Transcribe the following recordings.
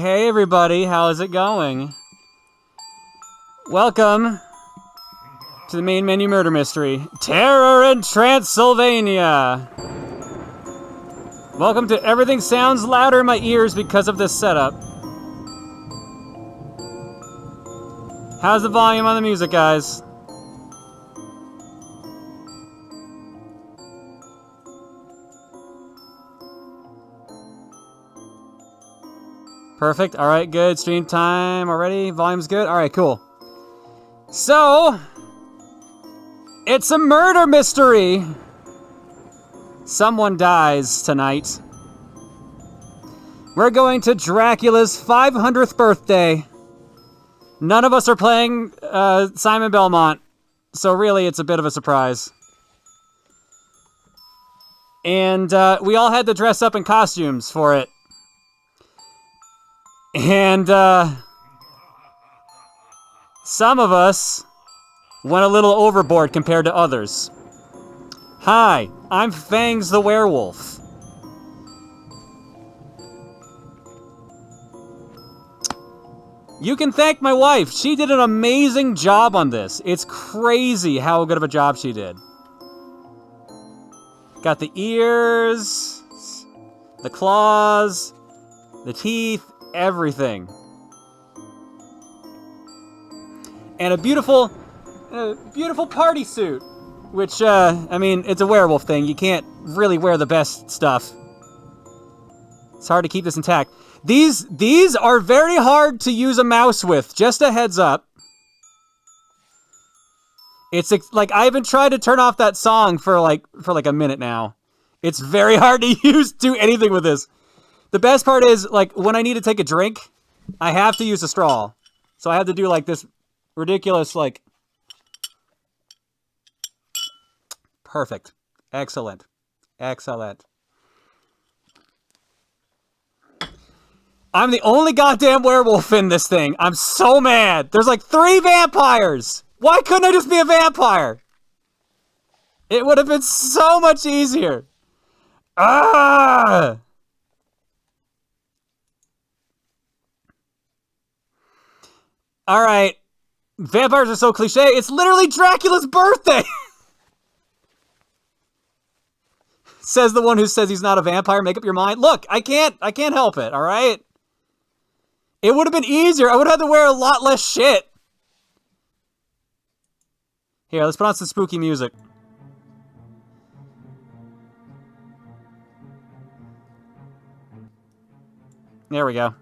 Hey everybody, how's it going? Welcome to the main menu murder mystery, Terror in Transylvania. Welcome to Everything Sounds Louder in My Ears because of this setup. How's the volume on the music, guys? Perfect. All right, good. Stream time already. Volume's good. All right, cool. So, it's a murder mystery. Someone dies tonight. We're going to Dracula's 500th birthday. None of us are playing Simon Belmont, so really it's a bit of a surprise. And we all had to dress up in costumes for it. And some of us went a little overboard compared to others. Hi, I'm Fangs the Werewolf. You can thank my wife. She did an amazing job on this. It's crazy how good of a job she did. Got the ears, the claws, the teeth, everything. And a beautiful party suit. Which, I mean, it's a werewolf thing. You can't really wear the best stuff. It's hard to keep this intact. These are very hard to use a mouse with. Just a heads up. It's like I haven't tried to turn off that song for like a minute now. It's very hard to do anything with this. The best part is like when I need to take a drink, I have to use a straw. So I have to do like this ridiculous like. Perfect. Excellent. Excellent. I'm the only goddamn werewolf in this thing. I'm so mad. There's like 3 vampires. Why couldn't I just be a vampire? It would have been so much easier. Ah! All right. Vampires are so cliche. It's literally Dracula's birthday. Says the one who says he's not a vampire. Make up your mind. Look, I can't help it, all right? It would have been easier. I would have had to wear a lot less shit. Here, let's put on some spooky music. There we go.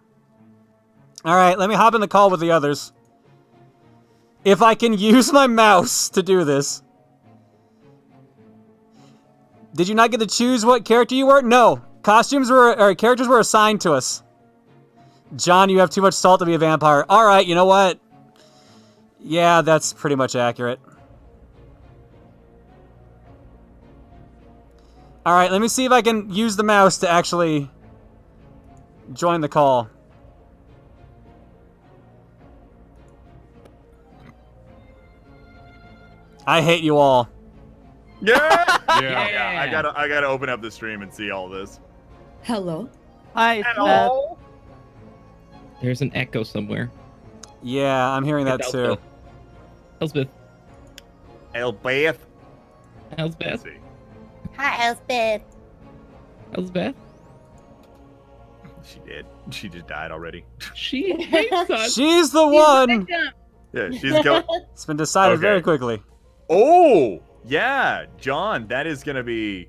All right, let me hop in the call with the others. If I can use my mouse to do this. Did you not get to choose what character you were? No. Characters were assigned to us. John, you have too much salt to be a vampire. All right, you know what? Yeah, that's pretty much accurate. All right, let me see if I can use the mouse to actually join the call. I hate you all. Yeah! Yeah. I gotta open up the stream and see all this. Hello. Hi. Hello. There's an echo somewhere. Yeah, I'm hearing that too. Elspeth. Elspeth. Elspeth. Hi, Elspeth. Elspeth. She did. She just died already. She hates us. She's the one. Yeah, she's going. It's been decided very quickly. Oh, yeah, John, that is gonna be.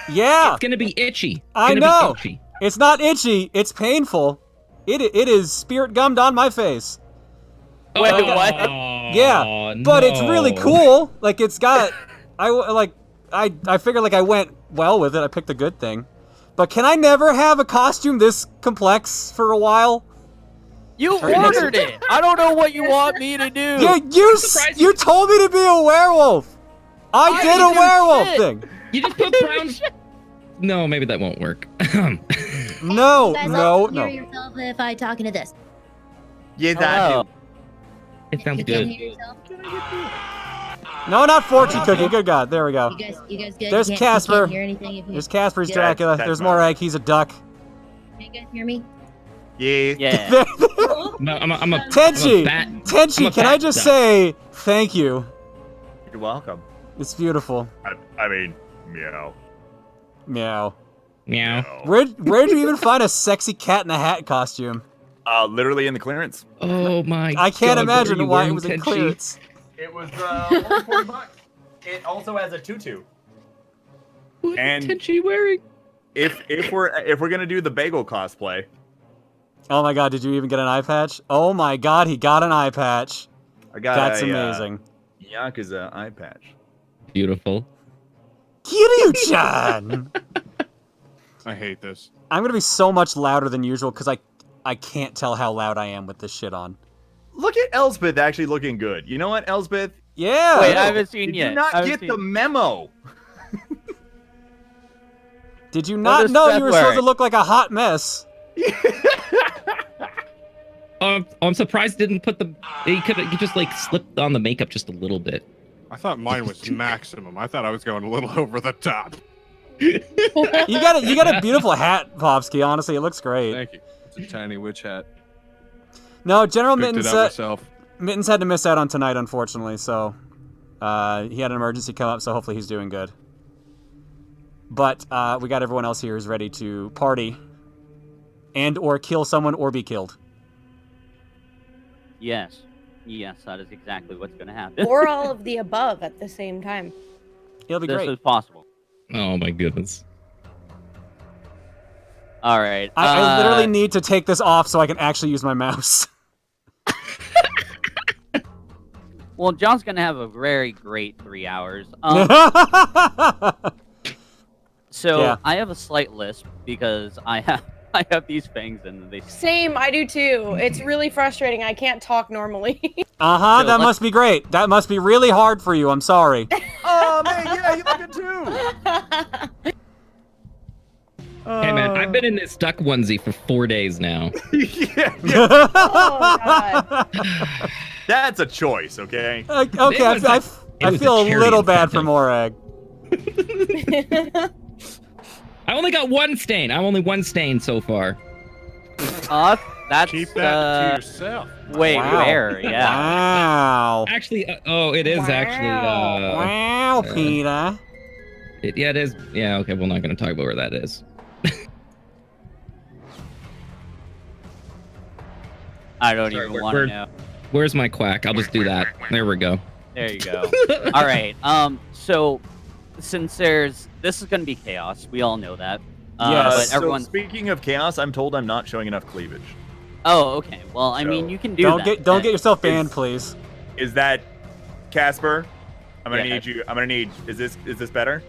Yeah. It's gonna be itchy. I know. It's not itchy. It's painful. It is spirit gummed on my face. Wait, what? Yeah, but it's really cool. Like it's got. I figured like I went well with it. I picked a good thing. But can I never have a costume this complex for a while? You ordered it. I don't know what you want me to do. Yeah, you told me to be a werewolf. I did a werewolf thing. You just put brown. No, maybe that won't work. No. Hear yourself if I talk into this. Yeah, that. It sounds You good. can hear yourself? No, not fortune cookie. Good God, there we go. You guys good? There's You Casper. can't hear anything if you... There's Casper's Yeah, Dracula. that's There's my Morag. He's a duck. Can you guys hear me? Yeah. Yeah. No, I'm a Tenchi, I'm a Tenchi, can I fat just duck. say thank you? You're welcome. It's beautiful. I mean, meow. Meow. Meow. Where'd you even find a sexy cat in a hat costume? Literally in the clearance. Oh my I can't God, what are imagine you why it wearing, was in Tenchi? clearance. It was only $40. It also has a tutu. What And- is Tenchi wearing? If we're gonna do the bagel cosplay, Oh my god, did you even get an eye patch? Oh my god, he got an eye patch. I got That's a amazing. Yakuza eye patch. Beautiful. Kiryu-chan! I hate this. I'm gonna be so much louder than usual because I can't tell how loud I am with this shit on. Look at Elspeth actually looking good. You know what, Elspeth? Yeah! Wait, I haven't seen Did yet. you not I haven't get seen- the memo? Did you not is know Seth you were supposed to wearing? look like a hot mess? I'm surprised he didn't put the. He just like slipped on the makeup just a little bit. I thought mine was maximum. I thought I was going a little over the top. You got a beautiful hat, Popsky, honestly, it looks great. Thank you. It's a tiny witch hat. No, General Picked Mittens, it out myself. Mittens had to miss out on tonight, unfortunately, so he had an emergency come up, so hopefully he's doing good. But we got everyone else here who's ready to party and or kill someone or be killed. Yes. Yes, that is exactly what's going to happen. Or all of the above at the same time. It'll be This great. is possible. Oh my goodness. All right. I literally need to take this off so I can actually use my mouse. Well, John's going to have a very great 3 hours. So Yeah. I have a slight lisp because I have these fangs and they. Same, I do too. It's really frustrating. I can't talk normally. Uh-huh, So that let's- must be great. That must be really hard for you, I'm sorry. Oh man, yeah, you look good too. Hey man, I've been in this duck onesie for 4 days now. yeah, Oh, God. that's a choice, okay? Okay, It was I a feel a charity little bad for incentive. Morag. I only got one stain. I'm only one stain so far. That's Keep that to yourself. Wait, Wow. where? Yeah. Wow. Actually, oh, it is actually. Wow, Peter. Yeah, it is. Yeah, okay, we're not going to talk about where that is. I don't Sorry, even want to know. Where's my quack? I'll just do that. There we go. There you go. All right. So since this is going to be chaos, we all know that. Yes. But So everyone. speaking of chaos, I'm told I'm not showing enough cleavage. Oh, okay. Well, I mean, So, you can do Don't that. get yourself banned, Is- please. Is that Casper? I'm gonna Yeah. need you. I'm gonna need. Is this better?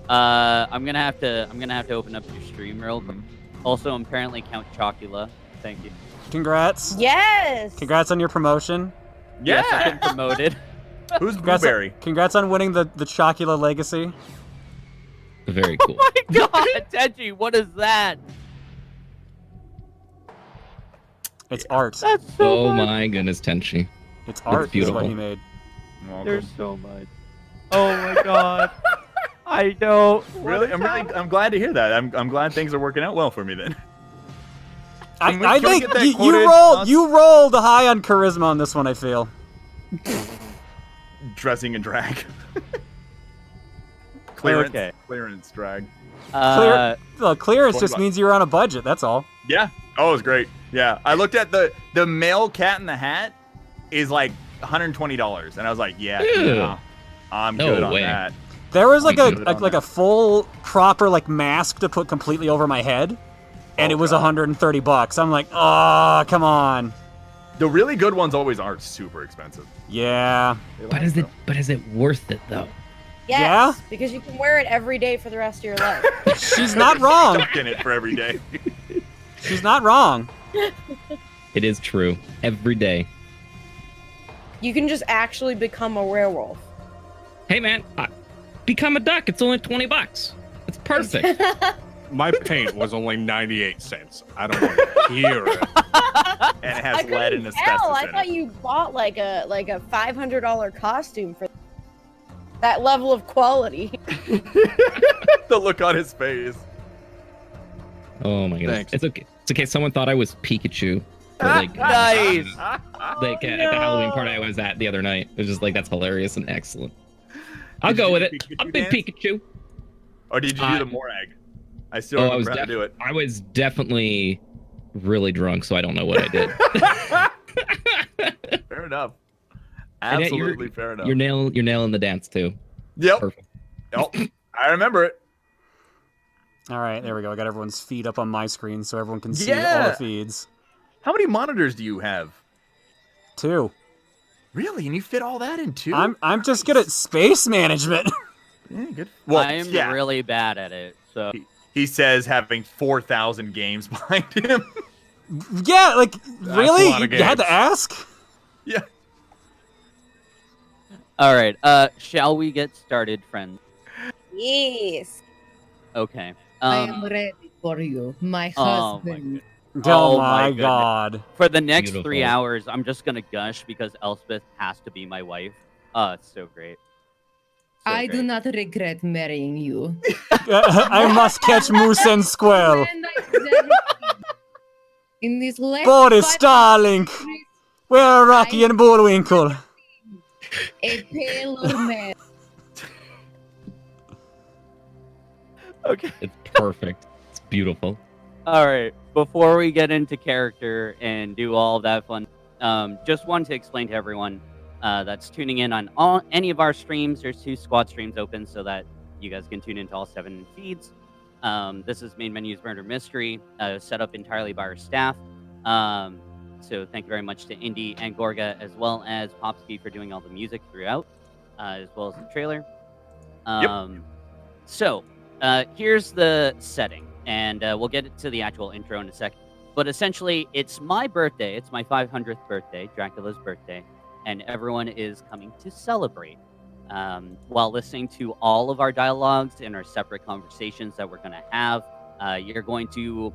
I'm gonna have to open up your stream real quick. Also, apparently Count Chocula. Thank you. Congrats. Yes. Congrats on your promotion. Yes, I've been promoted. Who's Congrats, Blueberry? congrats on winning the Chocula legacy. Very cool. Oh my God, Tenchi, what is that? It's art. That's so Oh much. my goodness, Tenchi. It's art is beautiful. what he made. There's so much. Oh my God. I know. Really? I'm glad to hear that. I'm glad things are working out well for me then. I Can we think get that you quoted? you rolled high on charisma on this one, I feel. Dressing in drag. Clearance. Okay. Clearance drag. Clearance $20. just means you're on a budget, that's all. Yeah. Oh, it was great. Yeah. I looked at the male Cat in the Hat is like $120, and I was like, yeah, Ew. nah, I'm No good on way. that. There was like Good on a that. full proper like mask to put completely over my head, and Oh, it was God. $130. I'm like, oh, come on. The really good ones always aren't super expensive. Yeah. But is it worth it though? Yes. Yeah? Because you can wear it every day for the rest of your life. She's not wrong. Stuck in it for every day. She's not wrong. It is true. Every day. You can just actually become a werewolf. Hey man, become a duck. It's only $20. It's perfect. My paint was only 98 cents. I don't want to hear it. And it I has lead and couldn't asbestos tell. I in thought it. you bought like a $500 costume for that level of quality. The look on his face. Oh my goodness. Thanks. It's okay. in case someone thought I was Pikachu. Or, like, Nice. like at the Halloween party I was at the other night. It was just like, that's hilarious and excellent. I'll go with it. I'm big Pikachu. Or did you do the Morag? I still don't remember how to do it. I was definitely really drunk, so I don't know what I did. Fair enough. Absolutely fair enough. You're nailing the dance too. Yep. Perfect. Yep. I remember it. All right, there we go. I got everyone's feed up on my screen so everyone can see all the feeds. How many monitors do you have? 2. Really? And you fit all that in 2? I'm just good at space management. Yeah, good. Well, I'm really bad at it. So he says having 4,000 games behind him. Yeah, like really? a lot of You had games. to ask? Yeah. all right. Shall we get started, friends? Yes. Okay. I am ready for you, my Oh my husband. Oh, my my goodness. god. For the next Beautiful. 3 hours, I'm just gonna gush because Elspeth has to be my wife. It's so great. So I do great. not regret marrying you. I must catch moose and squirrel. And I dedicated in this last Boris 5 Starling. years, Where are Rocky and Bullwinkle? a paler man. Okay. It's perfect. It's beautiful. All right. Before we get into character and do all of that fun, just want to explain to everyone that's tuning in on any of our streams. There's 2 squad streams open so that you guys can tune into all 7 feeds. This is Main Menu's Murder Mystery, set up entirely by our staff. So thank you very much to Indy and Gorga, as well as Popsky, for doing all the music throughout, as well as the trailer. So here's the setting, and we'll get to the actual intro in a second. But essentially, it's my birthday. It's my 500th birthday, Dracula's birthday, and everyone is coming to celebrate while listening to all of our dialogues and our separate conversations that we're going to have. You're going to,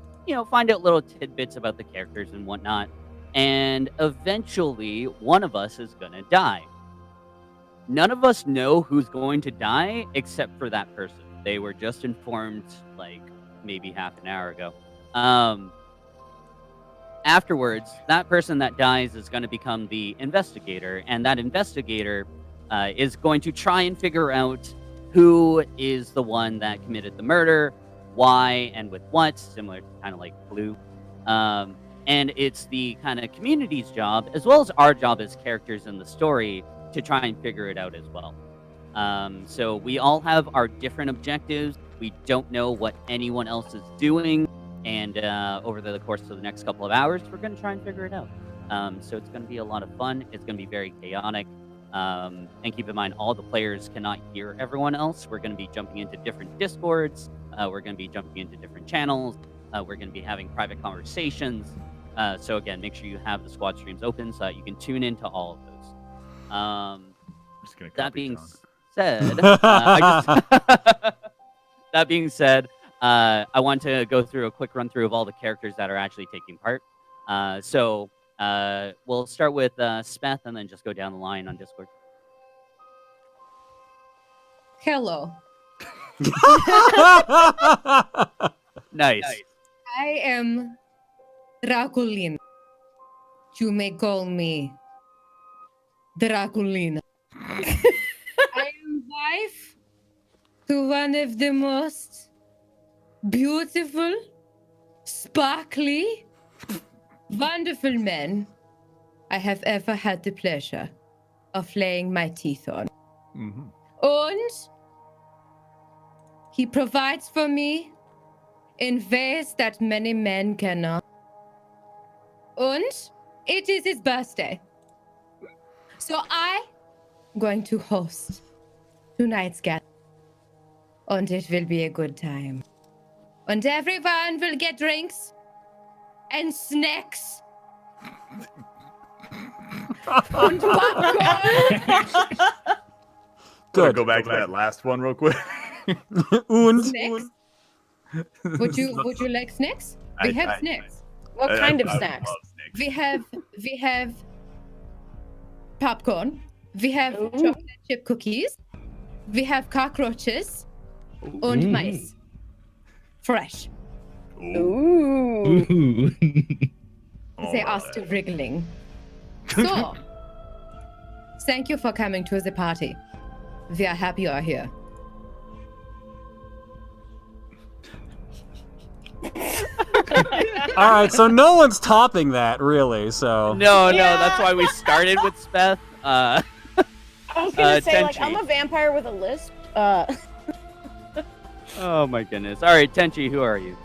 find out little tidbits about the characters and whatnot. And eventually, one of us is going to die. None of us know who's going to die except for that person. They were just informed, like, maybe half an hour ago. Afterwards, that person that dies is going to become the investigator, and that investigator is going to try and figure out who is the one that committed the murder, why, and with what, similar to kind of like Blue. And it's the kind of community's job, as well as our job as characters in the story, to try and figure it out as well. So we all have our different objectives. We don't know what anyone else is doing. And over the course of the next couple of hours, we're going to try and figure it out. So it's going to be a lot of fun. It's going to be very chaotic. And keep in mind, all the players cannot hear everyone else. We're going to be jumping into different Discords. We're going to be jumping into different channels. We're going to be having private conversations. So again, make sure you have the squad streams open so that you can tune into all of those. Just gonna That copy being John. said, that being said, I want to go through a quick run through of all the characters that are actually taking part. So we'll start with Speth and then just go down the line on Discord. Hello. Nice. I am Draculina. You may call me Draculina. I am wife to one of the most beautiful, sparkly, wonderful men I have ever had the pleasure of laying my teeth on. Mhm. And he provides for me in ways that many men cannot. And it is his birthday. So I'm going to host tonight's gathering. And it will be a good time. And everyone will get drinks and snacks. And popcorn. Wanna Good. go back to that last one real quick. Snacks. Would you like snacks? We have I- snacks. What kind of I snacks? love snacks. We have popcorn. We have Ooh. chocolate chip cookies. We have cockroaches and mice. Fresh. Ooh. Ooh. They are still wriggling. So, thank you for coming to the party. We are happy you are here. All right, so no one's topping that, really. So No, Yeah. that's why we started with Speth. I was gonna say, like, Tenchi. I'm a vampire with a lisp. Oh my goodness. All right, Tenchi, who are you?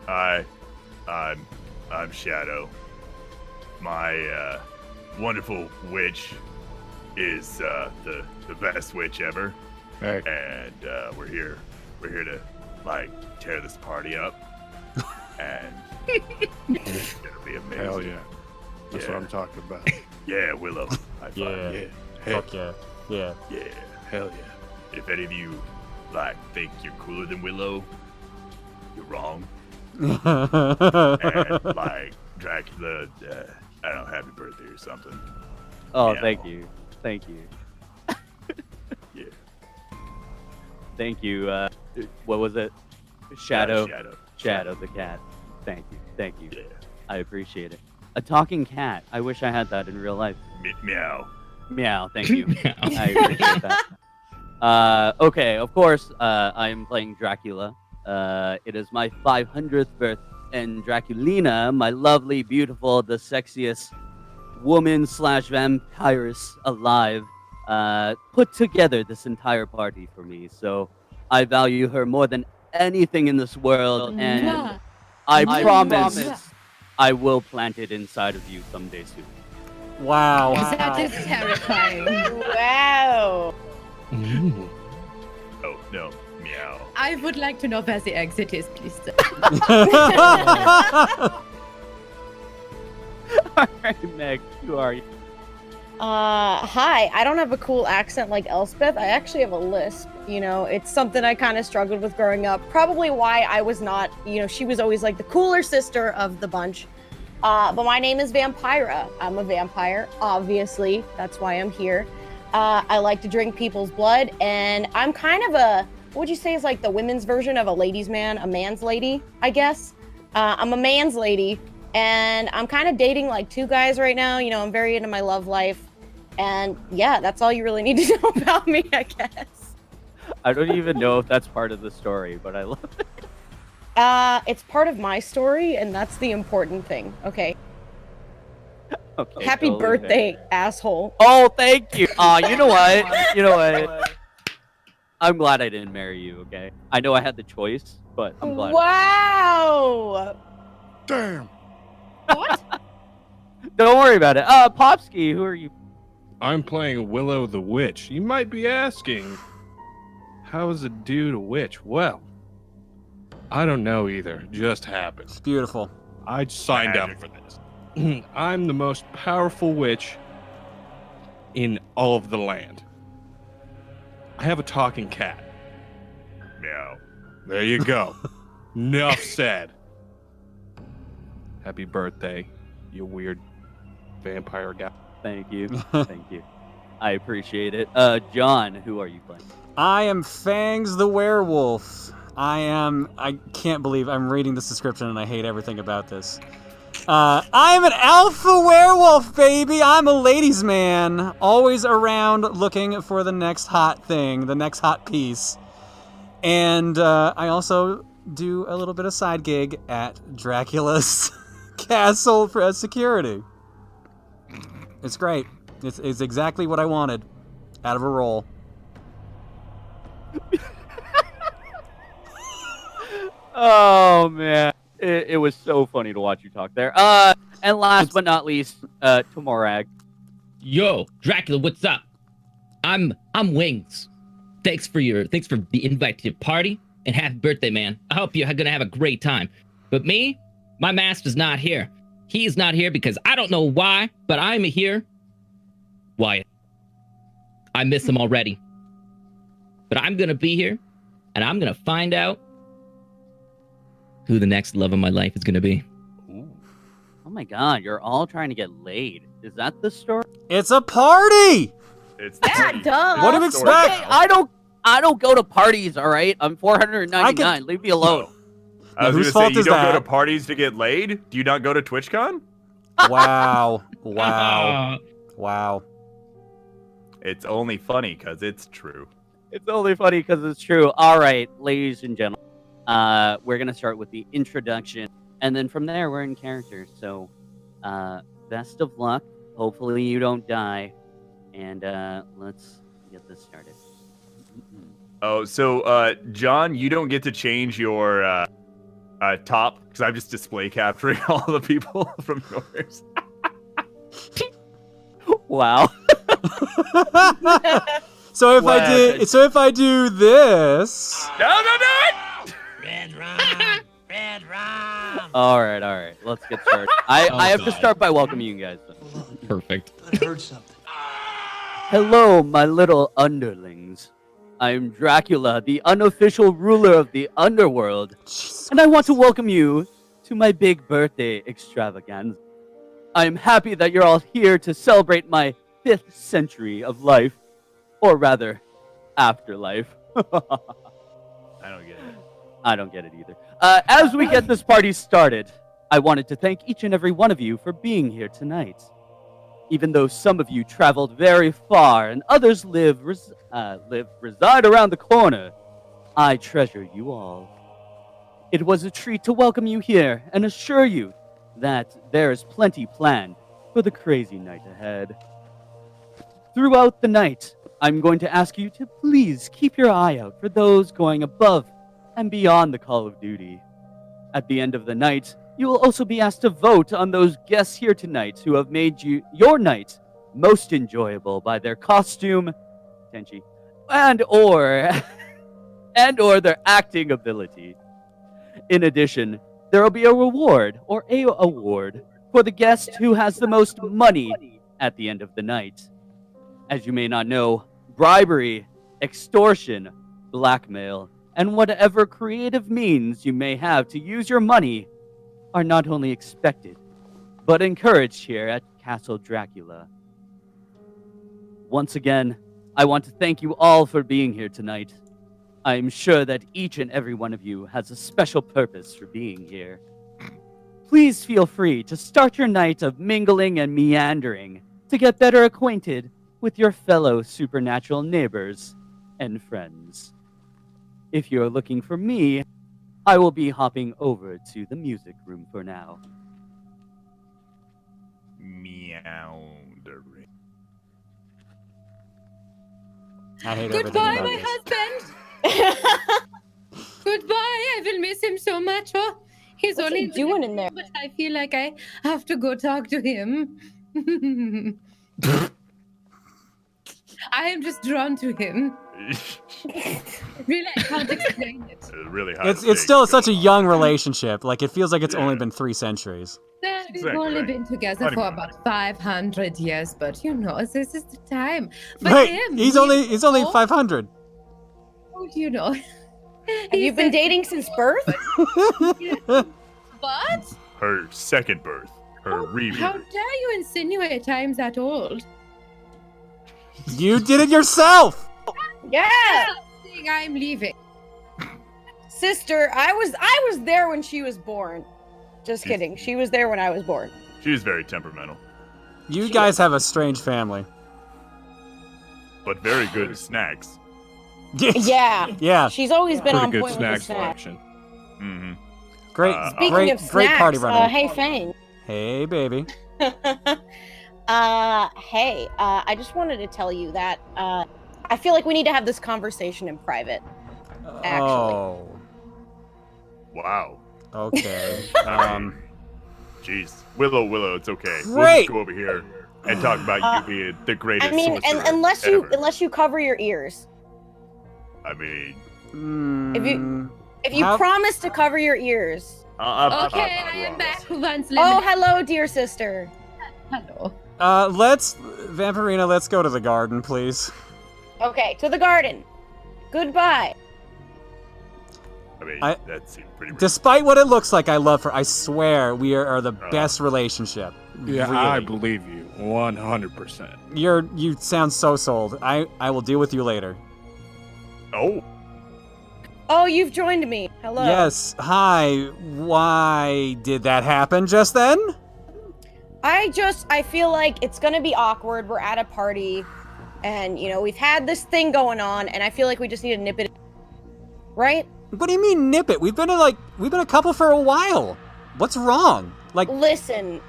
I'm Shadow. My wonderful witch is the best witch ever, Hey, and we're here to like tear this party up, and it'll be amazing. hell yeah. That's what Yeah. I'm talking about. Yeah, Willow. High five. Yeah. Yeah. Hey, fuck yeah, yeah. Yeah. hell yeah. If any of you like think you're cooler than Willow, you're wrong. And like Dracula, I don't know, happy birthday or something. Oh, Yeah. thank you. Thank you. Yeah. Thank you. What was it? Shadow. Shadow. The cat. Thank you. Thank you. Yeah. I appreciate it. A talking cat. I wish I had that in real life. Meow. Meow. Thank you. I appreciate that. Okay, of course, I am playing Dracula. It is my 500th birthday, and Draculina, my lovely, beautiful, the sexiest woman/vampiress alive, put together this entire party for me. So I value her more than anything in this world, and Mwah. I Mwah. promise Mwah. I will plant it inside of you someday soon. Wow. That is terrifying. Wow. Ooh. Oh no. Meow. I would like to know where the exit is, please. All right, Meg, who are you? Hi. I don't have a cool accent like Elspeth. I actually have a lisp. You know, it's something I kind of struggled with growing up. Probably why I was not, she was always like the cooler sister of the bunch. But my name is Vampira. I'm a vampire, obviously. That's why I'm here. I like to drink people's blood, and I'm kind of what would you say is like the women's version of a ladies' man, a man's lady, I guess. I'm a man's lady, and I'm kind of dating like 2 guys right now. I'm very into my love life. And yeah, that's all you really need to know about me, I guess. I don't even know if that's part of the story, but I love it. It's part of my story, and that's the important thing. Okay. Okay, Happy totally birthday, fair. asshole. Oh, thank you. You know what? You know what? I'm glad I didn't marry you, okay? I know I had the choice, but I'm glad. Wow. Damn. What? Don't worry about it. Popsky, who are you? I'm playing Willow the Witch. You might be asking, how is a dude a witch? Well, I don't know either. Just happened. It's beautiful. I signed up for this. I'm the most powerful witch in all of the land. I have a talking cat. Meow. There you go. Enough said. Happy birthday, you weird vampire guy. Thank you. Thank you. I appreciate it. John, who are you playing? I am Fangs the Werewolf. I can't believe I'm reading this description and I hate everything about this. I'm an alpha werewolf, baby. I'm a ladies' man, always around looking for the next hot thing, the next hot piece. And I also do a little bit of side gig at Dracula's castle for as security. It's great. It's exactly what I wanted out of a role. Oh man, it was so funny to watch you talk there. And last but not least, Tomorag. Yo, Dracula, what's up? I'm Wings. Thanks for the invite to your party, and happy birthday, man. I hope you're gonna have a great time. But me, my master's not here. He's not here because I don't know why, but I'm here. Wyatt. I miss him already. But I'm gonna be here, and I'm gonna find out who the next love of my life is gonna be. Oh my God, you're all trying to get laid. Is that the story? It's a party! It's Yeah, duh. What do you expect? I don't go to parties. All right, I'm 499. Leave me alone. I was whose gonna fault say, is you don't go that? to parties to get laid? Do you not go to TwitchCon? Wow. Wow. Wow. It's only funny because it's true. It's only funny because it's true. All right, ladies and gentlemen, we're gonna start with the introduction, and then from there we're in character. So, best of luck. Hopefully you don't die, and let's get this started. Oh, so John, you don't get to change your top because I'm just display capturing all the people from yours. Wow. So if I do this, No! Red rum! Red rum! All right. Let's get started. I have to start by welcoming you guys. Perfect. I heard something. Hello, my little underlings. I'm Dracula, the unofficial ruler of the underworld, and I want to welcome you to my big birthday extravaganza. I'm happy that you're all here to celebrate my 5th century of life, or rather, afterlife. I don't get it. I don't get it either. As we get this party started, I wanted to thank each and every one of you for being here tonight. Even though some of you traveled very far and others reside around the corner, I treasure you all. It was a treat to welcome you here and assure you that there is plenty planned for the crazy night ahead. Throughout the night, I'm going to ask you to please keep your eye out for those going above and beyond the call of duty. At the end of the night, you will also be asked to vote on those guests here tonight who have made your night most enjoyable by their costume, Tenchi, and or their acting ability. In addition, there will be a reward or a award for the guest who has the most money at the end of the night. As you may not know, bribery, extortion, blackmail, and whatever creative means you may have to use your money are not only expected, but encouraged here at Castle Dracula. Once again, I want to thank you all for being here tonight. I am sure that each and every one of you has a special purpose for being here. Please feel free to start your night of mingling and meandering to get better acquainted with your fellow supernatural neighbors and friends. If you're looking for me, I will be hopping over to the music room for now. Meowdering. I hate everything Goodbye, about my this. husband. Goodbye. I will miss him so much. Oh, he's What's only he doing in there? But I feel like I have to go talk to him. I am just drawn to him. Really, I can't explain it. Really high It's still such a young relationship. Like, it feels like it's only been 3 centuries. Well, we've Exactly only right. been together for Honeymoon. about 500 years, but you know, this is the time. For Wait, him, he's only oh, 500. You know. Have you been dating since birth? What? Her second birth. Her rebirth. How dare you insinuate I'm that old? You did it yourself. Yeah, Saying I'm leaving. sister. I was there when she was born. Just kidding. She was there when I was born. She was very temperamental, You guys have a strange family. but very good at snacks. Yeah. Yeah. She's always been Pretty on good point snack with the snack. selection. Mm-hmm. Great, Speaking great, of great snacks, party runner. hey Fang. Hey, baby. Hey, I just wanted to tell you that I feel like we need to have this conversation in private. Actually. Oh, Wow. okay. Jeez. Willow, it's okay. We'll Great. just go over here and talk about you being the greatest I mean, sorcerer unless ever. you cover your ears. I mean, If you How- promise to cover your ears. Okay, I am back once. Oh, hello, dear sister. Hello. Let's, Vampirina, let's go to the garden, please. Okay, to the garden. Goodbye. I mean, I- that seemed pretty weird. Despite what it looks like, I love her. I swear, we are the best relationship. Yeah, Really. I believe you 100%. You sound so sold. I will deal with you later. Oh, Oh, you've joined me. Hello. Yes, hi. Why did that happen just then? I feel like it's gonna be awkward. We're at a party, and, you know, we've had this thing going on, and I feel like we just need to nip it. Right? What do you mean nip it? We've been a couple for a while. What's wrong? Like, Listen,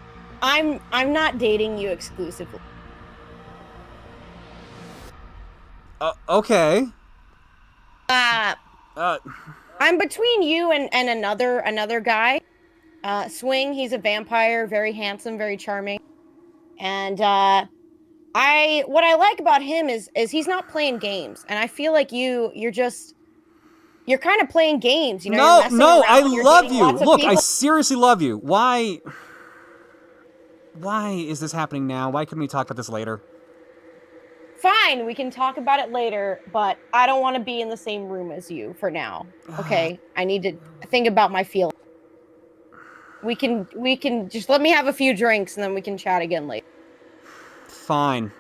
I'm not dating you exclusively. okay. I'm between you and another guy. Swing, he's a vampire, very handsome, very charming. And what I like about him is he's not playing games. And I feel like you're kind of playing games, you know? No, I love you. Look, I people. seriously love you. Why is this happening now? Why couldn't we talk about this later? Fine, we can talk about it later, but I don't want to be in the same room as you for now. Okay? I need to think about my feelings. We can just let me have a few drinks and then we can chat again later. Fine.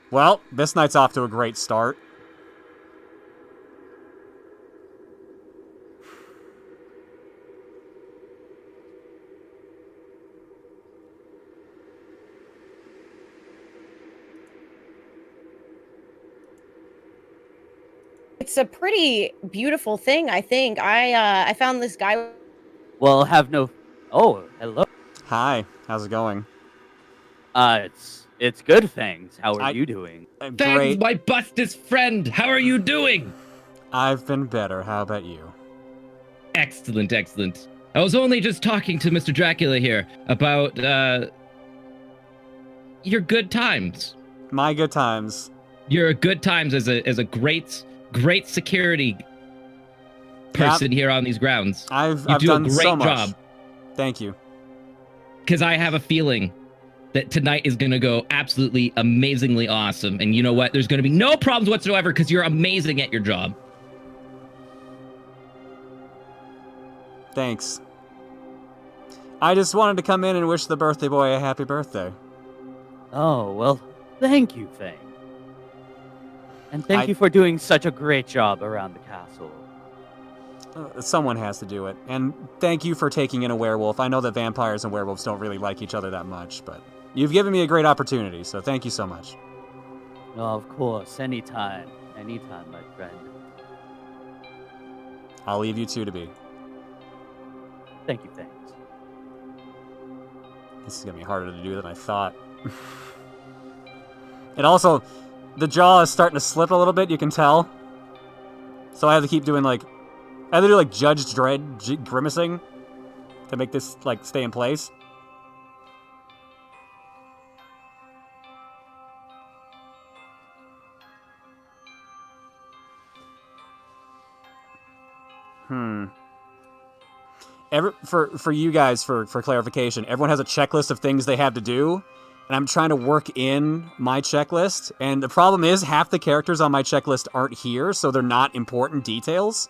Well, this night's off to a great start. It's a pretty beautiful thing, I think. I found this guy. Well, have no. Oh, hello. Hi, how's it going? It's good, thanks. How are you doing? Fangs, Great. my bestest friend. How are you doing? I've been better. How about you? Excellent. I was only just talking to Mr. Dracula here about your good times. My good times. Your good times as a great security person here on these grounds. I've do done a great so much. job. Thank you. Because I have a feeling that tonight is going to go absolutely amazingly awesome. And you know what? There's going to be no problems whatsoever because you're amazing at your job. Thanks. I just wanted to come in and wish the birthday boy a happy birthday. Oh, well, thank you, Fang. And thank you for doing such a great job around the castle. Someone has to do it. And thank you for taking in a werewolf. I know that vampires and werewolves don't really like each other that much, but you've given me a great opportunity, so thank you so much. Oh, of course, anytime, my friend. I'll leave you two to be. Thank you, thanks. This is going to be harder to do than I thought. And also, the jaw is starting to slip a little bit, you can tell. So I have to keep doing, like... I have to do, like, Judge Dredd grimacing to make this, like, stay in place. For you guys, for clarification, everyone has a checklist of things they have to do, and I'm trying to work in my checklist, and the problem is half the characters on my checklist aren't here, so they're not important details.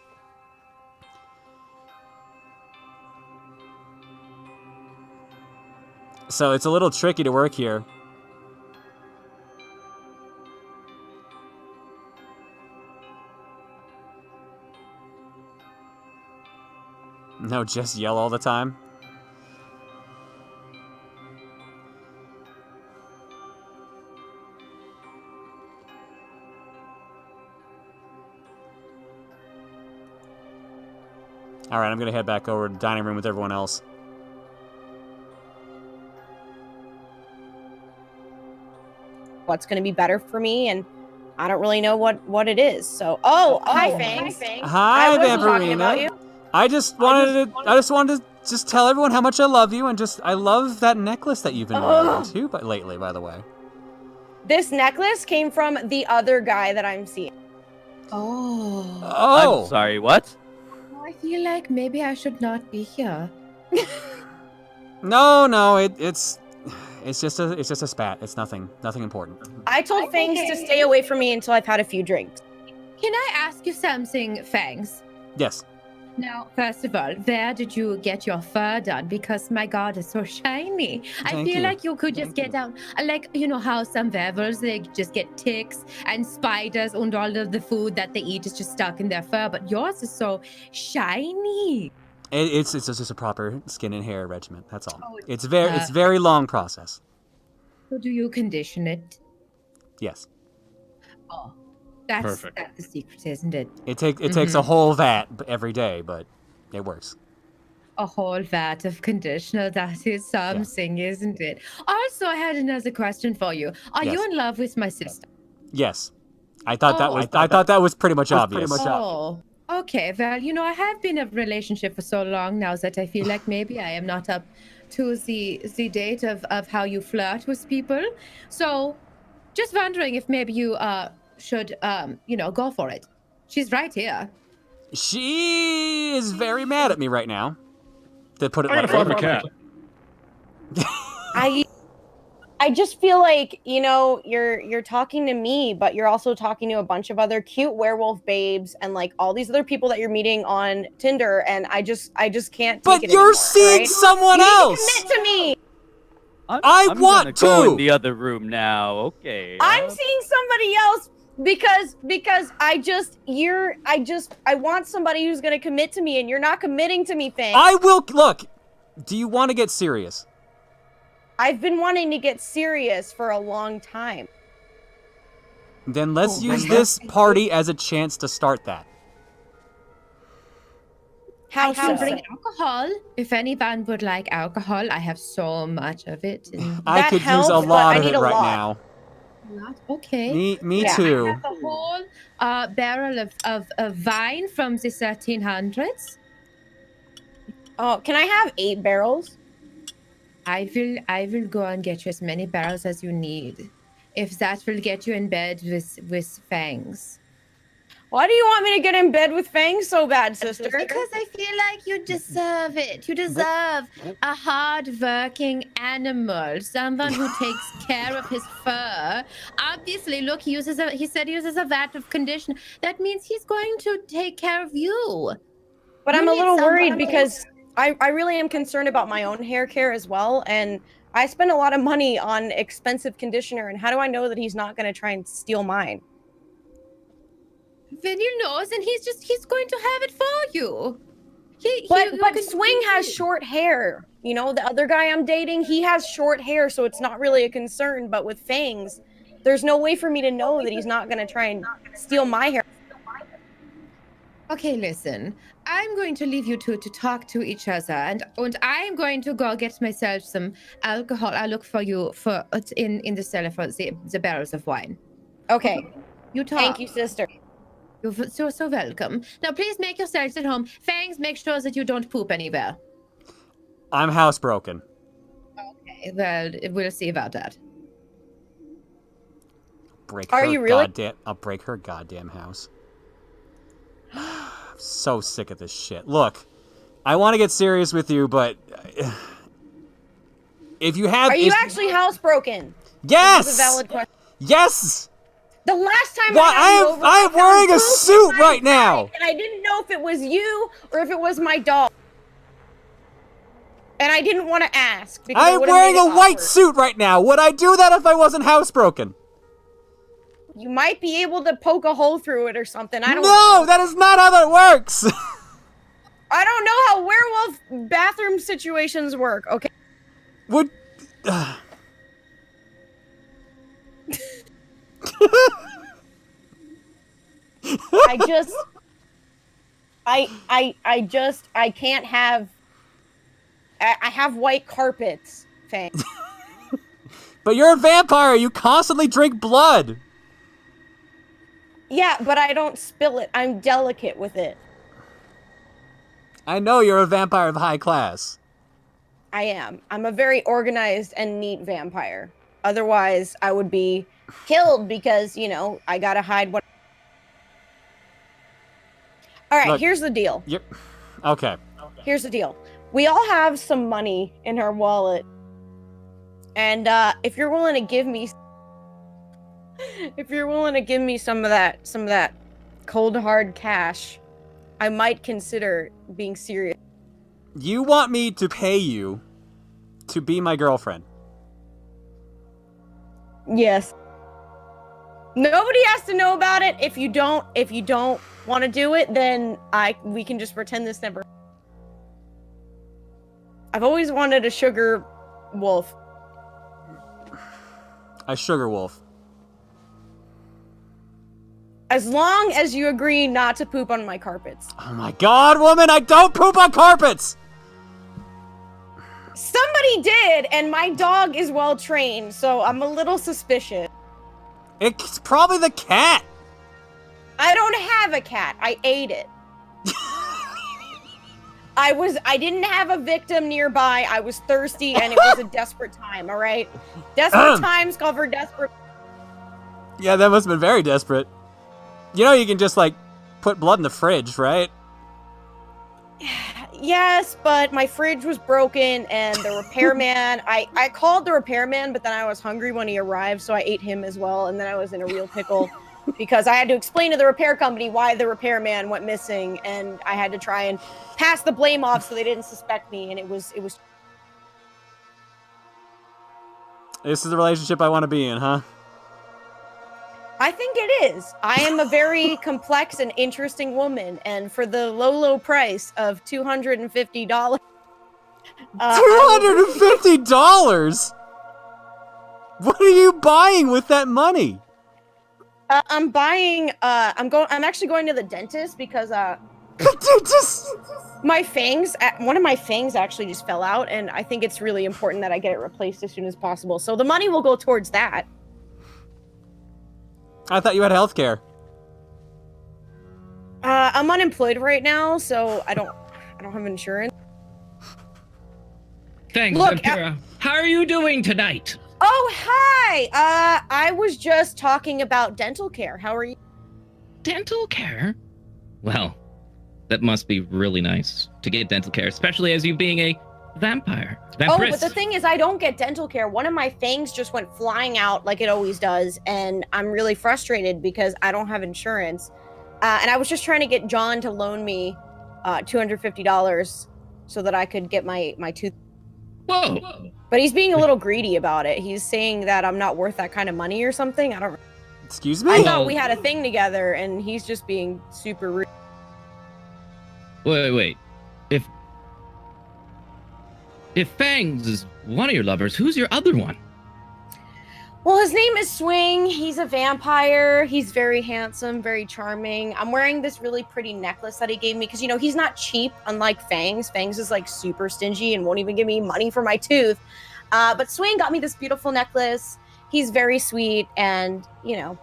So it's a little tricky to work here. No, just yell all the time. Alright, I'm gonna head back over to the dining room with everyone else. What's going to be better for me, and I don't really know what it is. So, hi, Fangs. Hi, I wasn't talking about Vampirina. you. I just wanted to just tell everyone how much I love you, and I love that necklace that you've been wearing too, but lately, by the way. This necklace came from the other guy that I'm seeing. Oh. I'm sorry, what? I feel like maybe I should not be here. No, it's just a spat. It's nothing important. I told Fangs to stay away from me until I've had a few drinks. Can I ask you something, Fangs? Yes. Now, first of all, where did you get your fur done? Because my god, it's so shiny. I Thank feel you. like you could just get down, like, you know how some werewolves, they just get ticks and spiders and all of the food that they eat is just stuck in their fur, but yours is so shiny. It's just a proper skin and hair regimen. That's all. Oh, It's very long process. So do you condition it? Yes. Oh, that's Perfect. the secret, isn't it? It takes a whole vat every day, but it works. A whole vat of conditioner. That is something, isn't it? Also, I had another question for you. Are Yes. you in love with my sister? Yes. I thought Oh, that was pretty much obvious. Oh, okay. Well, you know, I have been in a relationship for so long now that I feel like maybe I am not up to the date of how you flirt with people. So, just wondering if maybe you should go for it. She's right here. She is very mad at me right now. To put it I like gotta farm a cat. I just feel like, you know, you're talking to me, but you're also talking to a bunch of other cute werewolf babes and like all these other people that you're meeting on Tinder, and I just can't take But it you're anymore, seeing right? someone You need to else. commit to me. I'm want gonna go to. in the other room now. Okay. I'm seeing somebody else because I want somebody who's gonna commit to me, and you're not committing to me, Fang. I will look. Do you want to get serious? I've been wanting to get serious for a long time. Then let's use this party as a chance to start that. How can so? bring alcohol. If anyone would like alcohol, I have so much of it. I That could use helps, a but lot I of need it a right lot. now. Okay. Me Yeah. too. I have a whole barrel of wine from the 1300s. Oh, can I have 8 barrels? I will go and get you as many barrels as you need. If that will get you in bed with Fangs. Why do you want me to get in bed with Fang so bad, sister? Because I feel like you deserve it. You deserve a hard-working animal, someone who takes care of his fur. Obviously, look, he said he uses a vat of conditioner. That means he's going to take care of you. But You I'm a need little someone worried who because I really am concerned about my own hair care as well, and I spend a lot of money on expensive conditioner, and how do I know that he's not going to try and steal mine? Then you know, and he's going to have it for you. But Swing has short hair. You know, the other guy I'm dating, he has short hair, so it's not really a concern. But with Fangs, there's no way for me to know that he's not going to try and steal my hair. Okay, listen. I'm going to leave you two to talk to each other, and I'm going to go get myself some alcohol. I'll look for you for in the cellar for the barrels of wine. Okay. You talk. Thank you, sister. You're so welcome. Now, please make yourselves at home. Fangs, make sure that you don't poop anywhere. I'm housebroken. Okay, well, we'll see about that. Are you really? I'll break her goddamn house. I'm so sick of this shit. Look, I want to get serious with you, but if you have, Are you actually housebroken? Yes. This is a valid question. Yes. The last time I am wearing a suit right now, and I didn't know if it was you or if it was my dog. And I didn't want to ask. Because I'm wearing a white suit right now. Would I do that if I wasn't housebroken? You might be able to poke a hole through it or something. I don't No, know. that is not how that works. I don't know how werewolf bathroom situations work, okay? Would I can't have I have white carpets, Fang. But you're a vampire. You constantly drink blood. Yeah, but I don't spill it. I'm delicate with it. I know you're a vampire of high class. I am. I'm a very organized and neat vampire. Otherwise, I would be killed because, you know, I gotta hide what. All right, Look, here's the deal. Okay. Here's the deal. We all have some money in our wallet. And if you're willing to give me some of that cold hard cash, I might consider being serious. You want me to pay you to be my girlfriend? Yes. Nobody has to know about it. If you don't want to do it, then we can just pretend this never. I've always wanted a sugar wolf. A sugar wolf. As long as you agree not to poop on my carpets. Oh my god, woman, I don't poop on carpets! Somebody did, and my dog is well trained, so I'm a little suspicious. It's probably the cat. I don't have a cat. I ate it. I didn't have a victim nearby. I was thirsty, and it was a desperate time, all right? Desperate times call for desperate. Yeah, that must have been very desperate. You know you can just, like, put blood in the fridge, right? Yes, but my fridge was broken, and the repairman, I called the repairman, but then I was hungry when he arrived, so I ate him as well, and then I was in a real pickle because I had to explain to the repair company why the repairman went missing, and I had to try and pass the blame off so they didn't suspect me, and it was. This is the relationship I want to be in, huh? I think it is. I am a very complex and interesting woman, and for the low price of $250, $250? What are you buying with that money? I'm buying. I'm actually going to the dentist because my fangs. One of my fangs actually just fell out, and I think it's really important that I get it replaced as soon as possible. So the money will go towards that. I thought you had health care. I'm unemployed right now, so I don't have insurance. Thanks, Look, Vampira. How are you doing tonight? Oh, hi! I was just talking about dental care. How are you? Dental care? Well, that must be really nice to get dental care, especially as you being a vampire. Oh, but the thing is, I don't get dental care. One of my fangs just went flying out like it always does, and I'm really frustrated because I don't have insurance. And I was just trying to get John to loan me $250 so that I could get my tooth. Whoa! But he's being a little greedy about it. He's saying that I'm not worth that kind of money or something. I don't. Excuse me? I thought we had a thing together, and he's just being super rude. Wait. If Fangs is one of your lovers, who's your other one? Well, his name is Swing. He's a vampire. He's very handsome, very charming. I'm wearing this really pretty necklace that he gave me because, you know, he's not cheap, unlike Fangs. Fangs is, like, super stingy and won't even give me money for my tooth. But Swing got me this beautiful necklace. He's very sweet, and, you know,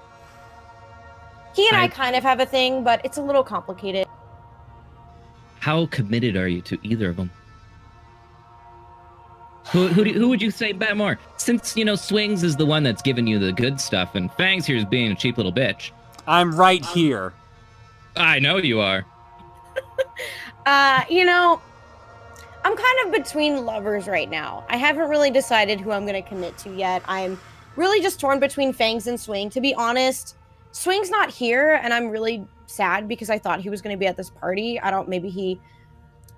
he and I kind of have a thing, but it's a little complicated. How committed are you to either of them? Who would you say bet more? Since, you know, Swings is the one that's giving you the good stuff, and Fangs here is being a cheap little bitch. I'm right here. I know you are. You know, I'm kind of between lovers right now. I haven't really decided who I'm going to commit to yet. I'm really just torn between Fangs and Swing. To be honest, Swing's not here, and I'm really sad because I thought he was going to be at this party.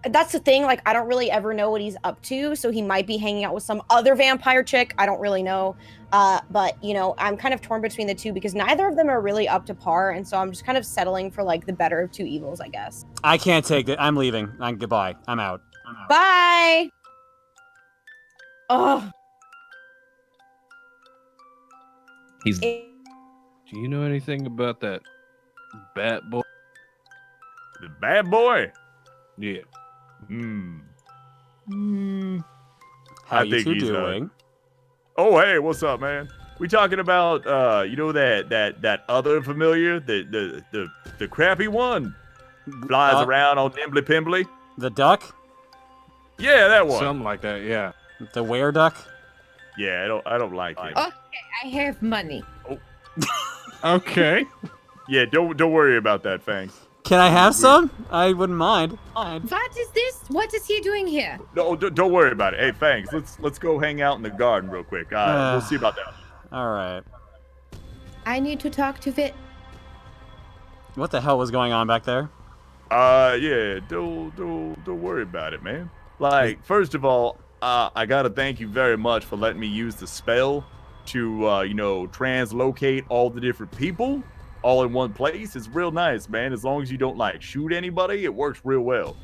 That's the thing, like, I don't really ever know what he's up to, so he might be hanging out with some other vampire chick. I don't really know. But, you know, I'm kind of torn between the two because neither of them are really up to par, and so I'm just kind of settling for, like, the better of two evils, I guess. I can't take it. I'm leaving. Goodbye. I'm out. Bye! Oh. He's... Do you know anything about that bat boy? The bad boy? Yeah. How I you think two he's doing? Oh, hey, what's up, man? We talking about you know that other familiar, the crappy one, flies around on Nimbly Pimbly. The duck? Yeah, that one. Something like that, yeah. The were duck? Yeah, I don't like him. Okay, I have money. Okay. Yeah, don't worry about that, Fangs. Can I have some? I wouldn't mind. What is this? What is he doing here? No, don't worry about it. Hey, Fangs, let's go hang out in the garden real quick. We'll see about that. All right. I need to talk to Vit. What the hell was going on back there? Yeah, don't worry about it, man. Like, first of all, I gotta thank you very much for letting me use the spell to, you know, translocate all the different people all in one place. It's real nice, man. As long as you don't, like, shoot anybody, it works real well.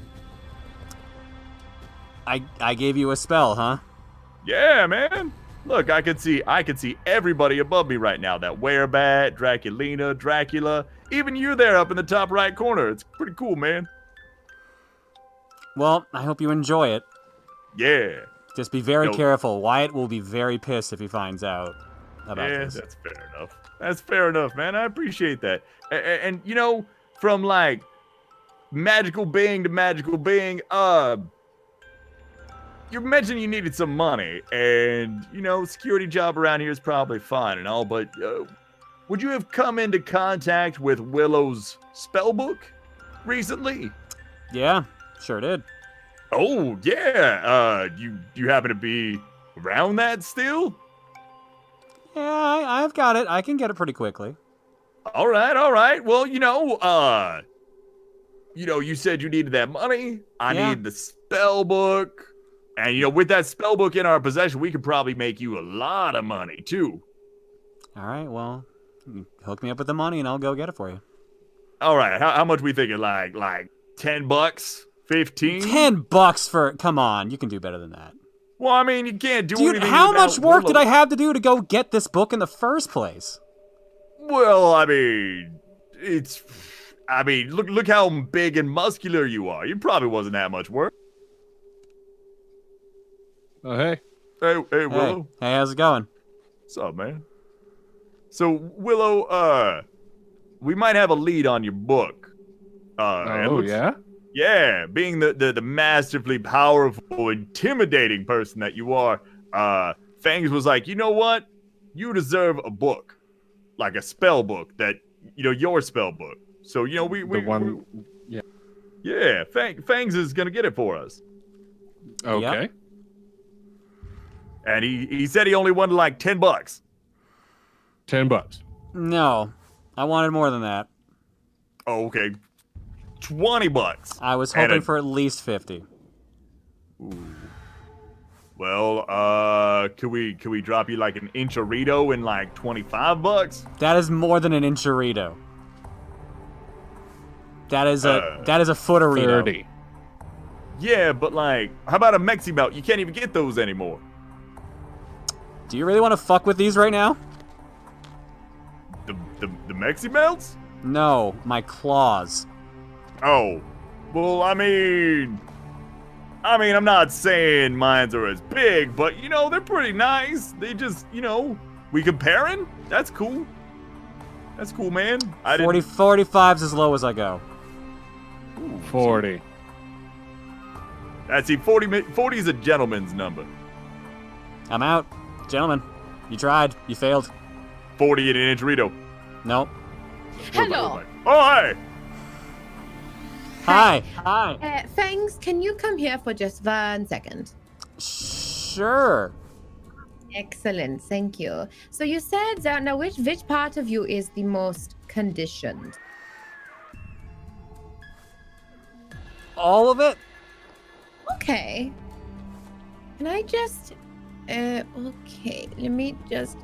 I gave you a spell, huh? Yeah, man. Look, I can see everybody above me right now. That Werebat, Draculina, Dracula, even you there up in the top right corner. It's pretty cool, man. Well, I hope you enjoy it. Yeah. Just be very careful. Wyatt will be very pissed if he finds out about this. That's fair enough. That's fair enough, man. I appreciate that. And you know, from like magical being to magical being, you mentioned you needed some money, and you know, security job around here is probably fine and all, but would you have come into contact with Willow's spellbook recently? Yeah, sure did. Oh yeah. You happen to be around that still? Yeah, I've got it. I can get it pretty quickly. All right. Well, you know, you said you needed that money. I need the spellbook. And, you know, with that spellbook in our possession, we could probably make you a lot of money, too. All right, well, hook me up with the money and I'll go get it for you. All right, how much we thinking? Like $10? 15? $10 for... Come on, you can do better than that. Well, I mean, you can't do Dude, anything how without much work Willow. did I have to do to go get this book in the first place? Well, I mean, look how big and muscular you are. You probably wasn't that much work. Oh, hey. Hey, Willow. Hey, how's it going? What's up, man? So, Willow, we might have a lead on your book. Yeah? Yeah, being the masterfully powerful, intimidating person that you are, Fangs was like, you know what? You deserve a book. Like a spell book that, you know, your spell book. So, you know, Yeah, Fangs is gonna get it for us. Okay. Yep. And he said he only wanted like $10. $10. No, I wanted more than that. Oh, okay. $20. I was hoping for at least 50. Ooh. Well, could we drop you like an Inchurrito in like $25? That is more than an Inchurrito. That is a footerito. 30. Yeah, but like, how about a Mexi Melt? You can't even get those anymore. Do you really want to fuck with these right now? The Mexi Melts? No, my claws. Oh, well, I mean, I'm not saying mines are as big, but you know, they're pretty nice. They just, you know, we comparing? That's cool. That's cool, man. 45's as low as I go. Ooh, 40. See, 40 is a gentleman's number. I'm out. Gentlemen, you tried. You failed. 40 in an Inchurrito. Nope. Hello. Oh, hey! Hi. Fangs, can you come here for just 1 second? Sure. Excellent, thank you. So you said that now which part of you is the most conditioned? All of it? Okay. Can I just okay, let me just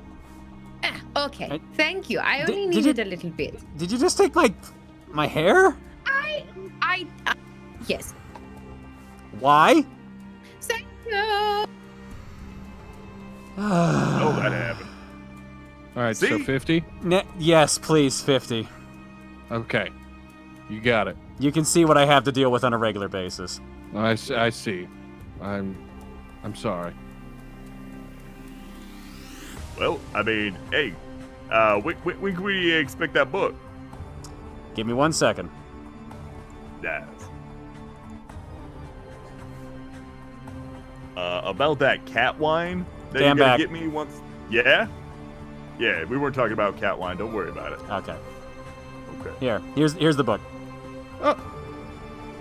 okay. Thank you. I only needed a little bit. Did you just take my hair? I yes. Why? Thank you. Oh, that happened. All right, See? so 50? Yes, please, 50. Okay. You got it. You can see what I have to deal with on a regular basis. I see. I'm sorry. Well, I mean, hey, when can we expect that book? Give me 1 second. Nice. About that cat wine that Stand you're gonna back. get me once. Yeah? Yeah, we weren't talking about cat wine. Don't worry about it. Okay. Okay. Here's the book. Oh,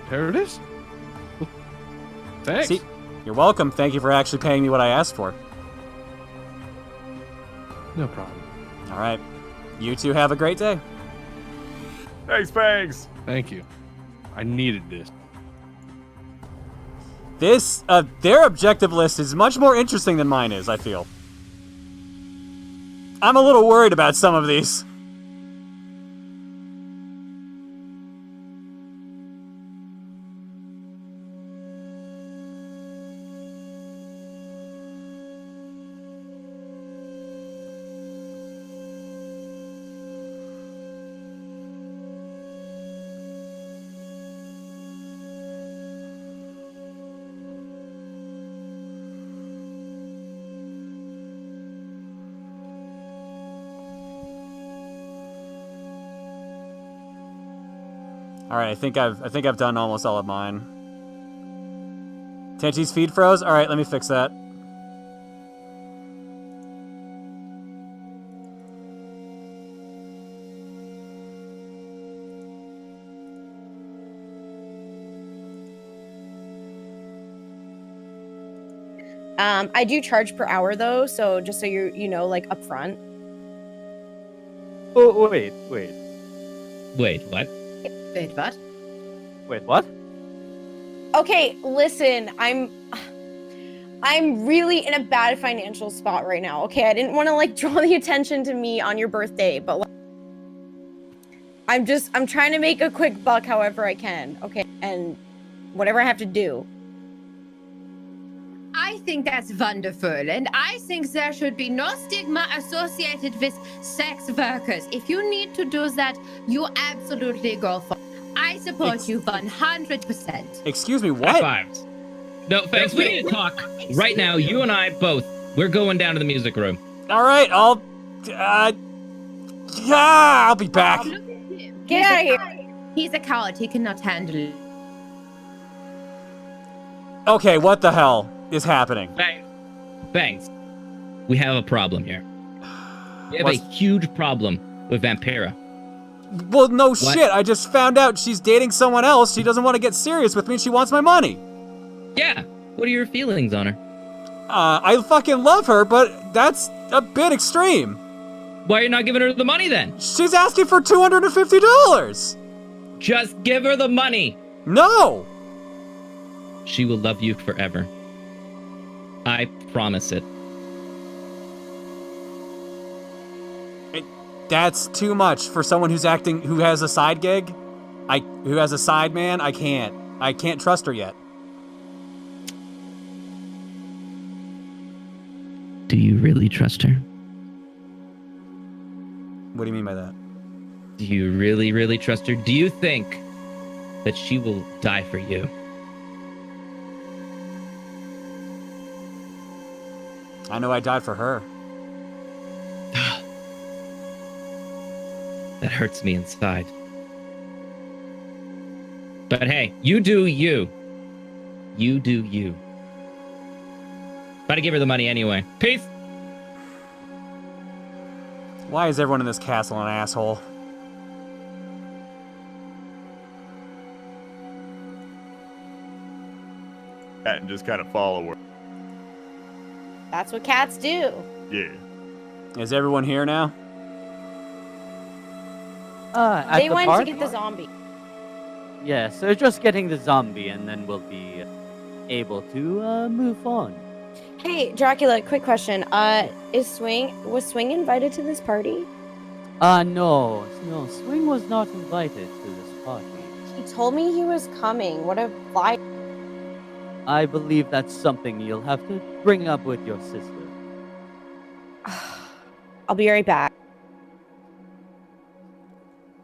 there it is. Thanks. See, you're welcome. Thank you for actually paying me what I asked for. No problem. All right. You two have a great day. Thanks, Fangs. Thank you. I needed this. This, their objective list is much more interesting than mine is, I feel. I'm a little worried about some of these. All right, I think I've done almost all of mine. Tenchi's feed froze. All right, let me fix that. I do charge per hour though, so just so you know, like up front. Oh, wait. Wait, what? Wait, what? Wait, what? Okay, listen, I'm really in a bad financial spot right now. Okay, I didn't want to like draw the attention to me on your birthday, but like, I'm trying to make a quick buck however I can. Okay, and whatever I have to do. I think that's wonderful, and I think there should be no stigma associated with sex workers. If you need to do that, you absolutely go for it. I support you 100%. Excuse me, High what? fives. No, thanks. We need to talk right now. You and I both. We're going down to the music room. All right, I'll be back. Look at him. Get out of here. He's a coward. He cannot handle it. Okay, what the hell is happening? Thanks. We have a problem here. We have What's- a huge problem with Vampira. Well, no shit. I just found out she's dating someone else. She doesn't want to get serious with me. She wants my money. Yeah. What are your feelings on her? I fucking love her, but that's a bit extreme. Why are you not giving her the money then? She's asking for $250. Just give her the money. No. She will love you forever. I promise it. That's too much for someone who has a side gig. Who has a side man. I can't trust her yet. Do you really trust her? What do you mean by that? Do you really, really trust her? Do you think that she will die for you? I know I died for her. That hurts me inside. But hey, you do you. You do you. Gotta give her the money anyway. Peace! Why is everyone in this castle an asshole? And just kind of follow her. That's what cats do. Yeah. Is everyone here now? At They the went park? to get the zombie. Yeah, so just getting the zombie, and then we'll be able to move on. Hey, Dracula, quick question. Was Swing invited to this party? No, Swing was not invited to this party. He told me he was coming. What a lie. I believe that's something you'll have to bring up with your sister. I'll be right back.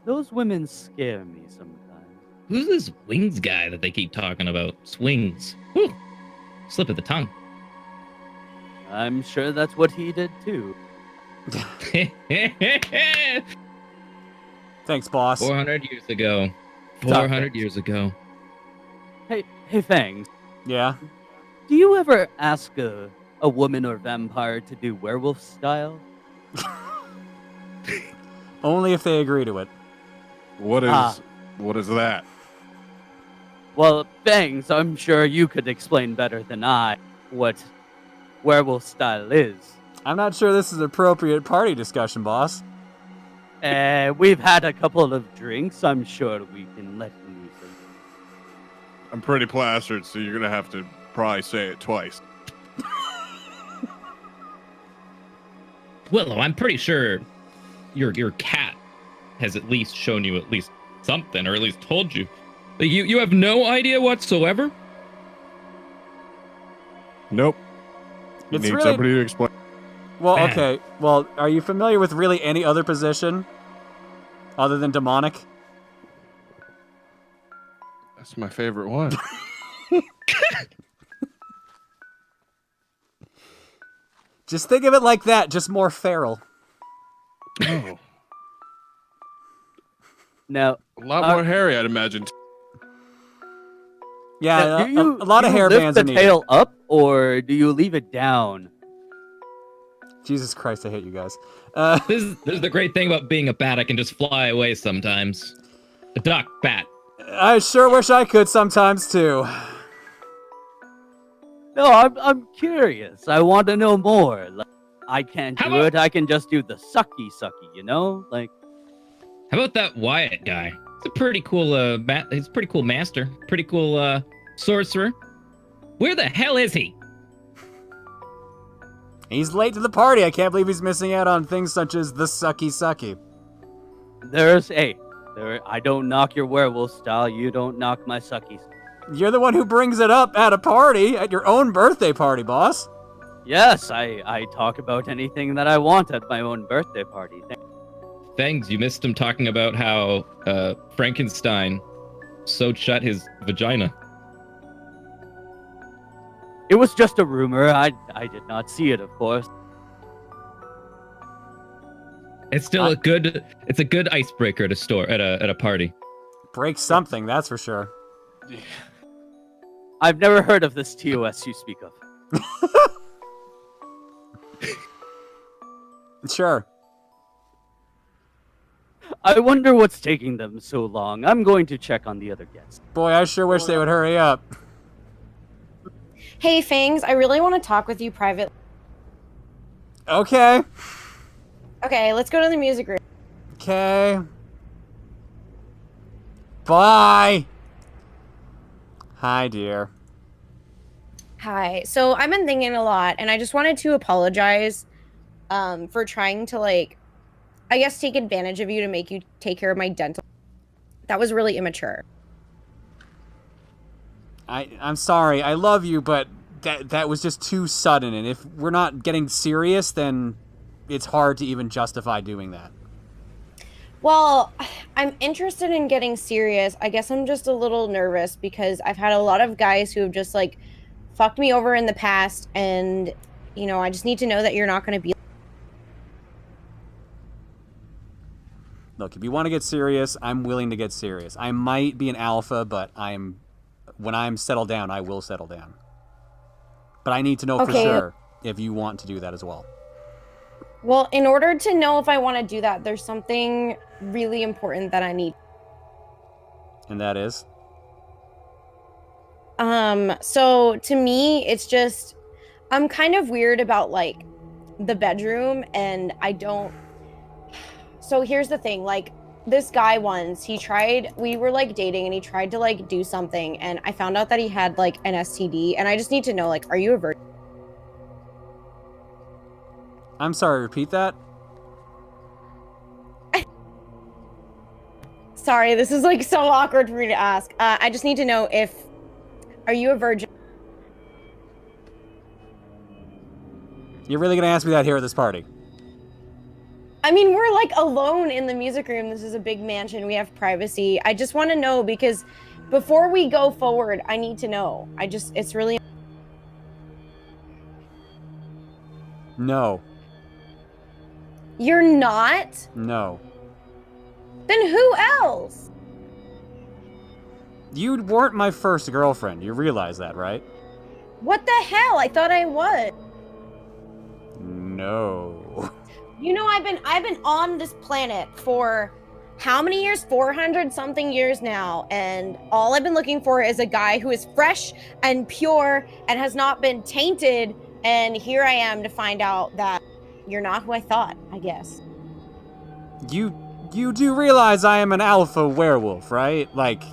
Those women scare me sometimes. Who's this Wings guy that they keep talking about? Swings. Whew. Slip of the tongue. I'm sure that's what he did too. Thanks, boss. 400 years ago. 400 years ago. Hey, Fangs, Yeah? do you ever ask a woman or vampire to do werewolf style? Only if they agree to it. What is that? Well, Fangs, I'm sure you could explain better than I what werewolf style is. I'm not sure this is appropriate party discussion, boss. We've had a couple of drinks. I'm sure we can let loose. I'm pretty plastered, so you're gonna have to probably say it twice. Willow, I'm pretty sure your cat has at least shown you at least something, or at least told you. Like, you have no idea whatsoever? Nope. You It's need really- somebody to explain. Well, Man. okay. Well, are you familiar with really any other position other than demonic? That's my favorite one. Just think of it like that, just more feral. Oh, Now, a lot more hairy, I'd imagine. Yeah, now, a lot of hair lift bands the are needed. tail up, or do you leave it down? Jesus Christ, I hate you guys. This is the great thing about being a bat. I can just fly away sometimes. A duck, bat. I sure wish I could sometimes too. No, I'm curious. I want to know more. Like, I can't How do about- it. I can just do the sucky, you know? Like, How about that Wyatt guy? He's a pretty cool he's a pretty cool master. Pretty cool sorcerer. Where the hell is he? He's late to the party. I can't believe he's missing out on things such as the sucky. I don't knock your werewolf style. You don't knock my suckies. You're the one who brings it up at a party, at your own birthday party, boss. Yes, I talk about anything that I want at my own birthday party. Fangs, you missed him talking about how Frankenstein sewed shut his vagina. It was just a rumor. I did not see it, of course. It's still a good icebreaker to store at a party. Break something, that's for sure. I've never heard of this TOS you speak of. Sure. I wonder what's taking them so long. I'm going to check on the other guests. Boy, I sure wish they would hurry up. Hey, Fangs, I really want to talk with you privately. Okay. Okay, let's go to the music room. Okay. Bye. Hi, dear. Hi. So I've been thinking a lot, and I just wanted to apologize for trying to, like, I guess take advantage of you to make you take care of my dental. That was really immature. I'm sorry. I love you, but that was just too sudden, and if we're not getting serious, then it's hard to even justify doing that. Well, I'm interested in getting serious. I guess I'm just a little nervous because I've had a lot of guys who have just, like, fucked me over in the past, and, you know, I just need to know that you're not going to be... Look, if you want to get serious, I'm willing to get serious. I might be an alpha, but when I'm settled down, I will settle down. But I need to know for sure if you want to do that as well. Well, in order to know if I want to do that, there's something really important that I need. And that is? So to me, it's just, I'm kind of weird about, like, the bedroom, and I don't... So here's the thing, like, this guy once, we were, like, dating, and he tried to, like, do something, and I found out that he had, like, an STD, and I just need to know, like, are you a virgin? I'm sorry, repeat that? Sorry, this is, like, so awkward for me to ask. I just need to know are you a virgin? You're really going to ask me that here at this party? I mean, we're, like, alone in the music room. This is a big mansion. We have privacy. I just want to know because before we go forward, I need to know. It's really... No. You're not? No. Then who else? You weren't my first girlfriend. You realize that, right? What the hell? I thought I was. No. You know, I've been on this planet for how many years? 400 something years now, and all I've been looking for is a guy who is fresh and pure and has not been tainted, and here I am to find out that you're not who I thought, I guess. You do realize I am an alpha werewolf, right? Like,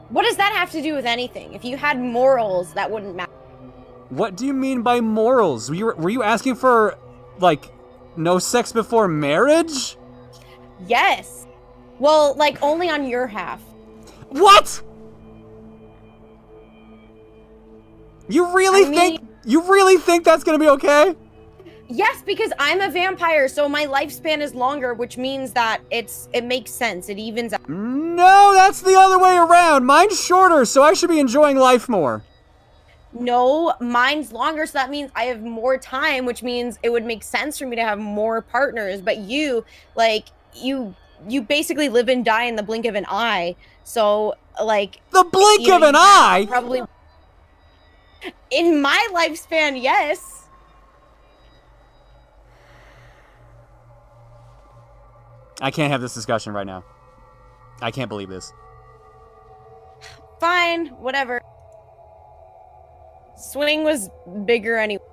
What does that have to do with anything? If you had morals, that wouldn't matter. What do you mean by morals? Were you asking for, like, no sex before marriage? Yes. Well, like, only on your half. What? You really think that's gonna be okay? Yes, because I'm a vampire, so my lifespan is longer, which means that it makes sense. It evens out. No, that's the other way around. Mine's shorter, so I should be enjoying life more. No, mine's longer, so that means I have more time, which means it would make sense for me to have more partners. But you, like, you basically live and die in the blink of an eye. So, like, the blink of an eye? Probably. In my lifespan, yes. I can't have this discussion right now. I can't believe this. Fine, whatever. Swing was bigger anyway.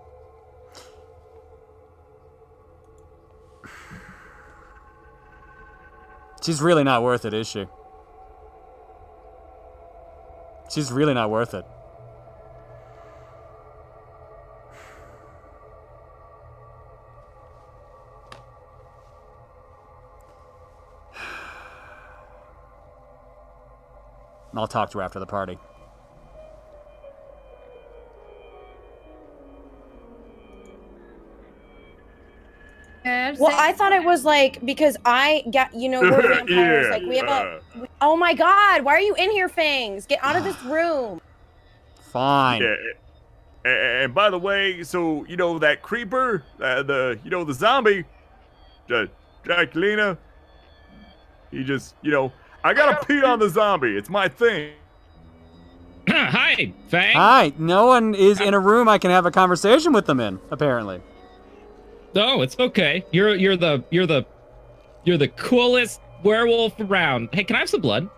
She's really not worth it, is she? She's really not worth it. I'll talk to her after the party. Well, I thought it was like, because I got, we're vampires, like we have oh my god, why are you in here, Fangs? Get out of this room. Fine. Yeah. And by the way, so, that creeper, the zombie, Jacquelina, he just, I gotta pee on the zombie. It's my thing. Hi, Fang. Hi. No one is in a room I can have a conversation with them in, apparently. Oh, it's okay. You're the coolest werewolf around. Hey, can I have some blood?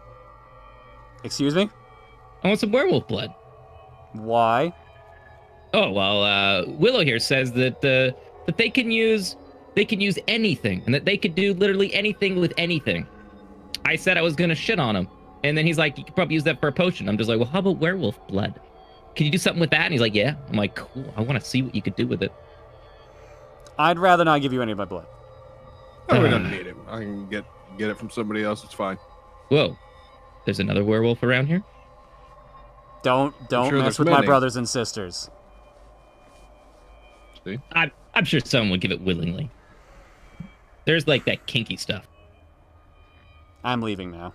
Excuse me? I want some werewolf blood. Why? Oh, well, Willow here says that that they can use anything, and that they could do literally anything with anything. I said I was gonna shit on him, and then he's like, you could probably use that for a potion. I'm just like, well, how about werewolf blood? Can you do something with that? And he's like, yeah. I'm like, cool. I want to see what you could do with it. I'd rather not give you any of my blood. Oh, we don't need it. I can get it from somebody else. It's fine. Whoa, there's another werewolf around here. Don't mess with my brothers and sisters. See? I'm sure someone would give it willingly. There's like that kinky stuff. I'm leaving now.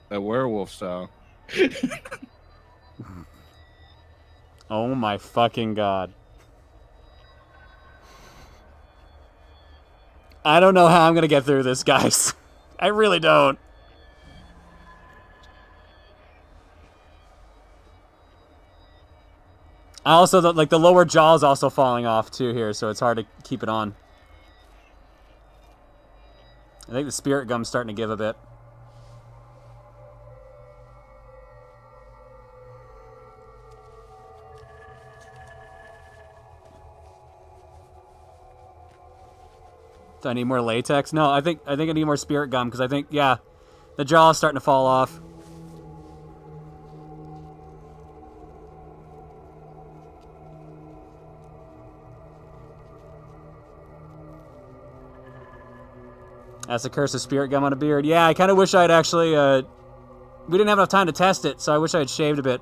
That werewolf style. Oh my fucking god. I don't know how I'm gonna get through this, guys. I really don't. I also, the lower jaw is also falling off too here, so it's hard to keep it on. I think the spirit gum's starting to give a bit. Do I need more latex? No, I think I need more spirit gum, because I think, yeah, the jaw is starting to fall off. That's a curse of spirit gum on a beard. Yeah, I kind of wish I'd actually, we didn't have enough time to test it, so I wish I had shaved a bit.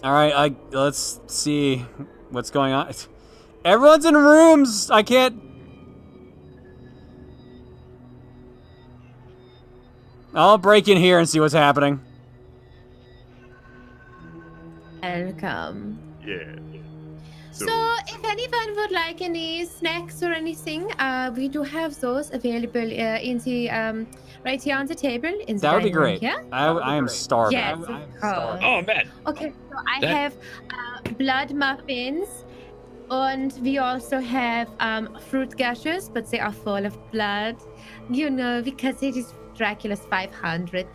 Alright, let's see what's going on. Everyone's in rooms! I can't... I'll break in here and see what's happening. Welcome. Yeah. So, if anyone would like any snacks or anything, we do have those available in the right here on the table. In the That would be dining room great. here. I am starving. Yes, of course. Oh man. Okay, so I have blood muffins, and we also have fruit gushes, but they are full of blood, because it is Dracula's 500.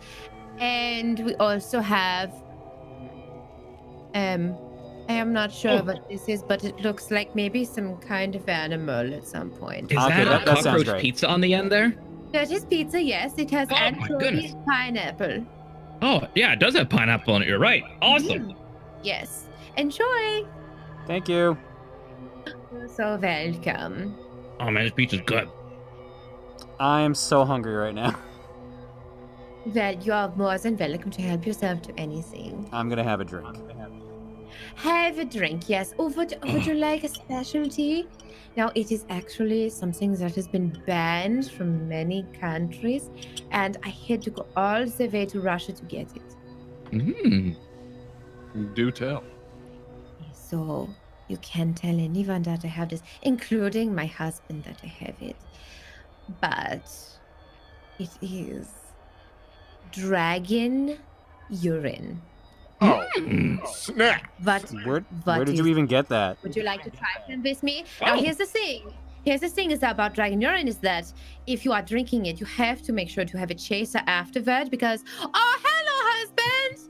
And we also have I am not sure Oh. what this is, but it looks like maybe some kind of animal at some point. Is Okay, that that a sounds cockroach great. pizza on the end there? That is pizza, yes. It has Oh, my anchovy goodness. and pineapple. Oh, yeah, it does have pineapple on it. You're right. Awesome. Yes. Enjoy. Thank you. You're so welcome. Oh, man, this pizza's good. I am so hungry right now. Well, you are more than welcome to help yourself to anything. I'm gonna have a drink. Have a drink, yes. Oh, would you like a specialty? Now, it is actually something that has been banned from many countries, and I had to go all the way to Russia to get it. Mm. Do tell. So, you can't tell anyone that I have this, including my husband that I have it. But it is dragon urine. Oh, Mm. snap! But Where what did you is- even get that? Would you like to try them with me? Now, Oh. here's the thing. Here's the thing is about dragon urine is that if you are drinking it, you have to make sure to have a chaser afterward because, oh, hello, husband!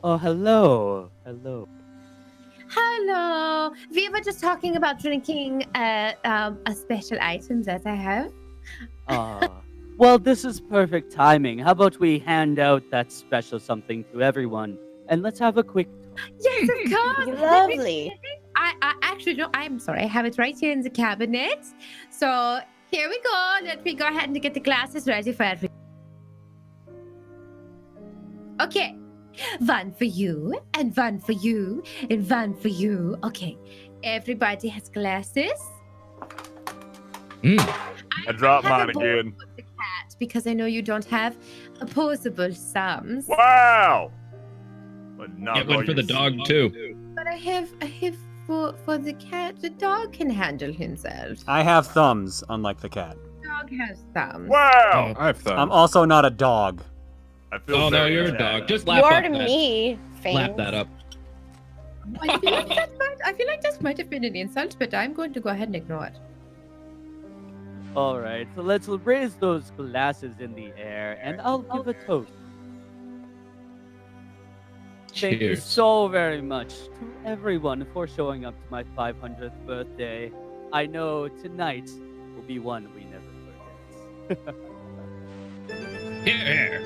Oh, hello. Hello. Hello. We were just talking about drinking a special item that I have. Well, this is perfect timing. How about we hand out that special something to everyone and let's have a quick talk. Yes, of course. Lovely. I actually no, I'm sorry. I have it right here in the cabinet. So here we go. Let me go ahead and get the glasses ready for everyone. Okay. One for you, and one for you, and one for you. Okay. Everybody has glasses. Mm. I dropped have a mine bowl again. for the cat because I know you don't have opposable thumbs. Wow! But not Get one for the dog, too. But I have for the cat. The dog can handle himself. I have thumbs, unlike the cat. The dog has thumbs. Wow! I have thumbs. I'm also not a dog. I feel Oh, no, very you're a attacked. dog. Just You lap are up to that. me, Lap Fangs. that up. I feel like that might have been an insult, but I'm going to go ahead and ignore it. All right, so let's raise those glasses in the air and I'll give a toast. Thank you Cheers. so very much to everyone for showing up to my 500th birthday. I know tonight will be one we never forget. Here.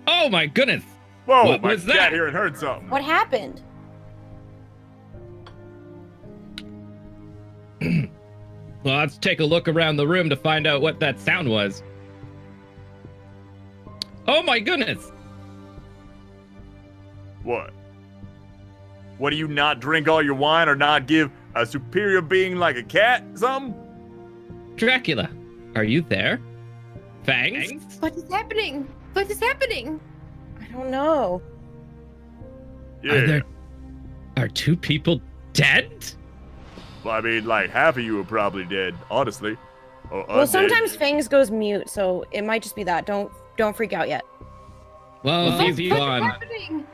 Oh my goodness! Whoa, What my was cat that? here and heard something. What happened? Well, let's take a look around the room to find out what that sound was. Oh my goodness! What? What do you not drink all your wine or not give a superior being like a cat something? Dracula, are you there? Fangs? What is happening? What is happening? I don't know. Yeah. Are two people dead? Well, I mean, like half of you are probably dead, honestly. Or Well, undead. sometimes Fangs goes mute, so it might just be that. Don't freak out yet. Well, What he's is gone. happening?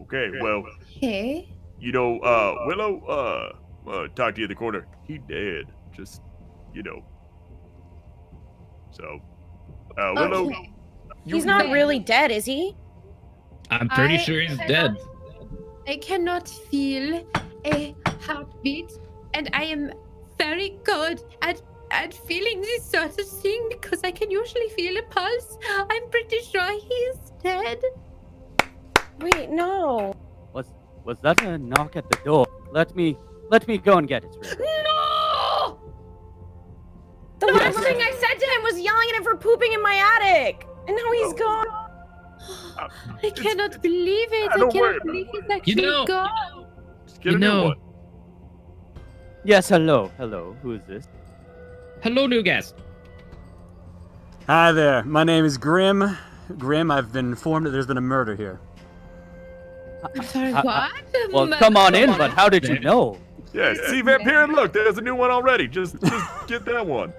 Okay, well, Okay. you know, Willow, talk to you in the corner. He dead. Just, you know. So, Willow, Okay. He's not Wait. really dead, is he? I'm pretty I sure he's cannot- dead. I cannot feel a heartbeat, and I am very good at feeling this sort of thing because I can usually feel a pulse. I'm pretty sure he's dead. Wait, no. Was that a knock at the door? Let me go and get it. No! The last thing I said to him was yelling at him for pooping in my attic. And now he's gone. I cannot believe it. I don't worry cannot about believe he's actually know- gone. just get a new one. Yes, hello. Who is this? Hello, new guest. Hi there. My name is Grim. Grim, I've been informed that there's been a murder here. I'm sorry, Uh, what? Well, come on in, but how did you know? Yeah, see, Vampire, look, there's a new one already. Just get that one.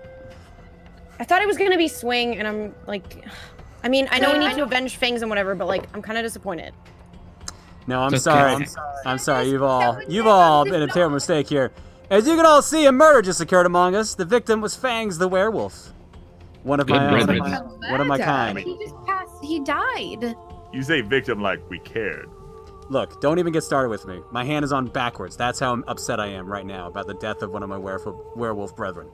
I thought it was gonna be Swing, and I'm like, I mean, I know we need to avenge Fangs and whatever, but like, I'm kind of disappointed. No, I'm It's sorry. okay. I'm sorry. You've all made a terrible mistake here. As you can all see, a murder just occurred among us. The victim was Fangs the werewolf. One of Good my own. riddance. One of my kind. He just passed. He died. You say victim like we cared. Look, don't even get started with me. My hand is on backwards. That's how upset I am right now about the death of one of my werewolf brethren.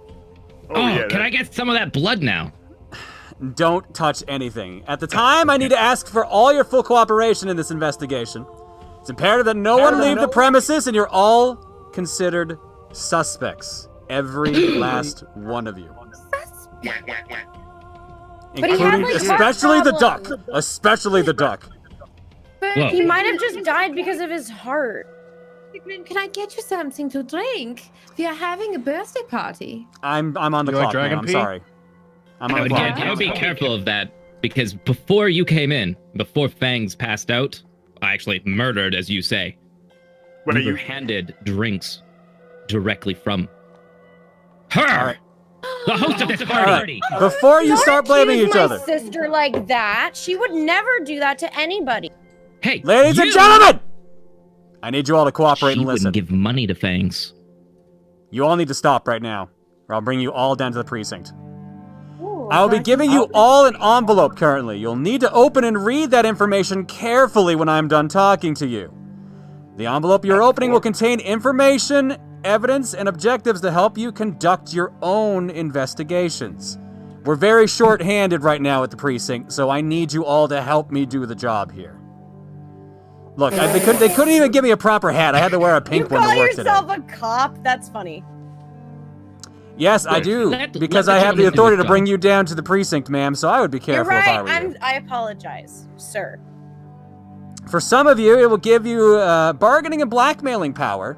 Oh, yeah, can I get some of that blood now? Don't touch anything. At the time, I need to ask for all your full cooperation in this investigation. It's imperative that no one leave the premises, and you're all considered suspects. Every last one of you. But he had, Including, like, heart especially the duck. problems. Especially the duck. But Whoa. He might have just died because of his heart. Sigmund, can I get you something to drink? We are having a birthday party. I'm on the You like clock, dragon man. I'm pee? sorry. I'm on the clock. I would be careful of that because before you came in, before Fangs passed out, actually murdered, as you say, What are you were you? handed drinks directly from her, All right. the host of this All right. party. Before you Don't start blaming accuse each my other. sister like that. She would never do that to anybody. Hey, Ladies and you- gentlemen! I need you all to cooperate She and listen. wouldn't give money to Fangs. You all need to stop right now, or I'll bring you all down to the precinct. I will be giving you all an envelope currently. You'll need to open and read that information carefully when I'm done talking to you. The envelope you're opening will contain information, evidence, and objectives to help you conduct your own investigations. We're very short-handed right now at the precinct, so I need you all to help me do the job here. Look, they couldn't even give me a proper hat. I had to wear a You pink one call to work today. yourself a cop? That's funny. Yes, I do, Let because the I have the gentleman do authority his to bring job. you down to the precinct, ma'am, so I would be You're careful if I right. were you. I apologize, sir. For some of you, it will give you bargaining and blackmailing power.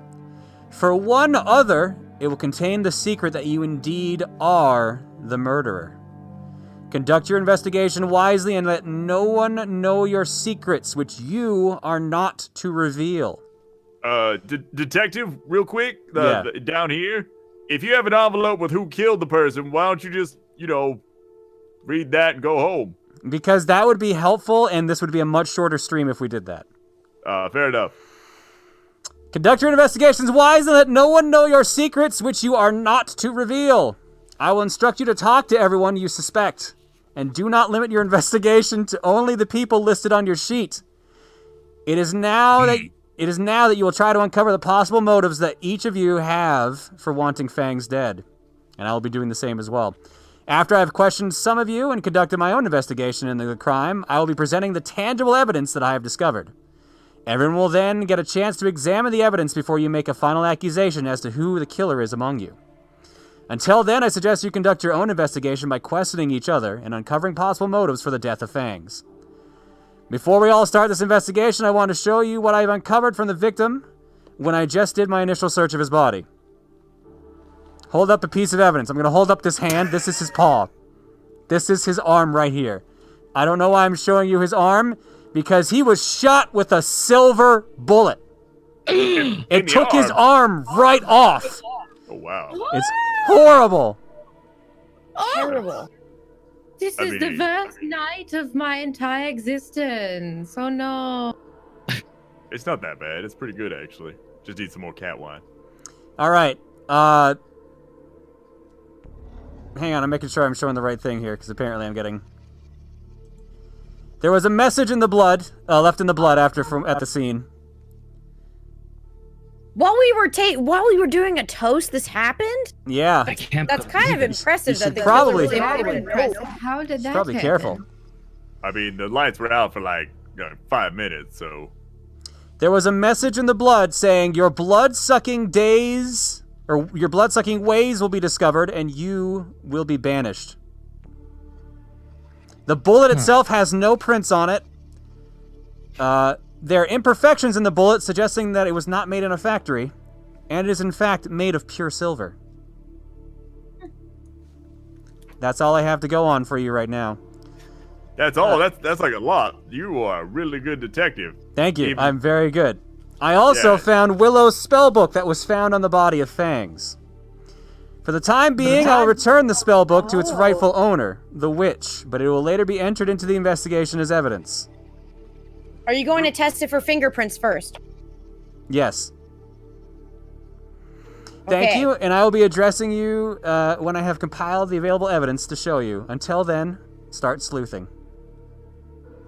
For one other, it will contain the secret that you indeed are the murderer. Conduct your investigation wisely and let no one know your secrets, which you are not to reveal. Detective, real quick, Yeah. down here, if you have an envelope with who killed the person, why don't you just, read that and go home? Because that would be helpful, and this would be a much shorter stream if we did that. Fair enough. Conduct your investigations wisely and let no one know your secrets, which you are not to reveal. I will instruct you to talk to everyone you suspect, and do not limit your investigation to only the people listed on your sheet. It is now that you will try to uncover the possible motives that each of you have for wanting Fangs dead, and I will be doing the same as well. After I have questioned some of you and conducted my own investigation into the crime, I will be presenting the tangible evidence that I have discovered. Everyone will then get a chance to examine the evidence before you make a final accusation as to who the killer is among you. Until then, I suggest you conduct your own investigation by questioning each other and uncovering possible motives for the death of Fangs. Before we all start this investigation, I want to show you what I've uncovered from the victim when I just did my initial search of his body. Hold up a piece of evidence. I'm going to hold up this hand. This is his paw. This is his arm right here. I don't know why I'm showing you his arm, because he was shot with a silver bullet. It took his arm right off. Oh, wow. It's horrible. Terrible. This I is the mean- worst night of my entire existence. Oh no. It's not that bad. It's pretty good, actually. Just need some more cat wine. All right. Hang on, I'm making sure I'm showing the right thing here, because apparently I'm getting... There was a message in the blood, left in the blood at the scene. While we were doing a toast, this happened? Yeah. I can't. That's kind of impressive. You should that the probably- killer was Very already impressive. know. How did that Probably happen? careful. I mean, the lights were out for like 5 minutes, so... There was a message in the blood saying your blood-sucking days, or your blood-sucking ways will be discovered, and you will be banished. The bullet itself has no prints on it. There are imperfections in the bullet, suggesting that it was not made in a factory, and it is in fact made of pure silver. That's all I have to go on for you right now. That's all. That's like a lot. You are a really good detective. Thank you. Even- I'm very good. I also Yeah. found Willow's spellbook that was found on the body of Fangs. For the time being, I'll return the spellbook to its rightful owner, the witch, but it will later be entered into the investigation as evidence. Are you going to test it for fingerprints first? Yes. Thank Okay. you, and I will be addressing you when I have compiled the available evidence to show you. Until then, start sleuthing.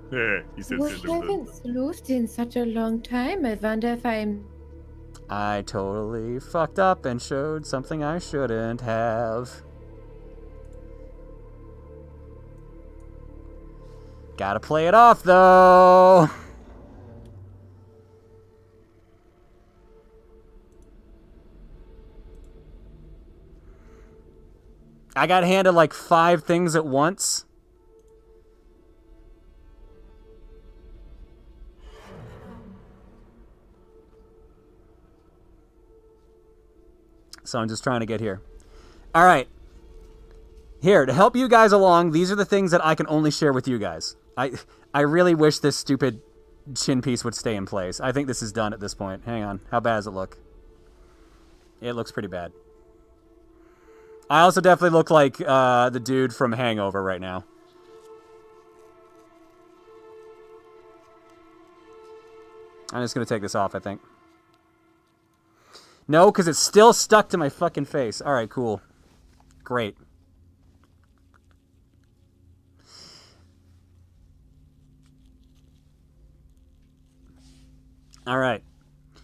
Yeah, he said We cinnamon. haven't sleuthed in such a long time. I wonder if I'm... I totally fucked up and showed something I shouldn't have. Gotta play it off, though. I got handed like 5 things at once. So I'm just trying to get here. All right. Here, to help you guys along, these are the things that I can only share with you guys. I really wish this stupid chin piece would stay in place. I think this is done at this point. Hang on. How bad does it look? It looks pretty bad. I also definitely look like the dude from Hangover right now. I'm just going to take this off, I think. No, because it's still stuck to my fucking face. All right, cool. Great. All right.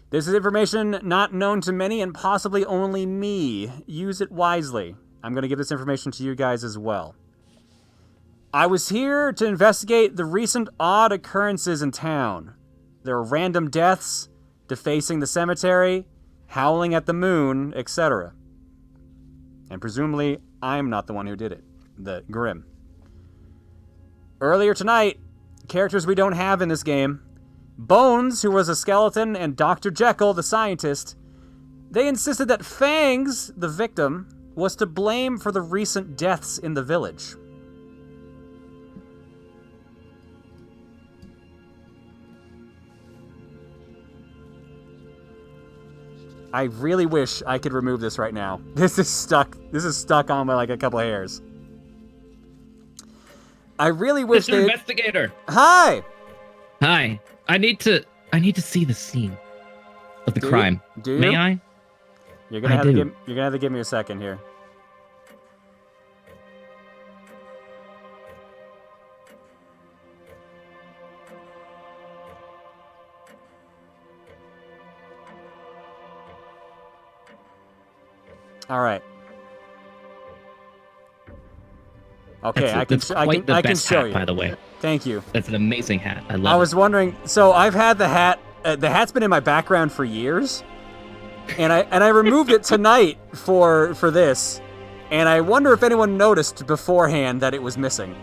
This is information not known to many and possibly only me. Use it wisely. I'm going to give this information to you guys as well. I was here to investigate the recent odd occurrences in town. There were random deaths, defacing the cemetery, howling at the moon, etc. And presumably, I'm not the one who did it. The Grim. Earlier tonight, characters we don't have in this game, Bones, who was a skeleton, and Dr. Jekyll, the scientist, they insisted that Fangs, the victim, was to blame for the recent deaths in the village. I really wish I could remove this right now. This is stuck. This is stuck on by like a couple hairs. I really wish Mr. they... Investigator. Hi! Hi. I need to see the scene of the Do you? crime. Do you? May I? You're gonna I have to do. give. You're gonna have to give me a second here. All right. Okay, I can. That's I quite can. the I can best show hat, you. by the way. Thank you. That's an amazing hat. I love I was wondering. So I've had the hat. The hat's been in my background for years, and I removed it tonight for this, and I wonder if anyone noticed beforehand that it was missing.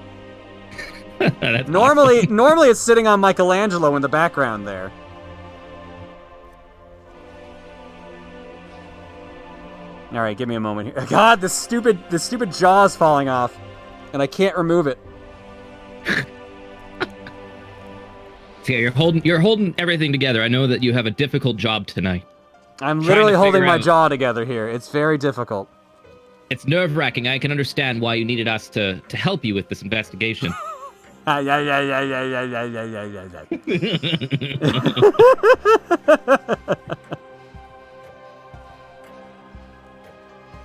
it. That's Normally, awesome. normally it's sitting on Michelangelo in the background there. All right, give me a moment here. God, this stupid jaw's falling off, and I can't remove it. So yeah, you're holding everything together. I know that you have a difficult job tonight. I'm Trying literally to holding figure my out- jaw together here. It's very difficult. It's nerve-wracking. I can understand why you needed us to help you with this investigation.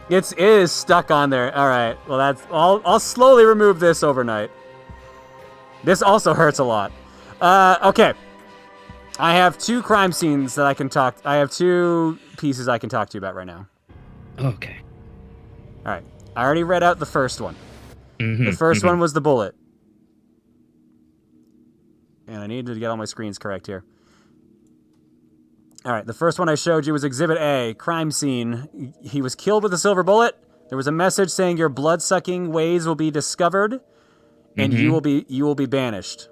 It is stuck on there. All right. Well, I'll slowly remove this overnight. This also hurts a lot. Okay. I have 2 crime scenes that I can talk. I have 2 pieces I can talk to you about right now. Okay. All right. I already read out the first one. Mm-hmm, The first one was the bullet. And I need to get all my screens correct here. All right, the first one I showed you was Exhibit A, crime scene. He was killed with a silver bullet. There was a message saying your blood-sucking ways will be discovered, and you will be banished.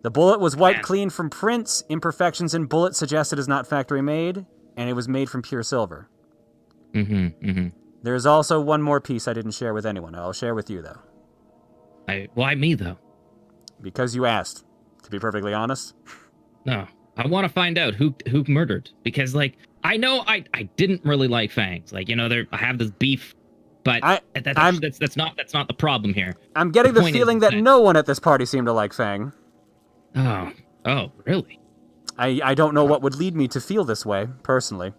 The bullet was wiped clean from prints. Imperfections in bullet suggested is not factory made, and it was made from pure silver. There's also one more piece I didn't share with anyone. I'll share with you, though. Why me, though? Because you asked, to be perfectly honest. No. I want to find out who murdered. Because, like, I know I didn't really like Fangs. Like, you know, I have this beef, but that's not the problem here. I'm getting the feeling that no one at this party seemed to like Fang. Oh, really? I don't know what would lead me to feel this way, personally.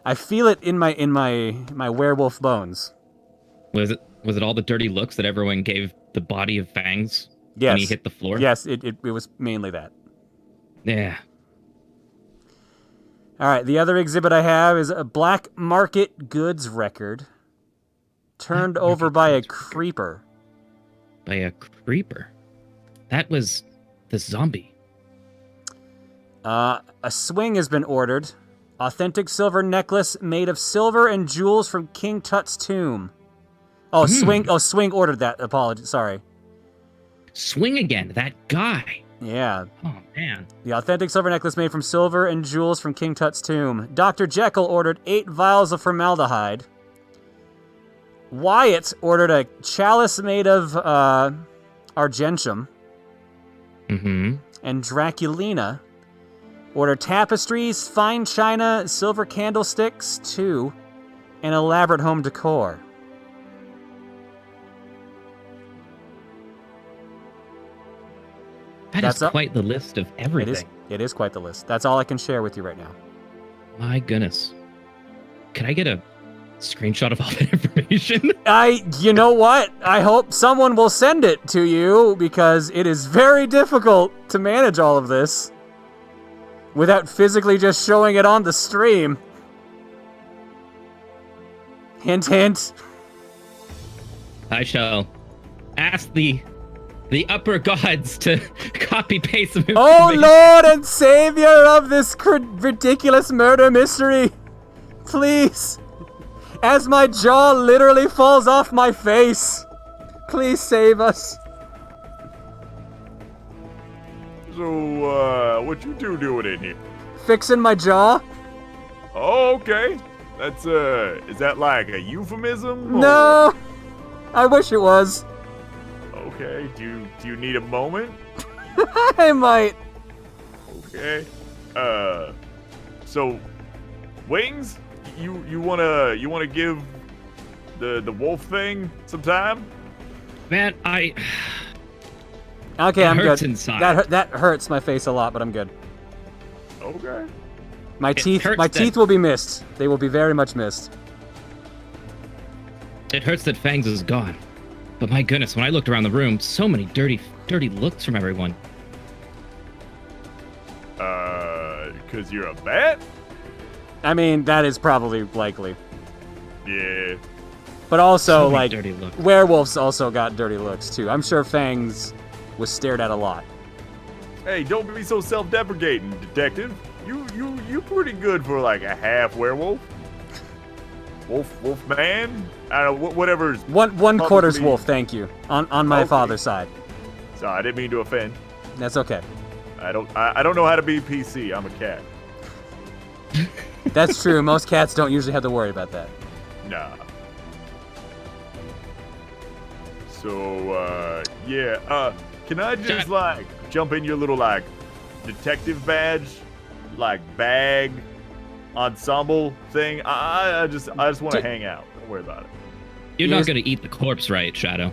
I feel it in my werewolf bones. Was it all the dirty looks that everyone gave the body of Fangs yes. when he hit the floor? Yes, it was mainly that. Yeah. All right, the other exhibit I have is a black market goods record turned over by a creeper. By a creeper? That was the zombie. A swing has been ordered. Authentic silver necklace made of silver and jewels from King Tut's tomb. Oh, Swing ordered that. Apologies, sorry. Swing again, that guy. Yeah. Oh, man. The authentic silver necklace made from silver and jewels from King Tut's tomb. Dr. Jekyll ordered 8 vials of formaldehyde. Wyatt ordered a chalice made of argentium. And Draculina ordered tapestries, fine china, silver candlesticks, too, and elaborate home decor. That's quite the list of everything. It is quite the list. That's all I can share with you right now. My goodness. Could I get a screenshot of all that information? You know what? I hope someone will send it to you because it is very difficult to manage all of this without physically just showing it on the stream. Hint, hint. I shall ask the upper gods to copy paste some information. Oh Lord and Savior of this ridiculous murder mystery, please, as my jaw literally falls off my face, please save us. So, what you doing in here? Fixing my jaw? Oh, okay. That's, is that like a euphemism? No! I wish it was. Okay, do you need a moment? I might. Okay. So, Wings, you wanna give the wolf thing some time? Man, Okay, I'm hurts good. Inside. That hurts my face a lot, but I'm good. Okay. My teeth will be missed. They will be very much missed. It hurts that Fangs is gone. But my goodness, when I looked around the room, so many dirty looks from everyone. 'Cause you're a bat? I mean, that is probably likely. Yeah. But also, So many like, dirty looks. werewolves also got dirty looks, too. I'm sure Fangs was stared at a lot. Hey, don't be so self-deprecating, detective. You pretty good for like a half werewolf. Wolf man? I don't know, whatever's... One quarter's wolf, thank you. On my father's side. Sorry, I didn't mean to offend. That's okay. I don't know how to be PC. I'm a cat. That's true. Most cats don't usually have to worry about that. Nah. So, yeah, can I just, like, jump in your little, like, detective badge, like, bag, ensemble thing? I just want to hang out. Don't worry about it. You're not going to eat the corpse, right, Shadow?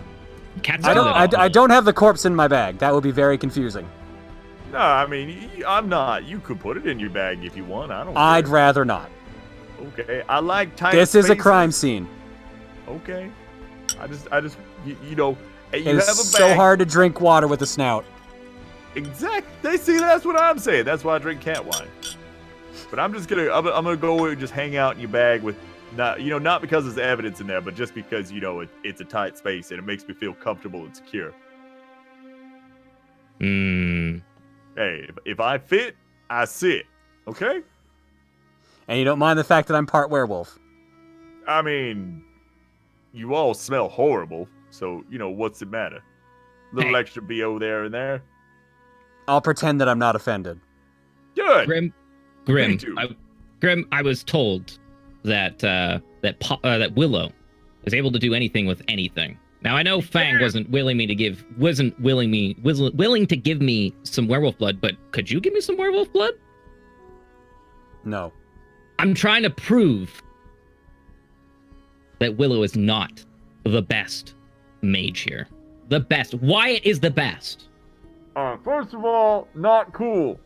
Cats I do don't. that. I don't have the corpse in my bag. That would be very confusing. No, I mean, I'm not. You could put it in your bag if you want. I don't I'd care. rather not. Okay, I like tight This is a spaces. crime scene. Okay. I just, you know, hey, It you is have a so bag. hard to drink water with a snout. Exactly. See, that's what I'm saying. That's why I drink cat wine. But I'm gonna go and just hang out in your bag with, not because there's evidence in there, but just because, it's a tight space and it makes me feel comfortable and secure. Hey, if I fit, I sit. Okay? And you don't mind the fact that I'm part werewolf. I mean, you all smell horrible, so, what's it matter? Little Hey. extra BO there and there. I'll pretend that I'm not offended. Good. Grim, Me too. Grim. I was told that that Willow is able to do anything with anything. Now I know Fang wasn't willing to give me some werewolf blood, but could you give me some werewolf blood? No. I'm trying to prove that Willow is not the best mage here. The best. Wyatt is the best. First of all, not cool.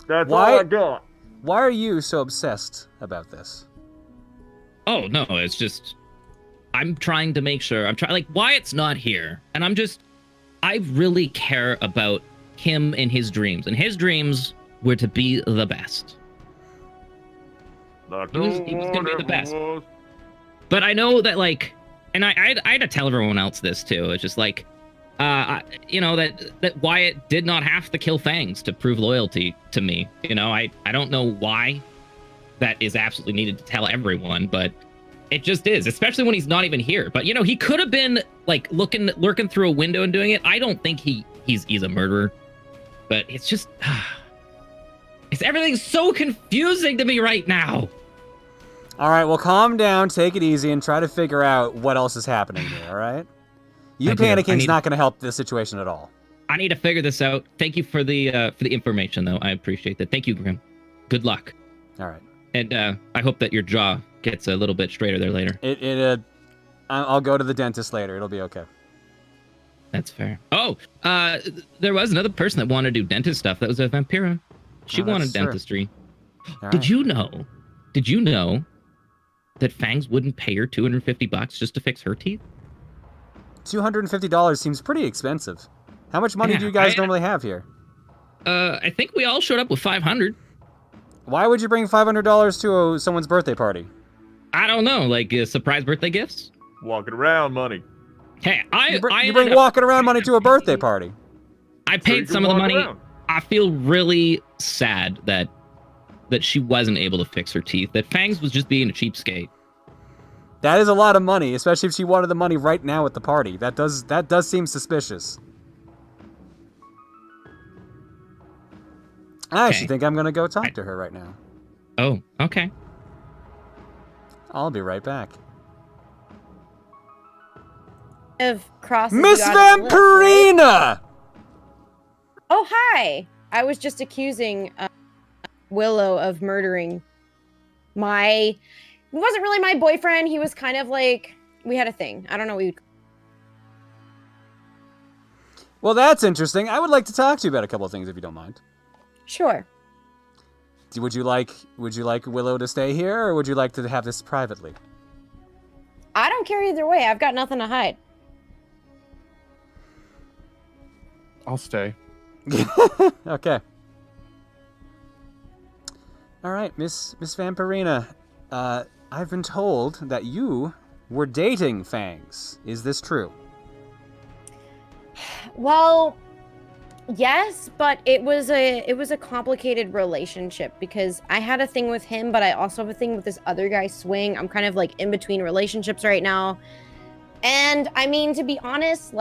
That's Why- all I got. Why are you so obsessed about this? Oh no, it's just I'm trying to make sure. Wyatt's not here, and I really care about him and his dreams. And his dreams were to be the best. He was gonna be the best. But I know that and I had to tell everyone else this too. It's just that Wyatt did not have to kill Fangs to prove loyalty to me. I don't know why that is absolutely needed to tell everyone, but it just is, especially when he's not even here. But he could have been lurking through a window and doing it. I don't think he's a murderer, but it's just everything's so confusing to me right now. All right, well, calm down, take it easy, and try to figure out what else is happening here, all right? You I panicking's need- not going to help the situation at all. I need to figure this out. Thank you for the information, though. I appreciate that. Thank you, Grim. Good luck. All right. And I hope that your jaw gets a little bit straighter there later. I'll go to the dentist later. It'll be okay. That's fair. Oh, there was another person that wanted to do dentist stuff. That was a Vampira. She Oh, that's wanted true. dentistry. All Did right. you know that Fangs wouldn't pay her $250 just to fix her teeth? $250 seems pretty expensive. How much money Yeah, do you guys normally have here? I think we all showed up with $500. Why would you bring $500 to someone's birthday party? I don't know, surprise birthday gifts. Walking around money. Hey, You bring ended up- walking around money to a birthday party. I So paid you can some of the walk money. around. I feel really sad that she wasn't able to fix her teeth. That Fangs was just being a cheapskate. That is a lot of money, especially if she wanted the money right now at the party. That does seem suspicious. I actually think I'm going to go talk to her right now. Oh, okay. I'll be right back. Of crosses Miss you out of the list, right? Vampirina! Oh, hi. I was just accusing Willow of murdering he wasn't really my boyfriend. He was kind of we had a thing. I don't know what you'd. Well, that's interesting. I would like to talk to you about a couple of things if you don't mind. Sure. Would you like Willow to stay here, or would you like to have this privately? I don't care either way. I've got nothing to hide. I'll stay. Okay. All right, Miss Vampirina. I've been told that you were dating Fangs. Is this true? Well, yes, but it was a complicated relationship because I had a thing with him, but I also have a thing with this other guy, Swing. I'm kind of in between relationships right now. And I mean, to be honest,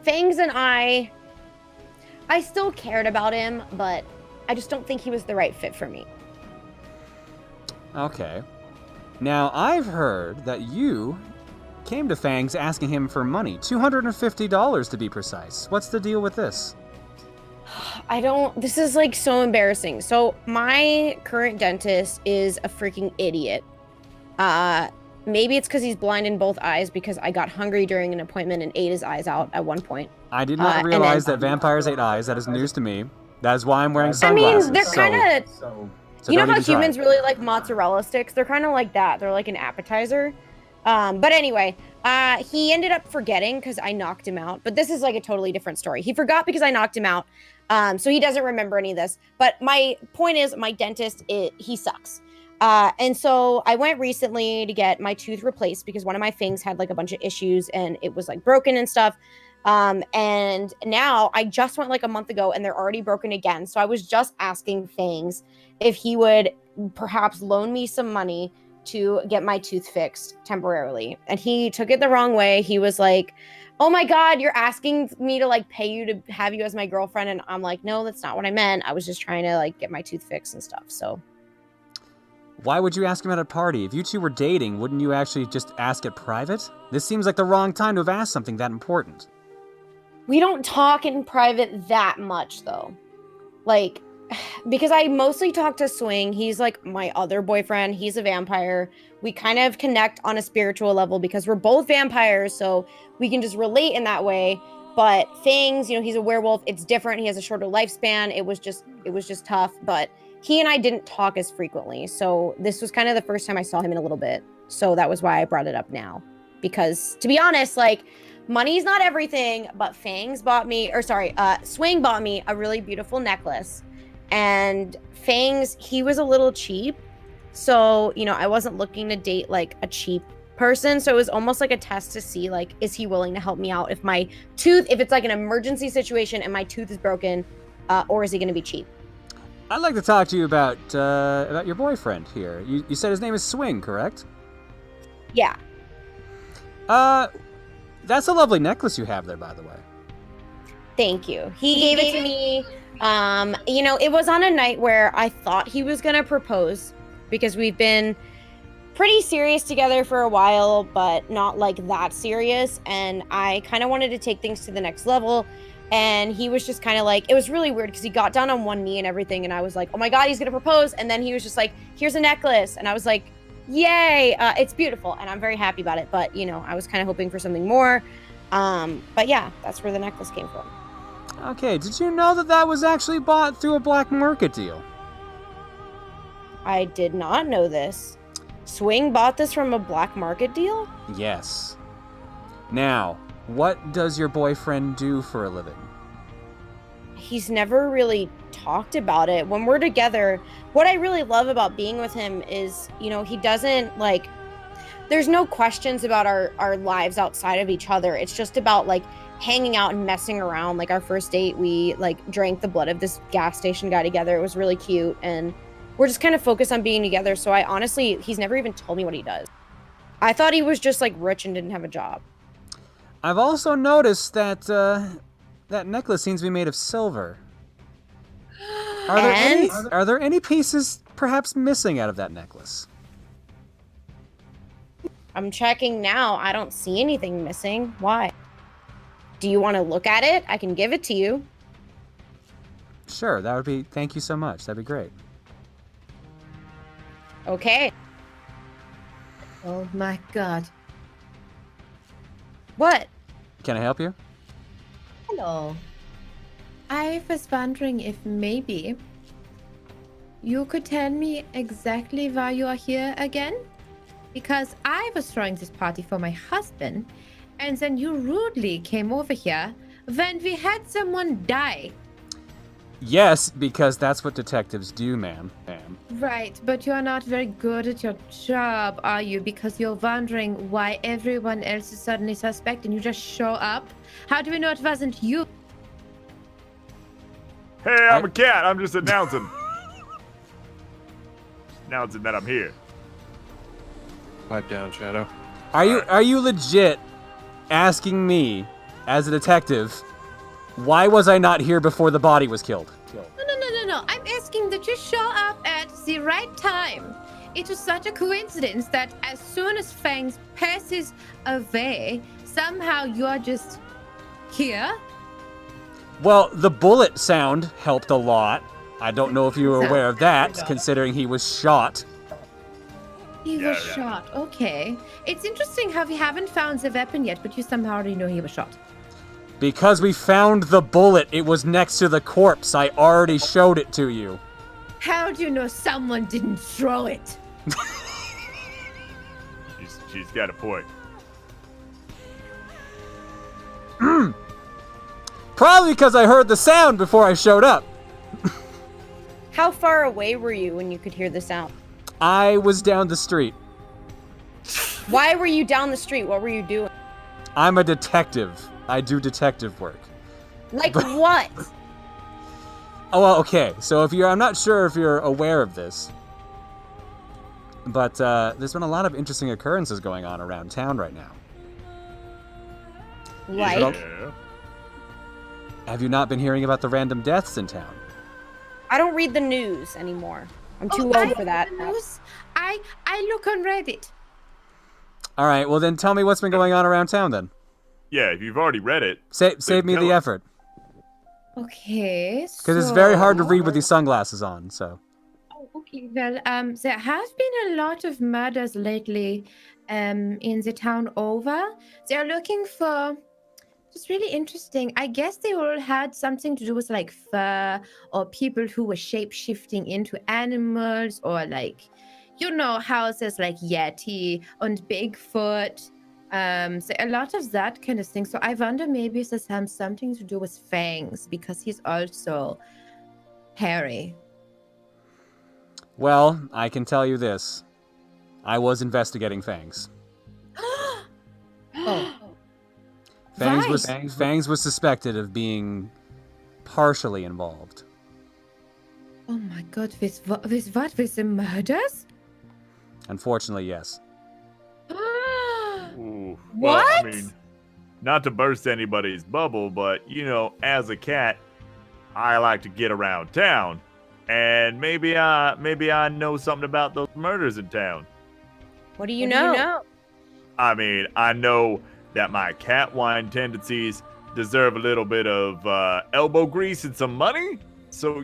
Fangs and I still cared about him, but I just don't think he was the right fit for me. Okay. Now, I've heard that you came to Fangs asking him for money. $250 to be precise. What's the deal with this? This is so embarrassing. So my current dentist is a freaking idiot. Maybe it's because he's blind in both eyes because I got hungry during an appointment and ate his eyes out at one point. I did not realize that vampires ate eyes. That is news to me. That is why I'm wearing sunglasses. I mean, they're kind of... So you know don't how even try humans it. really like mozzarella sticks? They're kind of like that. They're like an appetizer. But anyway, he ended up forgetting because I knocked him out. But this is like a totally different story. He forgot because I knocked him out. So he doesn't remember any of this. But my point is, my dentist, he sucks. And so I went recently to get my tooth replaced because one of my fangs had like a bunch of issues and it was like broken and stuff. And now I just went like a month ago and they're already broken again. So I was just asking Fangs if he would perhaps loan me some money to get my tooth fixed temporarily. And he took it the wrong way. He was like, oh my God, you're asking me to like pay you to have you as my girlfriend. And I'm like, no, that's not what I meant. I was just trying to like get my tooth fixed and stuff. So Why would you ask him at a party? If you two were dating, wouldn't you actually just ask it private? This seems like the wrong time to have asked something that important. we don't talk in private that much though. Like, because I mostly talk to Swing. He's like my other boyfriend. He's a vampire. We kind of connect on a spiritual level because we're both vampires, so we can just relate in that way. But Fangs, you know, he's a werewolf. It's different. He has a shorter lifespan. It was just tough. But he and I didn't talk as frequently. So this was kind of the first time I saw him in a little bit. So that was why I brought it up now. Because to be honest, like, money's not everything, but Swing bought me a really beautiful necklace. And Fangs, he was a little cheap. So, you know, I wasn't looking to date like a cheap person. So it was almost like a test to see, like, is he willing to help me out if it's like an emergency situation and my tooth is broken, or is he going to be cheap? I'd like to talk to you about your boyfriend here. You said his name is Swing, correct? Yeah. That's a lovely necklace you have there, by the way. Thank you. He gave it to me. You know, it was on a night where I thought he was going to propose because we've been pretty serious together for a while, but not like that serious. And I kind of wanted to take things to the next level. And he was just kind of like, it was really weird because he got down on one knee and everything. And I was like, oh my God, he's going to propose. And then he was just like, here's a necklace. And I was like, yay, it's beautiful. And I'm very happy about it. But, you know, I was kind of hoping for something more. But yeah, that's where the necklace came from. Okay, did you know that was actually bought through a black market deal? I did not know this. Swing bought this from a black market deal? Yes. Now, what does your boyfriend do for a living? He's never really talked about it. When we're together, what I really love about being with him is, you know, he doesn't like, there's no questions about our lives outside of each other. It's just about like hanging out and messing around. Like our first date, we like drank the blood of this gas station guy together. It was really cute. And we're just kind of focused on being together. So I honestly, he's never even told me what he does. I thought he was just like rich and didn't have a job. I've also noticed that that necklace seems to be made of silver. Are there any pieces perhaps missing out of that necklace? I'm checking now. I don't see anything missing. Why? Do you want to look at it? I can give it to you. Sure, that would be, thank you so much. That'd be great. Okay. Oh my God. What? Can I help you? Hello. I was wondering if maybe you could tell me exactly why you are here again? Because I was throwing this party for my husband, and then you rudely came over here when we had someone die. Yes, because that's what detectives do, ma'am. Right, but you are not very good at your job, are you? Because you're wondering why everyone else is suddenly suspect and you just show up? How do we know it wasn't you? Hey, I'm a cat. I'm just announcing. Announcing that I'm here. Pipe down, Shadow. Are you legit asking me, as a detective, why was I not here before the body was killed? No. I'm asking that you show up at the right time. It was such a coincidence that as soon as Fangs passes away, somehow you're just here. Well, the bullet sound helped a lot. I don't know if you were aware of that, considering he was shot. He was shot. Okay. It's interesting how we haven't found the weapon yet, but you somehow already know he was shot. Because we found the bullet. It was next to the corpse. I already showed it to you. How do you know someone didn't throw it? She's got a point. Probably because I heard the sound before I showed up. How far away were you when you could hear the sound? I was down the street. Why were you down the street? What were you doing? I'm a detective. I do detective work. Like what? Oh, well, okay. So I'm not sure if you're aware of this, but there's been a lot of interesting occurrences going on around town right now. Like? Yeah. Have you not been hearing about the random deaths in town? I don't read the news anymore. I'm too I old for that. news. I look on Reddit. All right, well then tell me what's been going on around town then. Yeah, if you've already read it. Save me tell the us. effort. Okay, Because it's very hard to read with these sunglasses on, so. Oh, okay. Well, there have been a lot of murders lately, in the town over. They're looking for. It's really interesting. I guess they all had something to do with like fur or people who were shape-shifting into animals or like, houses like Yeti and Bigfoot. So a lot of that kind of thing. So I wonder maybe this has something to do with fangs because he's also hairy. Well, I can tell you this. I was investigating Fangs. Oh. Fangs was suspected of being partially involved. Oh my god, with what? With the murders? Unfortunately, yes. Ooh. What? Well, I mean, not to burst anybody's bubble, but as a cat, I like to get around town, and maybe I know something about those murders in town. What do you know? I mean, I know that my cat wine tendencies deserve a little bit of elbow grease and some money. So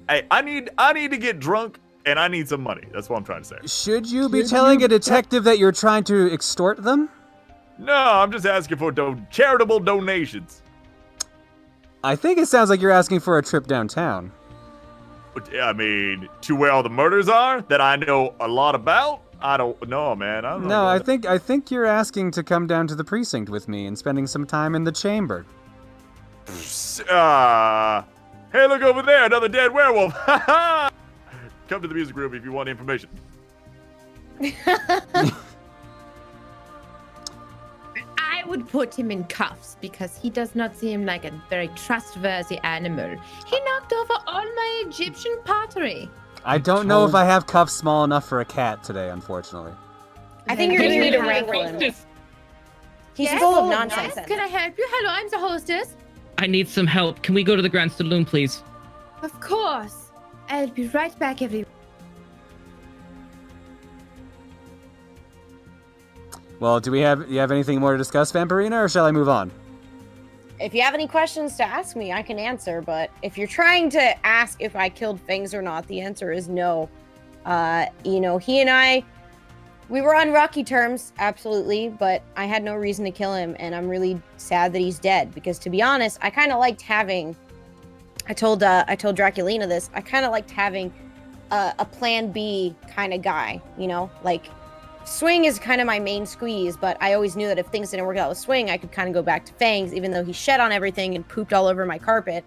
I need to get drunk and I need some money. That's what I'm trying to say. Should you be telling a detective that you're trying to extort them? No, I'm just asking for charitable donations. I think it sounds like you're asking for a trip downtown. I mean, to where all the murders are that I know a lot about? I don't know, man. I don't know. No, I think you're asking to come down to the precinct with me and spending some time in the chamber. Hey, look over there, another dead werewolf. Come to the music room if you want information. I would put him in cuffs because he does not seem like a very trustworthy animal. He knocked over all my Egyptian pottery. I don't know if I have cuffs small enough for a cat today, unfortunately. I think you're gonna need to wrangle him. He's full of nonsense. Yes, can I help you? Hello, I'm the hostess. I need some help. Can we go to the Grand Saloon, please? Of course. I'll be right back, everyone. Well, do you have anything more to discuss, Vampirina, or shall I move on? If you have any questions to ask me, I can answer. But if you're trying to ask if I killed Fangs or not, the answer is no. He and I, we were on rocky terms, absolutely, but I had no reason to kill him, and I'm really sad that he's dead. Because to be honest, I kind of liked having. I told Draculina this. I kind of liked having a Plan B kind of guy. Like. Swing is kind of my main squeeze, but I always knew that if things didn't work out with Swing, I could kind of go back to Fangs, even though he shed on everything and pooped all over my carpet.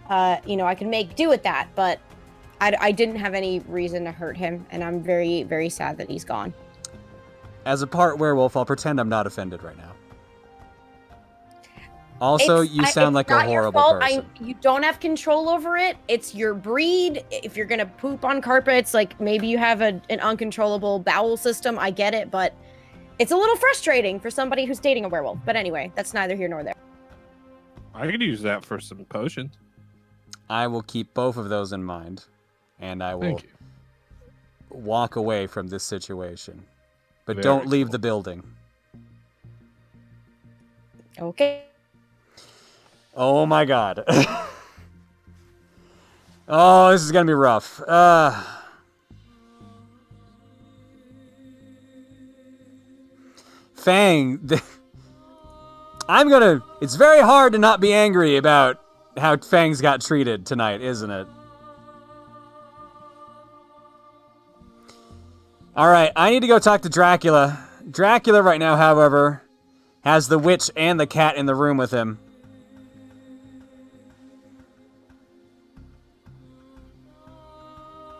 I could make do with that, but I didn't have any reason to hurt him, and I'm very, very sad that he's gone. As a part werewolf, I'll pretend I'm not offended right now. Also, you sound like a horrible person. You don't have control over it. It's your breed. If you're gonna poop on carpets, like maybe you have an uncontrollable bowel system. I get it, but it's a little frustrating for somebody who's dating a werewolf. But anyway, that's neither here nor there. I could use that for some potions. I will keep both of those in mind, and I will Thank you. walk away from this situation. But Very don't leave cool. the building. Okay. Oh my god. Oh, this is gonna be rough. Fang, it's very hard to not be angry about how Fangs got treated tonight, isn't it? Alright, I need to go talk to Dracula. Dracula right now, however, has the witch and the cat in the room with him.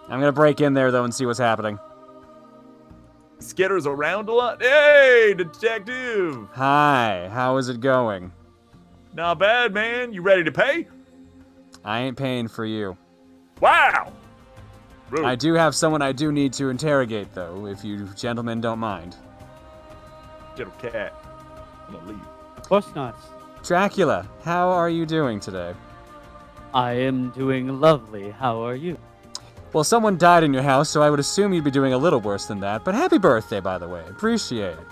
I'm gonna break in there, though, and see what's happening. Skitters around a lot. Hey, detective. Hi, how is it going? Not bad, man. You ready to pay? I ain't paying for you. Wow. Rude. I do have someone I do need to interrogate, though, if you gentlemen don't mind. Little cat. I'm gonna leave. Of course not. Dracula, how are you doing today? I am doing lovely. How are you? Well, someone died in your house, so I would assume you'd be doing a little worse than that. But happy birthday, by the way. Appreciate it.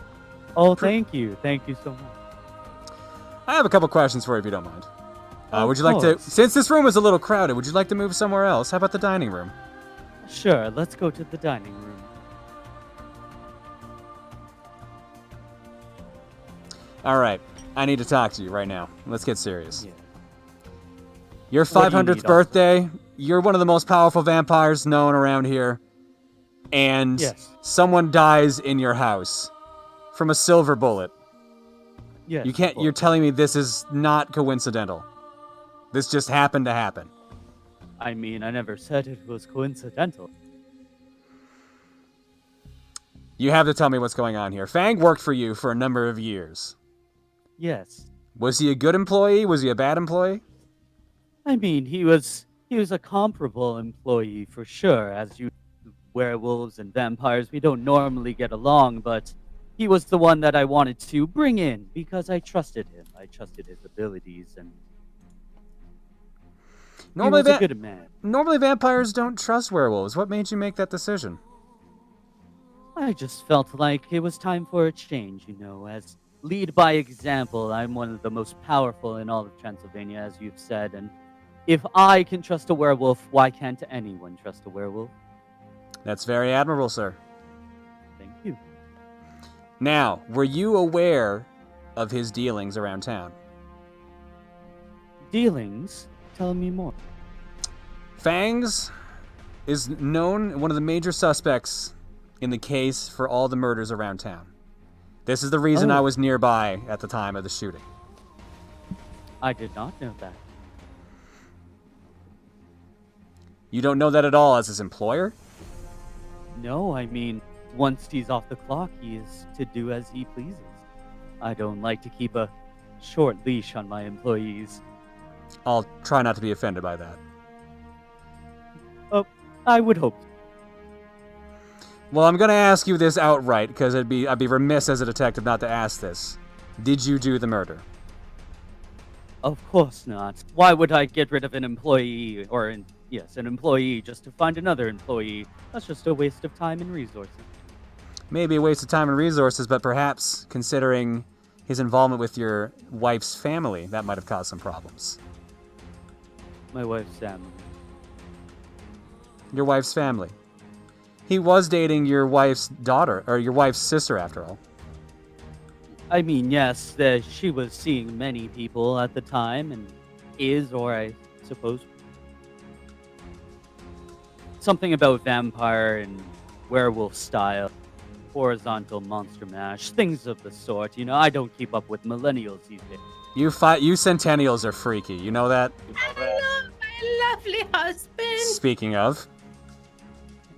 Oh, thank you. Thank you so much. I have a couple questions for you, if you don't mind. Would you like to, since this room is a little crowded, would you like to move somewhere else? How about the dining room? Sure, let's go to the dining room. All right, I need to talk to you right now. Let's get serious. Yeah. Your What do you 500th need, birthday, you're one of the most powerful vampires known around here. And Yes. someone dies in your house from a silver bullet. Yes. You can't, of you're course. telling me this is not coincidental. This just happened to happen. I mean, I never said it was coincidental. You have to tell me what's going on here. Fang worked for you for a number of years. Yes. Was he a good employee? Was he a bad employee? I mean, he was a comparable employee for sure. As you werewolves and vampires, we don't normally get along, but he was the one that I wanted to bring in because I trusted him. I trusted his abilities, and Normally, he was a good man. normally vampires don't trust werewolves. What made you make that decision? I just felt like it was time for a change, you know, as lead by example. I'm one of the most powerful in all of Transylvania, as you've said, and if I can trust a werewolf, why can't anyone trust a werewolf? That's very admirable, sir. Thank you. Now, were you aware of his dealings around town? Dealings? Tell me more. Fangs is known, one of the major suspects in the case for all the murders around town. This is the reason I was nearby at the time of the shooting. I did not know that. You don't know that at all as his employer? No, I mean, once he's off the clock, he is to do as he pleases. I don't like to keep a short leash on my employees. I'll try not to be offended by that. Oh, I would hope. Well, I'm going to ask you this outright, because I'd be remiss as a detective not to ask this. Did you do the murder? Of course not. Why would I get rid of an employee, or an employee just to find another employee? That's just a waste of time and resources. Maybe a waste of time and resources, but perhaps, considering his involvement with your wife's family, that might have caused some problems. My wife's family. Your wife's family. He was dating your wife's daughter, or your wife's sister, after all. I mean, yes, she was seeing many people at the time, and is, or I suppose, something about vampire and werewolf style, horizontal monster mash, things of the sort. You know, I don't keep up with millennials these days. You centennials are freaky, you know that? Hello, my lovely husband. Speaking of,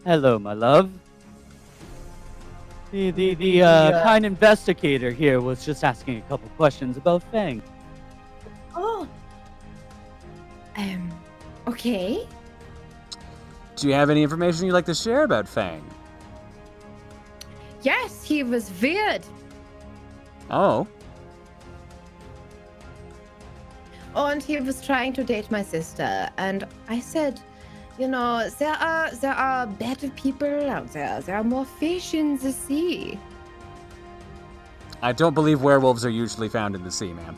Hello, my love. The kind investigator here was just asking a couple questions about Fang. Oh. Okay. do you have any information you'd like to share about Fang? Yes, he was weird. Oh, And he was trying to date my sister, and I said, you know, there are better people out there. There are more fish in the sea. I don't believe werewolves are usually found in the sea, ma'am.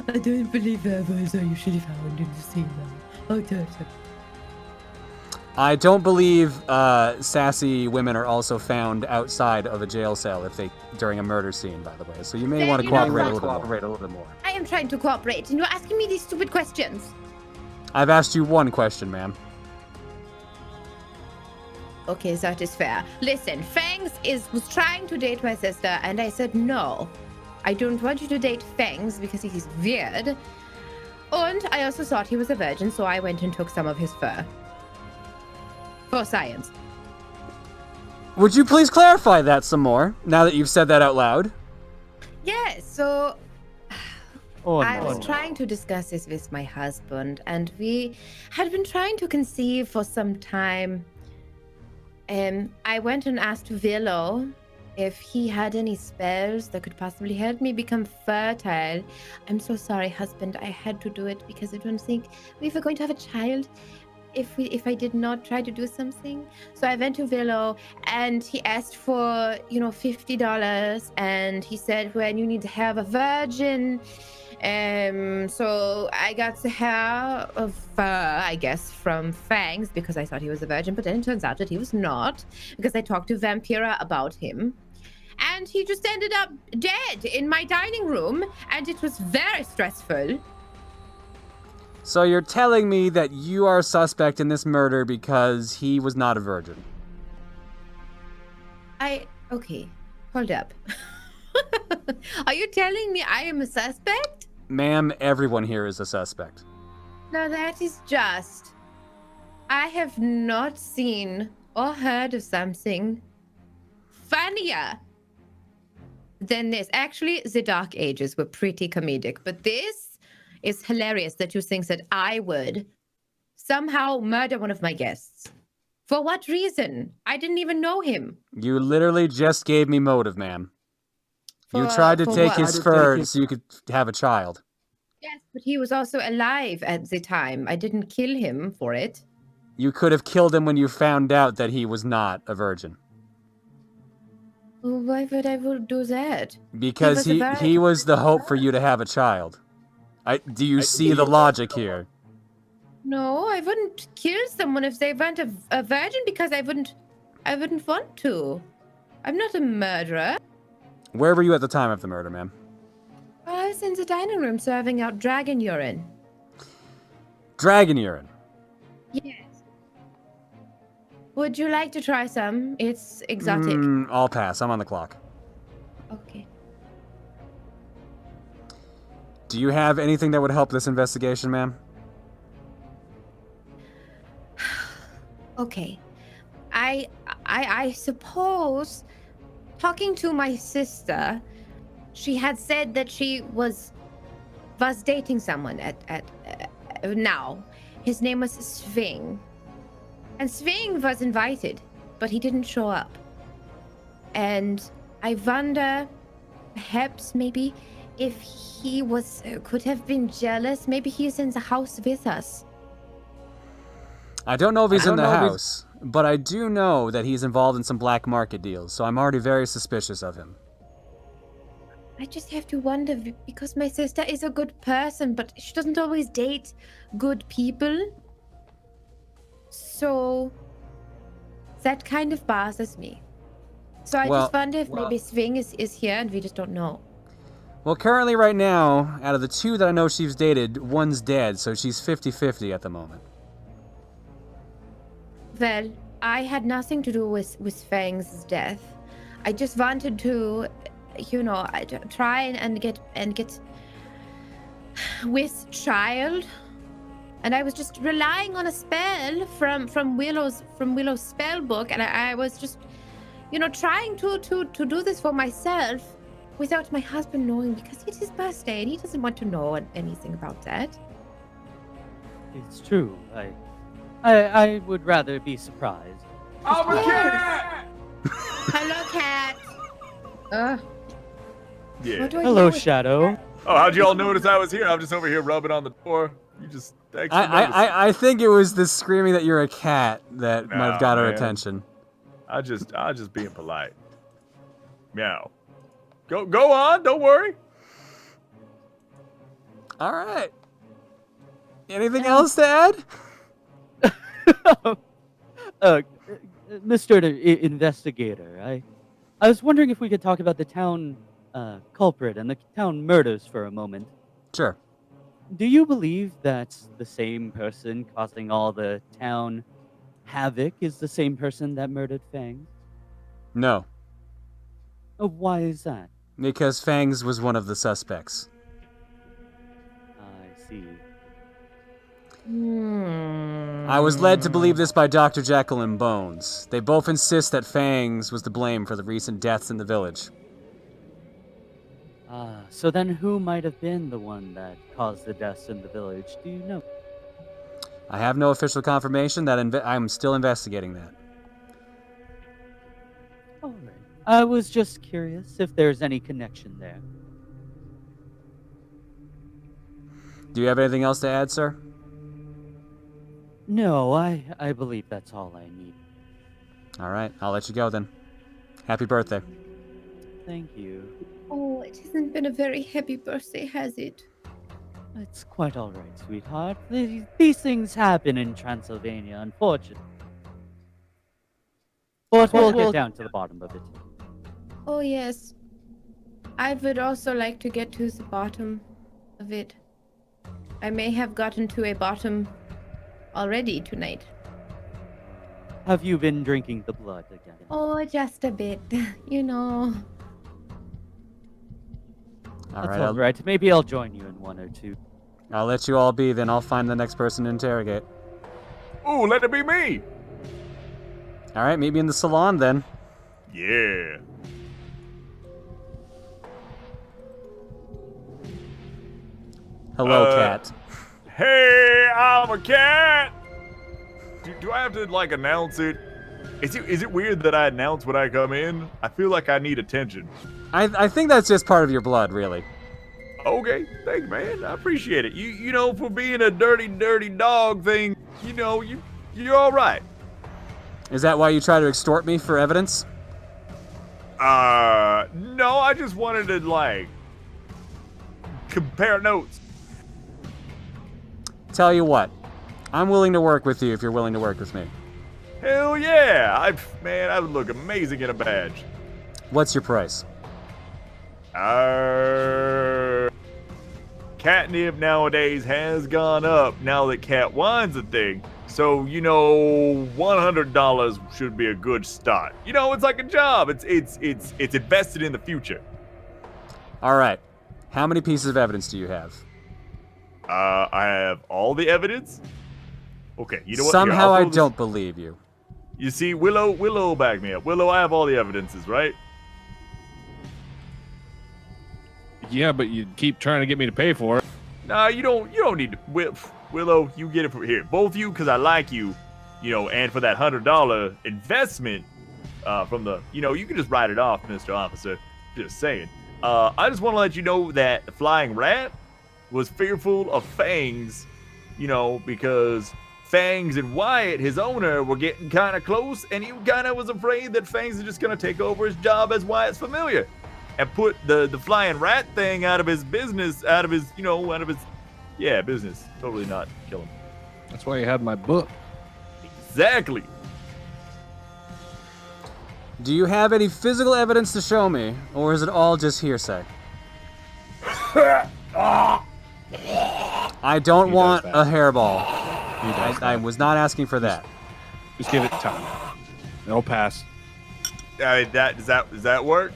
I don't believe werewolves are usually found in the sea, though. Oh, I don't believe sassy women are also found outside of a jail cell during a murder scene, by the way. So you may Then want to you know cooperate a what? little bit more. I am trying to cooperate, and you're asking me these stupid questions. I've asked you one question, ma'am. Okay, that is fair. Listen, Fangs was trying to date my sister, and I said no. I don't want you to date Fangs because he's weird. And I also thought he was a virgin, so I went and took some of his fur. For science. Would you please clarify that some more, now that you've said that out loud? Yes, so Oh, I no. was trying to discuss this with my husband, and we had been trying to conceive for some time. I went and asked Willow if he had any spells that could possibly help me become fertile. I'm so sorry, husband. I had to do it because I don't think we were going to have a child if I did not try to do something. So I went to Willow, and he asked for, $50, and he said, when you need to have a virgin. So I got the hair of fur, I guess, from Fangs because I thought he was a virgin, but then it turns out that he was not because I talked to Vampira about him. And he just ended up dead in my dining room, and it was very stressful. So you're telling me that you are a suspect in this murder because he was not a virgin? Okay, hold up. Are you telling me I am a suspect? Ma'am, everyone here is a suspect. No, that is just. I have not seen or heard of something funnier than this. Actually, the Dark Ages were pretty comedic, but this is hilarious that you think that I would somehow murder one of my guests. For what reason? I didn't even know him. You literally just gave me motive, ma'am. You tried to for take what? his fur so you could have a child. Yes, but he was also alive at the time. I didn't kill him for it. You could have killed him when you found out that he was not a virgin. Why would I do that? Because he was the hope for you to have a child. Do you see the logic here? No, I wouldn't kill someone if they weren't a virgin because I wouldn't want to. I'm not a murderer. Where were you at the time of the murder, ma'am? I was in the dining room serving out dragon urine. Dragon urine. Yes. Would you like to try some? It's exotic. I'll pass. I'm on the clock. Okay. Do you have anything that would help this investigation, ma'am? Okay. I suppose, talking to my sister, she had said that she was dating someone at now. His name was Sving. And Sving was invited, but he didn't show up. And I wonder, perhaps maybe, if he could have been jealous. Maybe he's in the house with us. I don't know if he's in the house, but I do know that he's involved in some black market deals, so I'm already very suspicious of him. I just have to wonder, because my sister is a good person, but she doesn't always date good people. So that kind of bothers me. So I just wonder if maybe Sving is here and we just don't know. Well, currently right now, out of the two that I know she's dated, one's dead, so she's 50-50 at the moment. Well, I had nothing to do with Fang's death. I just wanted to, try and get with child, and I was just relying on a spell from Willow's spell book, and I was just, trying to do this for myself without my husband knowing, because it's his birthday and he doesn't want to know anything about that. It's true. I would rather be surprised. I'm a cat! Hello, cat. Yeah. What do I Hello, do with- Shadow. Oh, how'd you all notice I was here? I'm just over here rubbing on the door. You just thanks for noticing. I think it was the screaming that you're a cat that might have got her man. attention. I just being polite. Meow. Go on, don't worry. All right. Anything else to add? Mr. Investigator, I was wondering if we could talk about the town culprit and the town murders for a moment. Sure. Do you believe that the same person causing all the town havoc is the same person that murdered Fangs? No, Why is that? because Fangs was one of the suspects. I see. I was led to believe this by Dr. Jekyll and Bones. They both insist that Fangs was to blame for the recent deaths in the village. So then who might have been the one that caused the deaths in the village? Do you know? I have no official confirmation that I'm still investigating that. All right. I was just curious if there's any connection there. Do you have anything else to add, sir? No, I believe that's all I need. All right, I'll let you go then. Happy birthday. Thank you. Oh, it hasn't been a very happy birthday, has it? It's quite all right, sweetheart. These things happen in Transylvania, unfortunately. But we'll get down to the bottom of it. Oh, yes. I would also like to get to the bottom of it. I may have gotten to a bottom already tonight. Have you been drinking the blood again? Oh, just a bit, you know. All That's right, all right. Maybe I'll join you in one or two. I'll let you all be, then I'll find the next person to interrogate. Ooh, let it be me. All right, meet me in the salon then. Yeah. Hello, cat. Hey, I'm a cat. Do I have to like announce it? Is it weird that I announce when I come in? I feel like I need attention. I think that's just part of your blood, really. Okay, thanks, man. I appreciate it. You know, for being a dirty dog thing, you know, you're all right. Is that why you try to extort me for evidence? No, I just wanted to like compare notes. Tell you what, I'm willing to work with you if you're willing to work with me. Hell yeah! I would look amazing in a badge. What's your price? Catnip nowadays has gone up now that cat wine's a thing. So, you know, $100 should be a good start. You know, it's like a job. It's invested in the future. All right. How many pieces of evidence do you have? I have all the evidence. Okay, you know what? Somehow Here, I don't believe you. You see, Willow back me up. Willow, I have all the evidences, right? Yeah, but you keep trying to get me to pay for it. Nah, you don't need to. Willow, you get it from here. Both you, because I like you, you know, and for that $100 investment from the, you know, you can just write it off, Mr. Officer. Just saying. I just want to let you know that the flying rat was fearful of Fangs, you know, because Fangs and Wyatt, his owner, were getting kind of close, and he kind of was afraid that Fangs is just going to take over his job as Wyatt's familiar and put the flying rat thing out of his business, out of his business. Totally not kill him. That's why you had my book. Exactly. Do you have any physical evidence to show me, or is it all just hearsay? I don't want a hairball. I was not asking for that. Just give it time. It'll pass. Does that work?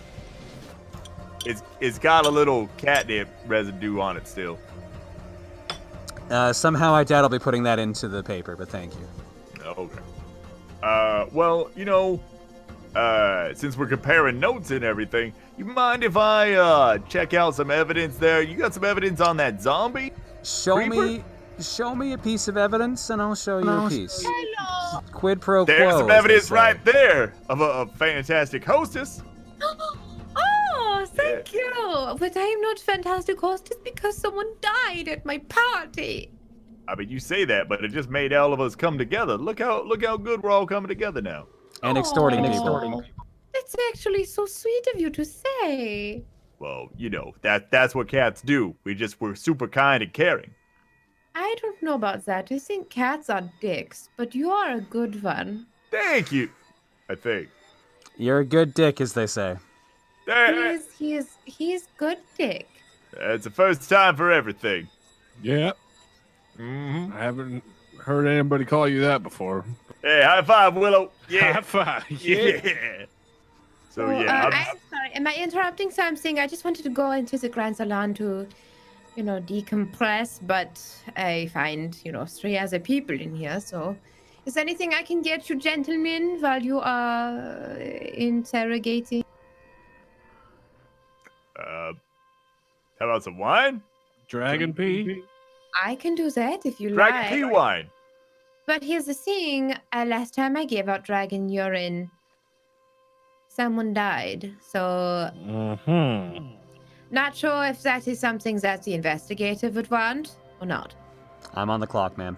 It's got a little catnip residue on it still. Somehow I doubt I'll be putting that into the paper, but thank you. Okay. Well, you know, since we're comparing notes and everything, you mind if I check out some evidence there? You got some evidence on that zombie? Show me a piece of evidence, and I'll show you a piece. Hello. Quid pro quo. There's some as they evidence say. right there of a fantastic hostess. Oh, thank you. But I am not fantastic hostess because someone died at my party. I mean, you say that, but it just made all of us come together. Look how good we're all coming together now. And extorting Aw. people. That's actually so sweet of you to say. Well, you know, that's what cats do. We're super kind and caring. I don't know about that. I think cats are dicks, but you are a good one. Thank you. I think. You're a good dick, as they say. He's good dick. It's the first time for everything. Yeah. Mm-hmm. I haven't heard anybody call you that before. Hey, high five, Willow. Yeah. High five. Yeah. So yeah, I'm sorry. Am I interrupting something? I just wanted to go into the Grand Salon to, decompress, but I find, 3 other people in here, so... Is there anything I can get you gentlemen while you are interrogating? how about some wine? Dragon pee? I can do that if you Dragon like. pea wine. But here's the thing. Last time I gave out dragon urine, someone died. So, not sure if that is something that the investigator would want or not. I'm on the clock, ma'am.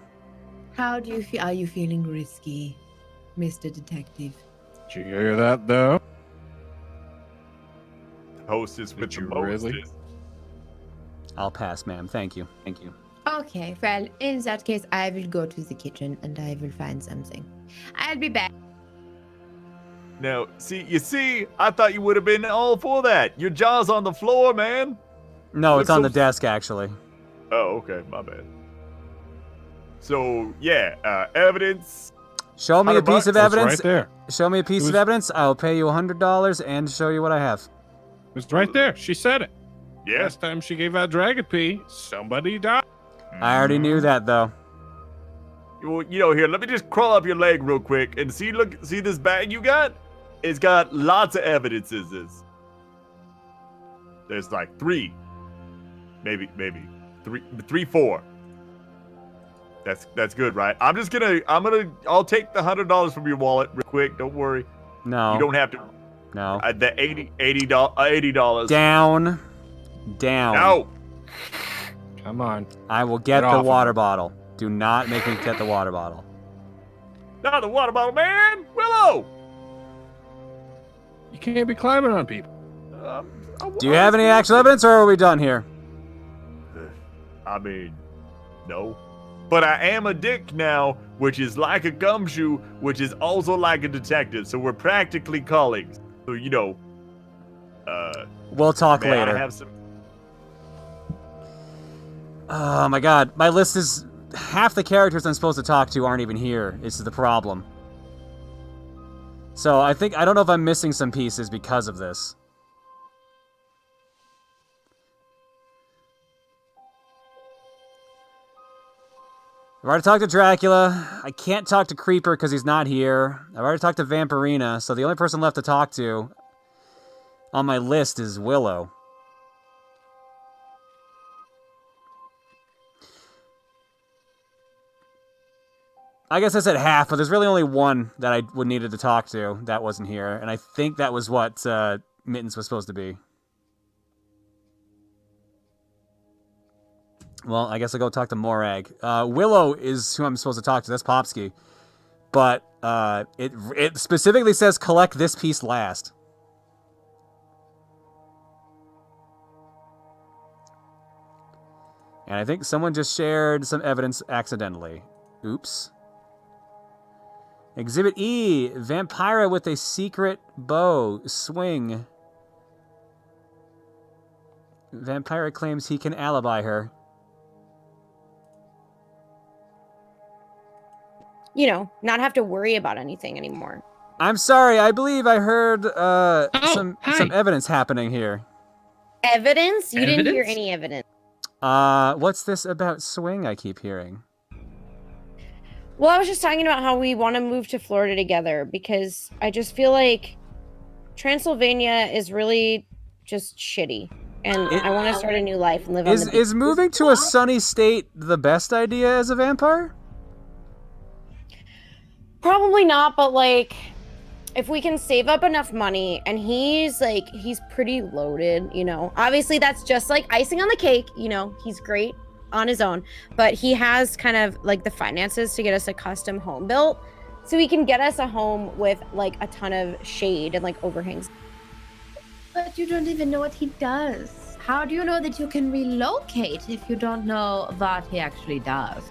How do you feel? Are you feeling risky, Mr. Detective? Did you hear that, though? Hostess with Did the you really? mostest. I'll pass, ma'am. Thank you. Okay, well, in that case, I will go to the kitchen and I will find something. I'll be back. Now, you see, I thought you would have been all for that. Your jaw's on the floor, man. No, it's What's on so- the desk, actually. Oh, okay, my bad. So, yeah, evidence. Show me a piece of It's evidence. right there. Show me a piece of evidence. I'll pay you $100 and show you what I have. It's right there. She said it. Yeah. Last time she gave out dragon pee, somebody died. I already knew that, though. Well, here, let me just crawl up your leg real quick and see this bag you got? It's got lots of evidences. There's like 3. Maybe 3, 4. That's good, right? I'll take the $100 from your wallet real quick. Don't worry. No. You don't have to. No. The $80. Down. No. Come on. I will get Get the off water of bottle. Do not make me get the water bottle. Not the water bottle, man. Willow. You can't be climbing on people. Do you have any actual evidence, or are we done here? I mean, no. But I am a dick now, which is like a gumshoe, which is also like a detective. So we're practically colleagues. So, We'll talk may later. I have some... Oh my god, my list is... Half the characters I'm supposed to talk to aren't even here. This is the problem. So I don't know if I'm missing some pieces because of this. I've already talked to Dracula. I can't talk to Creeper because he's not here. I've already talked to Vampirina, so the only person left to talk to on my list is Willow. I guess I said half, but there's really only one that I would needed to talk to that wasn't here, and I think that was what Mittens was supposed to be. Well, I guess I'll go talk to Morag. Willow is who I'm supposed to talk to. That's Popsky. But it specifically says collect this piece last. And I think someone just shared some evidence accidentally. Oops. Exhibit E, Vampira with a secret bow. Swing. Vampira claims he can alibi her. Not have to worry about anything anymore. I'm sorry, I believe I heard some hi. evidence happening here. Evidence? You didn't hear Evidence? any evidence. What's this about swing I keep hearing? Well, I was just talking about how we want to move to Florida together because I just feel like Transylvania is really just shitty. And I want to start a new life and live on the beach. Is moving to a sunny state the best idea as a vampire? Probably not, but if we can save up enough money and he's pretty loaded, obviously that's just like icing on the cake, he's great on his own, but he has kind of the finances to get us a custom home built so he can get us a home with a ton of shade and overhangs. But you don't even know what he does. How do you know that you can relocate if you don't know what he actually does?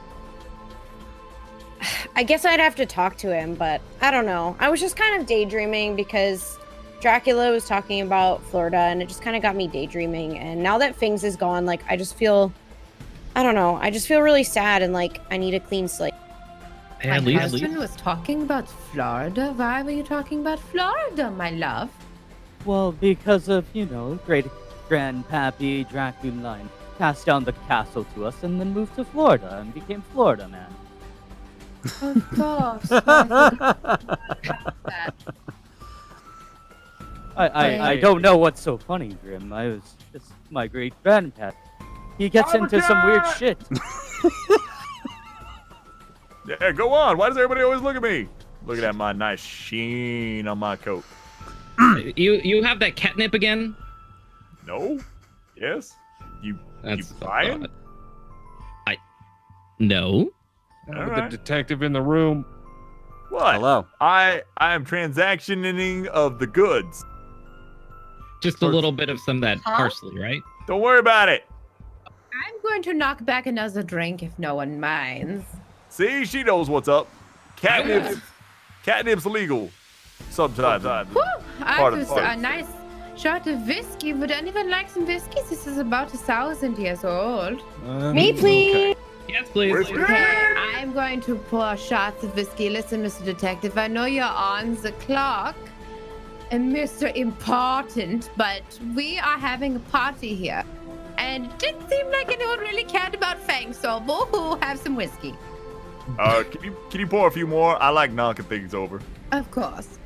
I guess I'd have to talk to him, but I don't know. I was just kind of daydreaming because Dracula was talking about Florida, and it just kind of got me daydreaming. And now that Fings is gone, like, I just feel, I don't know. I just feel really sad and like I need a clean slate. My At least, husband was talking about Florida. Why were you talking about Florida, my love? Well, because of, great grandpappy Draculine cast down the castle to us and then moved to Florida and became Florida Man. Of course. I forgot that. I don't know what's so funny, Grim. I was just my great grandpa. He gets into some weird shit. Yeah, go on. Why does everybody always look at me? Looking at my nice sheen on my coat. you have that catnip again? No? Yes? You That's buying? No. All The right. detective in the room. What? Hello. I am transactioning of the goods. Just a little bit of some of that parsley, right? Don't worry about it. I'm going to knock back another drink if no one minds. See, she knows what's up. Catnip's legal. Sometimes. Whew, I Part of was the a nice shot of whiskey. Would anyone like some whiskey? This is about 1,000 years old. Me, please. Yes, please. Okay, I'm going to pour shots of whiskey. Listen, Mr. Detective, I know you're on the clock and Mr. Important, but we are having a party here. And it didn't seem like anyone really cared about Fang, so boo-hoo, have some whiskey. Can you pour a few more? I like knocking things over. Of course.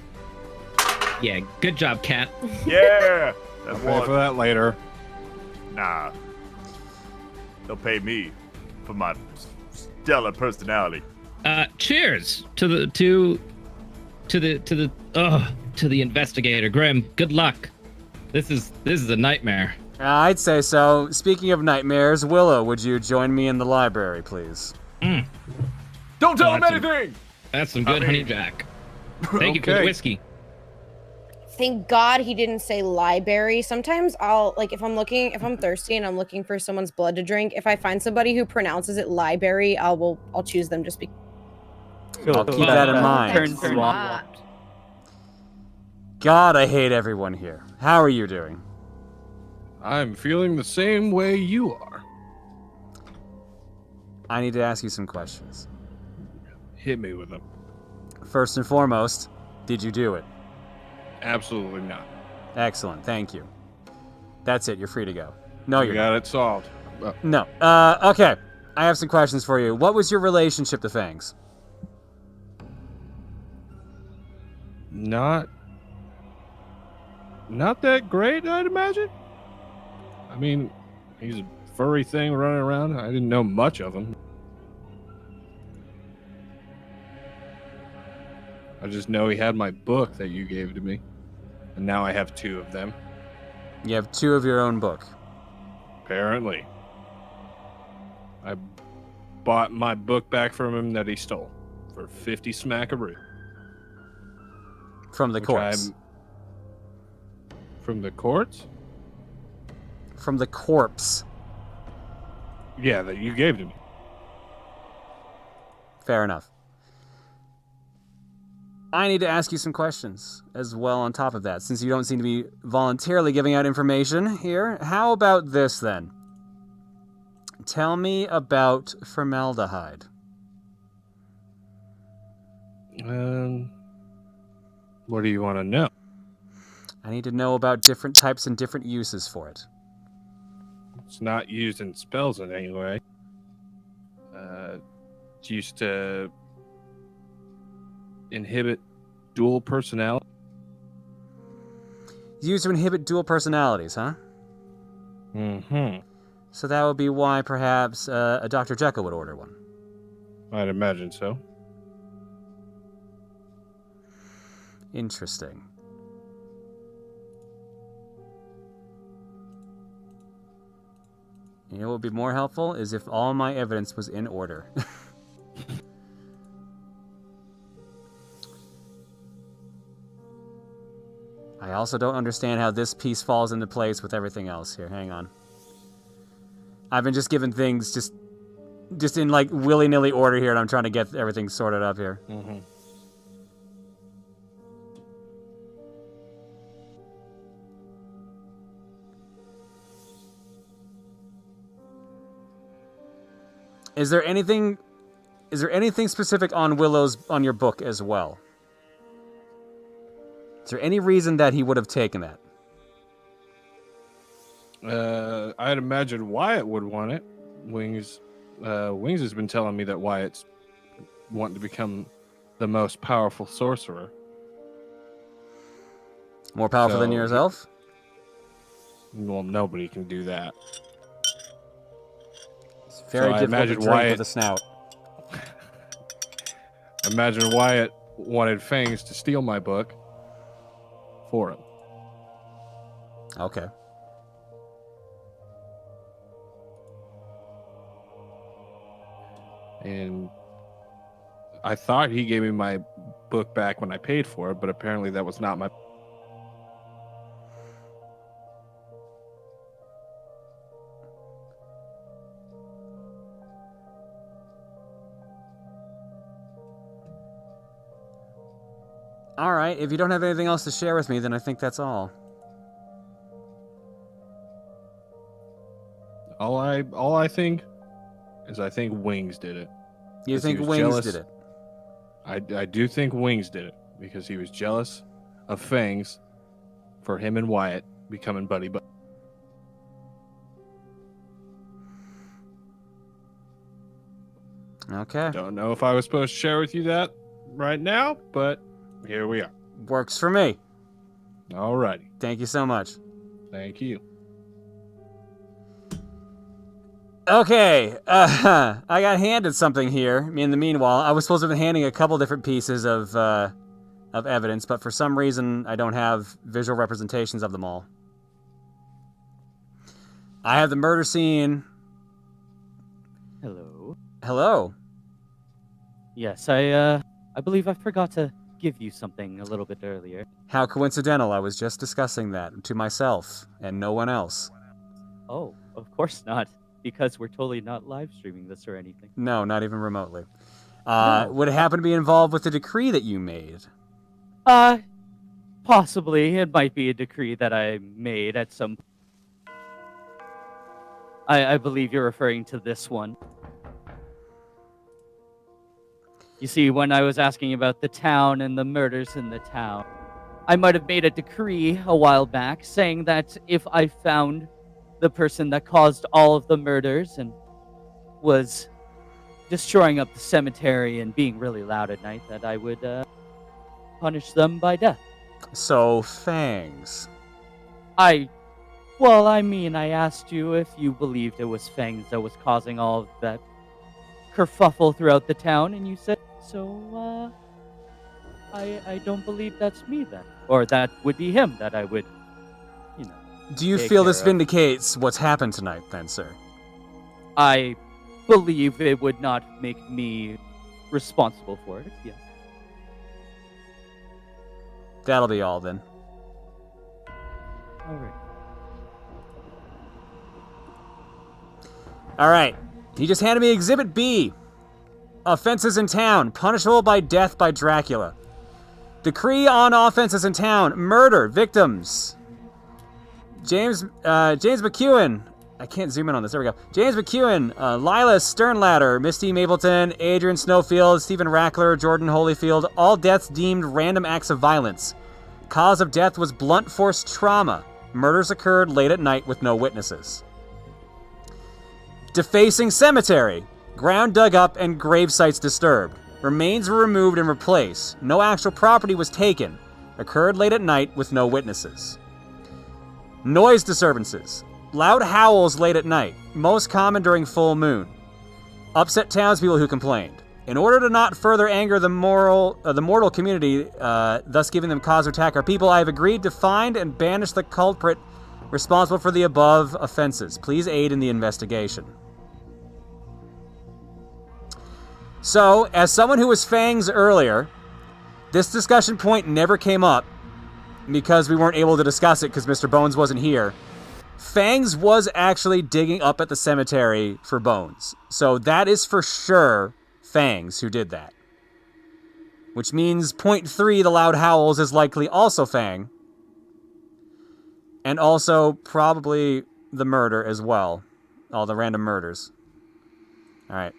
Yeah, good job, Cat. Yeah. I'll That's pay for one. that later. Nah. They'll pay me for my stellar personality. Cheers to the investigator, Grim. Good luck. This is a nightmare. I'd say so. Speaking of nightmares, Willow, would you join me in the library, please? Don't tell him that's anything! That's some good honey jack. Thank you for the Okay. whiskey. Thank God he didn't say library. Sometimes I'll like if I'm thirsty and I'm looking for someone's blood to drink, if I find somebody who pronounces it library, I'll choose them just because. I'll keep that in mind. Turn Smart. God, I hate everyone here. How are you doing? I'm feeling the same way you are. I need to ask you some questions. Hit me with them. First and foremost, did you do it? Absolutely not. Excellent, thank you. That's it, you're free to go. No, You you're got it solved. No. Okay. I have some questions for you. What was your relationship to Fangs? Not that great, I'd imagine. I mean, he's a furry thing running around. I didn't know much of him. I just know he had my book that you gave to me. And now I have 2 of them. You have 2 of your own book. Apparently. I bought my book back from him that he stole for 50 smackaroo. From the which corpse. From the courts? From the corpse. Yeah, that you gave to me. Fair enough. I need to ask you some questions as well on top of that, since you don't seem to be voluntarily giving out information here. How about this then? Tell me about formaldehyde. What do you want to know? I need to know about different types and different uses for it. It's not used in spells in any way. It's used to inhibit dual personality. It's used to inhibit dual personalities, huh? Mm-hmm. So that would be why perhaps a Dr. Jekyll would order one. I'd imagine so. Interesting. You know what would be more helpful is if all my evidence was in order. I also don't understand how this piece falls into place with everything else here. Hang on. I've been just given things just just in like willy-nilly order here, and I'm trying to get everything sorted up here. Mm-hmm. Is there anything specific on Willow's on your book as well? Is there any reason that he would have taken that? I'd imagine Wyatt would want it. Wings has been telling me that Wyatt's wanting to become the most powerful sorcerer. More powerful than yourself? Well, nobody can do that. It's very difficult to drink with a snout. Imagine Wyatt wanted Fangs to steal my book for him. Okay. And I thought he gave me my book back when I paid for it, but apparently that was not my... All right, if you don't have anything else to share with me, then I think that's all. All I think is I think Wings did it. You think Wings did it? I do think Wings did it because he was jealous of Fangs for him and Wyatt becoming buddy. Okay. Don't know if I was supposed to share with you that right now, but here we are. Works for me. Alrighty. Thank you so much. Thank you. Okay, I got handed something here. In the meanwhile, I was supposed to have been handing a couple different pieces of evidence, but for some reason, I don't have visual representations of them all. I have the murder scene. Hello. Hello. Yes, I believe I forgot to give you something a little bit earlier. How coincidental. I was just discussing that to myself and no one else. Oh, of course not. Because we're totally not live streaming this or anything. No, not even remotely. No. Would it happen to be involved with the decree that you made? Possibly. It might be a decree that I made at some... I believe you're referring to this one. You see, when I was asking about the town and the murders in the town, I might have made a decree a while back saying that if I found the person that caused all of the murders and was destroying up the cemetery and being really loud at night, that I would punish them by death. So, Fangs. I asked you if you believed it was Fangs that was causing all of that kerfuffle throughout the town, and you said, so, I don't believe that's me then. Or that would be him that I would, Do you feel this vindicates what's happened tonight, then, sir? I believe it would not make me responsible for it, yes. That'll be all, then. Alright. Alright. He just handed me Exhibit B. Offenses in town. Punishable by death by Dracula. Decree on offenses in town. Murder. Victims. James McEwen. I can't zoom in on this. There we go. James McEwen, Lila Sternladder, Misty Mapleton, Adrian Snowfield, Stephen Rackler, Jordan Holyfield. All deaths deemed random acts of violence. Cause of death was blunt force trauma. Murders occurred late at night with no witnesses. Defacing cemetery. Ground dug up and grave sites disturbed. Remains were removed and replaced. No actual property was taken. Occurred late at night with no witnesses. Noise disturbances. Loud howls late at night, most common during full moon. Upset townspeople who complained. In order to not further anger the mortal community, thus giving them cause to attack our people, I have agreed to find and banish the culprit responsible for the above offenses. Please aid in the investigation. So, as someone who was Fangs earlier, this discussion point never came up because we weren't able to discuss it because Mr. Bones wasn't here. Fangs was actually digging up at the cemetery for bones. So that is for sure Fangs who did that. Which means point 3, the loud howls, is likely also Fang. And also probably the murder as well. All the random murders. Alright.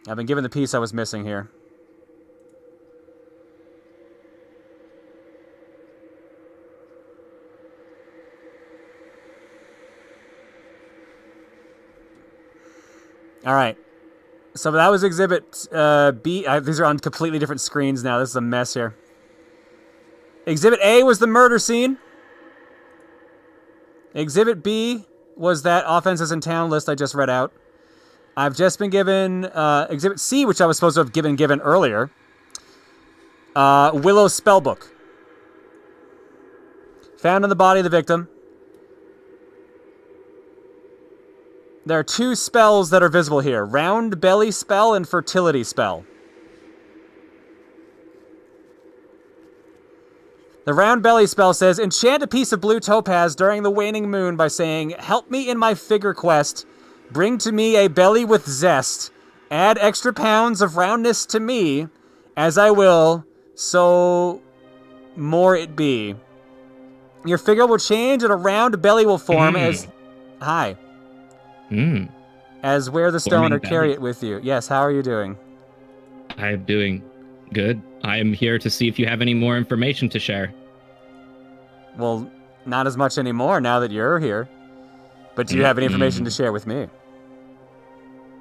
I've been given the piece I was missing here. Alright. So that was Exhibit B. These are on completely different screens now. This is a mess here. Exhibit A was the murder scene. Exhibit B was that offenses in town list I just read out. I've just been given Exhibit C, which I was supposed to have given earlier. Willow's spellbook. Found on the body of the victim. There are 2 spells that are visible here. Round belly spell and fertility spell. The round belly spell says, enchant a piece of blue topaz during the waning moon by saying, help me in my figure quest. Bring to me a belly with zest. Add extra pounds of roundness to me, as I will, so more it be. Your figure will change and a round belly will form as... Hi. As wear the stone or carry it with you. Yes, how are you doing? I'm doing good. I am here to see if you have any more information to share. Well, not as much anymore now that you're here. But do you have any information to share with me?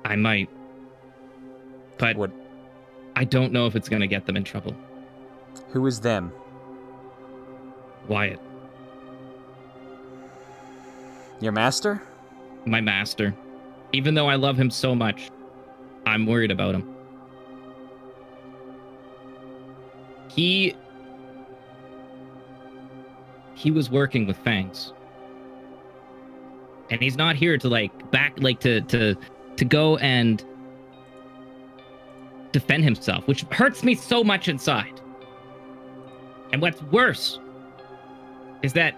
I might. But what? I don't know if it's going to get them in trouble. Who is them? Wyatt. Your master? My master. Even though I love him so much, I'm worried about him. He was working with Fangs. And he's not here to to go and defend himself, which hurts me so much inside. And what's worse is that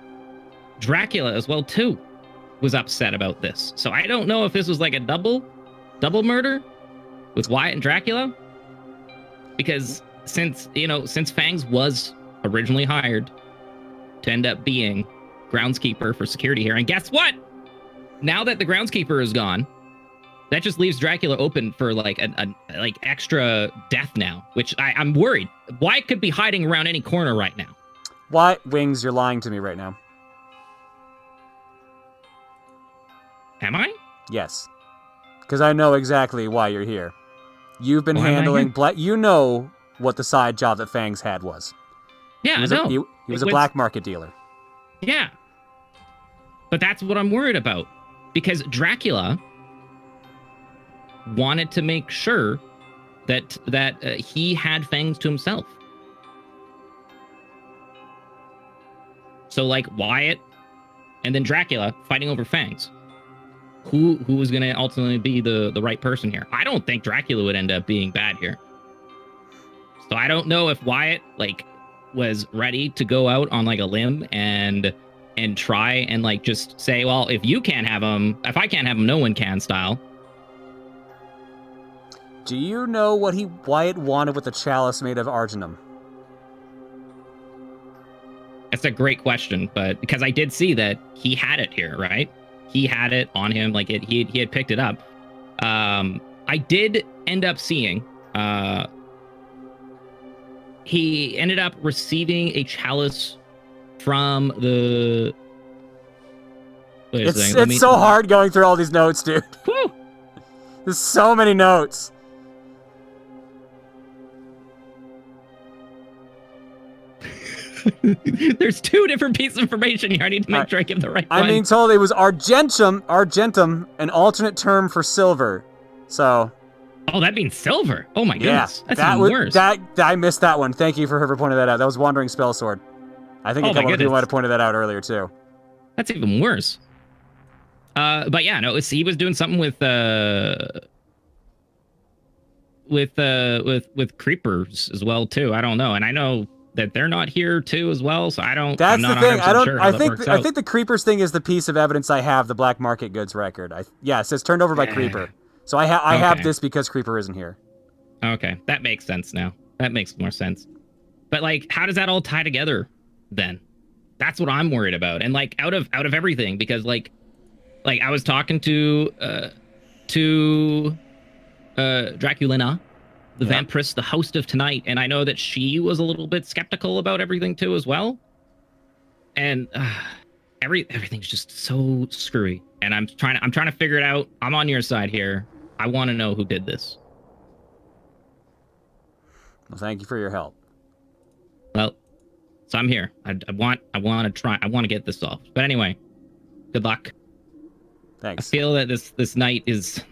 Dracula as well too was upset about this. So I don't know if this was like a double murder with Wyatt and Dracula, because since Fangs was originally hired to end up being groundskeeper for security here, and guess what? Now that the groundskeeper is gone, that just leaves Dracula open for like like extra death now, which I'm worried. Wyatt could be hiding around any corner right now. Why, Wings, you're lying to me right now. Am I? Yes. Because I know exactly why you're here. You've been handling... You know what the side job that Fangs had was. Yeah, he was I know. He was a black market dealer. Yeah. But that's what I'm worried about. Because Dracula wanted to make sure that he had Fangs to himself. So like Wyatt and then Dracula fighting over Fangs. Who was going to ultimately be the right person here? I don't think Dracula would end up being bad here. So I don't know if Wyatt was ready to go out on like a limb and try and like just say, well, if you can't have him, if I can't have him, no one can style. Do you know what Wyatt wanted with the chalice made of arginum? That's a great question, but because I did see that he had it here, right? He had it on him, he had picked it up. I did end up seeing he ended up receiving a chalice from the... It's so hard going through all these notes, dude. Woo! There's so many notes. There's 2 different pieces of information here. I need to make sure I give the right one. I'm being told it was argentum, an alternate term for silver. So... Oh, that means silver. Oh my goodness. Yeah, That's even worse. I missed that one. Thank you for whoever pointed that out. That was Wandering Spell Sword. I think a couple of people might have pointed that out earlier too. That's even worse. But yeah, no, he was doing something with creepers as well too. I don't know, and I know that they're not here too as well. So I don't. That's I'm not the thing. 100% sure how I that think. works I out. think the creepers thing is the piece of evidence I have. The black market goods record. Yeah, it says turned over by creeper. So I have Okay. this because creeper isn't here. Okay, that makes sense now. That makes more sense. But like, how does that all tie together then? That's what I'm worried about. And like, out of everything, because like I was talking to Draculina, the vampiress, the host of tonight, and I know that she was a little bit skeptical about everything too as well. And everything's just so screwy. And I'm trying to figure it out. I'm on your side here. I want to know who did this. Well, thank you for your help. Well, so I'm here. I want to get this solved. But anyway, good luck. Thanks. I feel that this night it's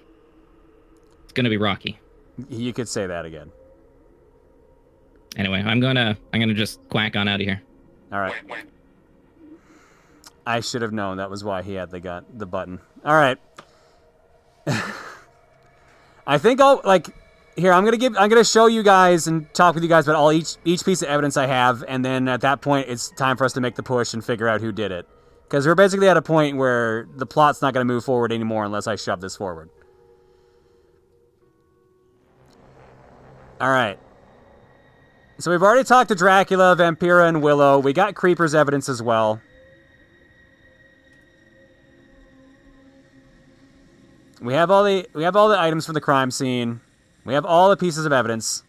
going to be rocky. You could say that again. Anyway, I'm gonna just quack on out of here. All right. I should have known that was why he had the button. All right. I think I'll here. I'm gonna show you guys and talk with you guys about each piece of evidence I have, and then at that point, it's time for us to make the push and figure out who did it. Because we're basically at a point where the plot's not gonna move forward anymore unless I shove this forward. All right. So we've already talked to Dracula, Vampira, and Willow. We got Creeper's evidence as well. We have all the items from the crime scene. We have all the pieces of evidence.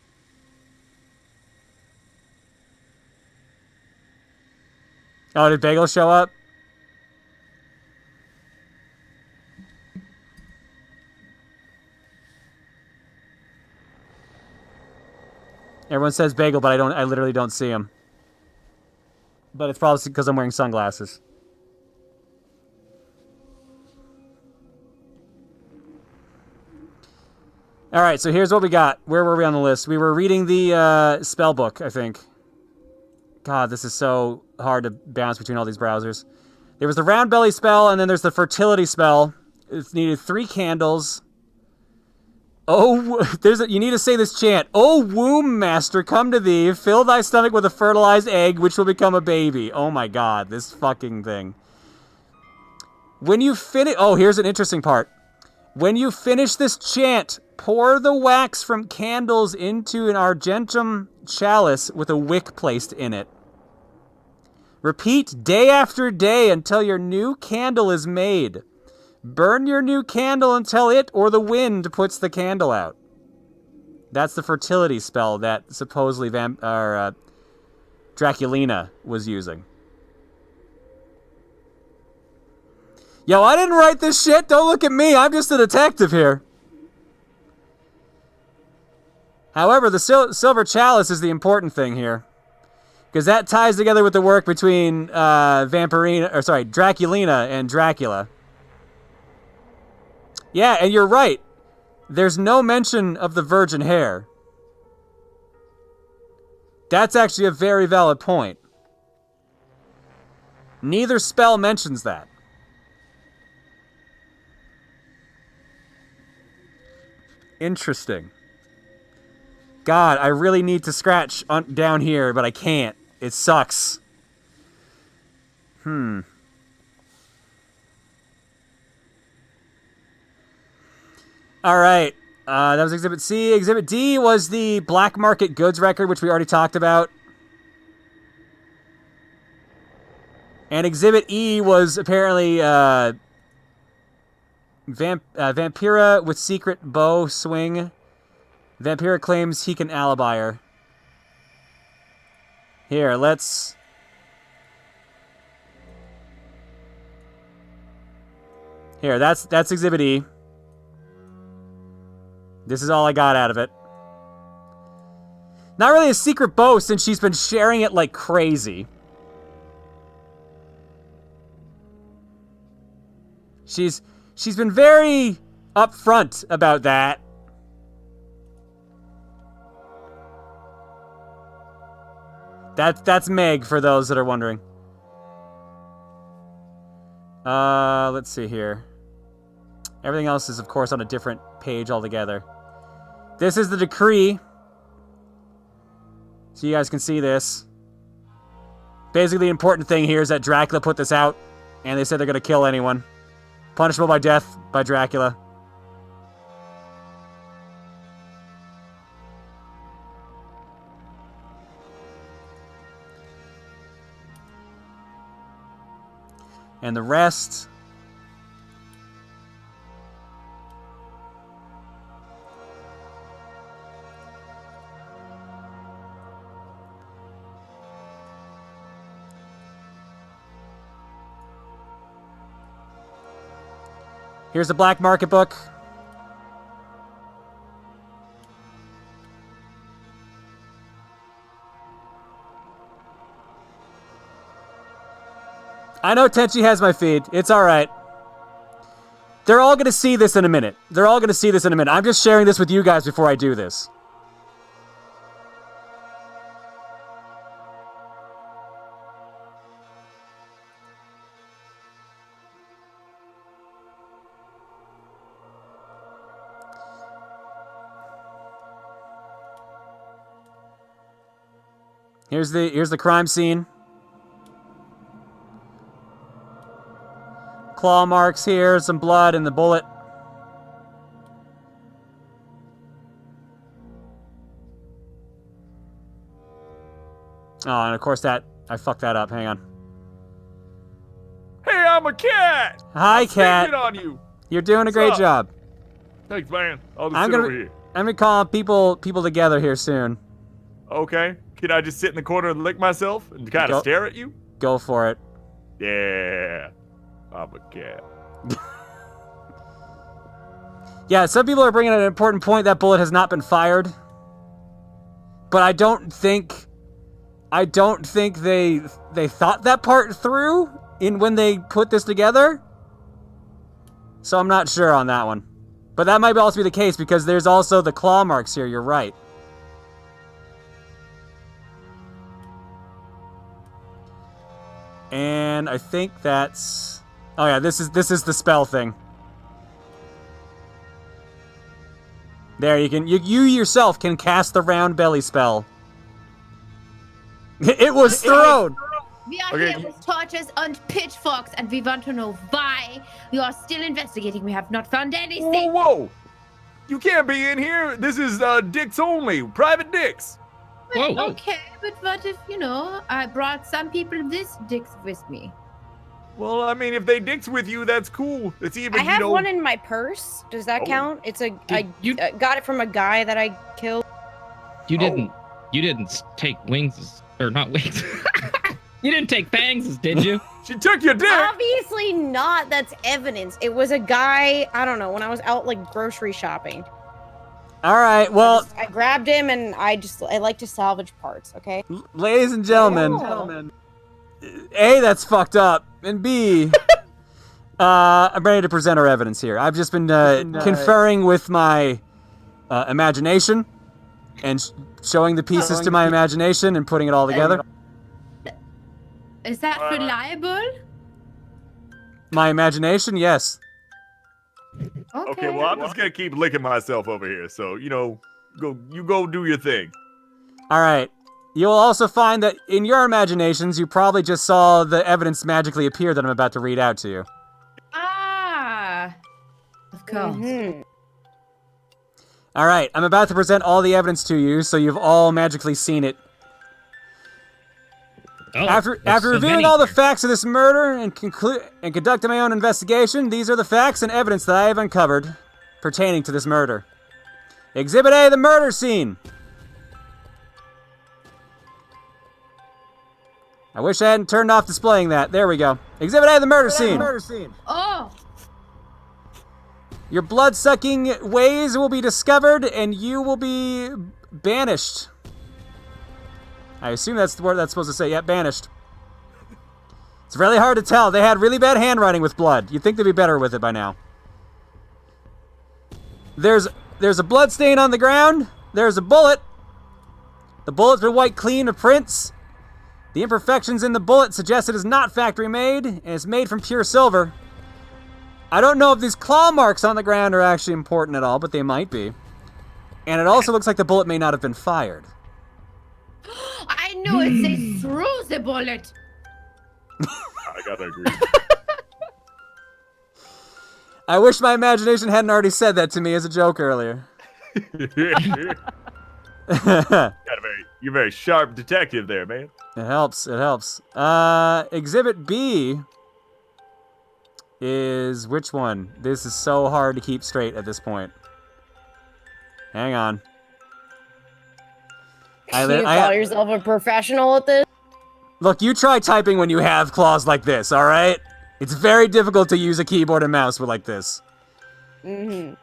Oh, did Bagel show up? Everyone says Bagel, but I literally don't see him. But it's probably because I'm wearing sunglasses. All right, so here's what we got. Where were we on the list? We were reading the spell book, I think. God, this is so hard to bounce between all these browsers. There was the round belly spell, and then there's the fertility spell. It needed 3 candles. Oh, you need to say this chant. Oh, womb master, come to thee. Fill thy stomach with a fertilized egg, which will become a baby. Oh my God, this fucking thing. When you finish... Oh, here's an interesting part. When you finish this chant, pour the wax from candles into an argentum chalice with a wick placed in it. Repeat day after day until your new candle is made. Burn your new candle until it or the wind puts the candle out. That's the fertility spell that supposedly Draculina was using. Yo, I didn't write this shit. Don't look at me. I'm just a detective here. However, the silver chalice is the important thing here. Because that ties together with the work between Draculina and Dracula. Yeah, and you're right. There's no mention of the virgin hair. That's actually a very valid point. Neither spell mentions that. Interesting. God, I really need to scratch down here, but I can't. It sucks. All right. That was Exhibit C. Exhibit D was the black market goods record, which we already talked about. And Exhibit E was apparently Vampira with secret bow swing. Vampira claims he can alibi her. Here, let's... Here, that's Exhibit E. This is all I got out of it. Not really a secret bow since she's been sharing it like crazy. She's been very upfront about that. That's Meg, for those that are wondering. Let's see here. Everything else is, of course, on a different page altogether. This is the decree. So you guys can see this. Basically, the important thing here is that Dracula put this out, and they said they're going to kill anyone. Punishable by death by Dracula. And the rest... Here's the black market book. I know Tenchi has my feed. It's alright. They're all going to see this in a minute. I'm just sharing this with you guys before I do this. Here's the crime scene. Claw marks here, some blood and the bullet. Oh, and of course I fucked that up. Hang on. Hey, I'm a cat. Hi, cat. It on you. You're doing a great up? job. Thanks, man. I'll just sit over here. I'm gonna call people together here soon. Okay. Can I just sit in the corner and lick myself and kind of stare at you? Go for it. Yeah. I'm a cat. Yeah, some people are bringing up an important point. That bullet has not been fired. But I don't think they thought that part through when they put this together. So I'm not sure on that one. But that might also be the case because there's also the claw marks here. You're right. And I think that's... Oh yeah, this is the spell thing. There, you yourself can cast the round belly spell. It was thrown! We are here with torches and pitchforks, and we want to know why you are still investigating. We have not found anything. Whoa! You can't be in here. This is dicks only. Private dicks. Whoa. Okay, but what if, I brought some people this dicks with me? Well, I mean, if they dicks with you, that's cool. It's even, I have one in my purse. Does that count? It's I got it from a guy that I killed. You didn't take wings, or not wings. You didn't take fangs, did you? She took your dick! Obviously not. That's evidence. It was a guy, I don't know, when I was out, grocery shopping. All right, well... I grabbed him, and I like to salvage parts, okay? Ladies and gentlemen, A, that's fucked up, and B, I'm ready to present our evidence here. I've just been conferring with my imagination and showing the pieces to my imagination and putting it all together. Is that reliable? My imagination, yes. Okay, well, I'm just gonna keep licking myself over here, so, go do your thing. All right. You'll also find that in your imaginations, you probably just saw the evidence magically appear that I'm about to read out to you. Ah! Of course. Mm-hmm. All right, I'm about to present all the evidence to you, so you've all magically seen it. Oh, after reviewing all the facts of this murder and conducting my own investigation, these are the facts and evidence that I have uncovered pertaining to this murder. Exhibit A, the murder scene. I wish I hadn't turned off displaying that. There we go. Exhibit A, the murder scene. Oh! Your blood-sucking ways will be discovered, and you will be banished. I assume that's the word that's supposed to say. Yeah, banished. It's really hard to tell. They had really bad handwriting with blood. You'd think they'd be better with it by now. There's a blood stain on the ground. There's a bullet. The bullet's been wiped clean of prints. The imperfections in the bullet suggest it is not factory made, and it's made from pure silver. I don't know if these claw marks on the ground are actually important at all, but they might be. And it also looks like the bullet may not have been fired. I knew it says through the bullet. I gotta agree. I wish my imagination hadn't already said that to me as a joke earlier. You're a very sharp detective there, man. It helps. It helps. Exhibit B is which one? This is so hard to keep straight at this point. Hang on. You call yourself a professional at this? Look, you try typing when you have claws like this, all right? It's very difficult to use a keyboard and mouse with like this. Mm-hmm.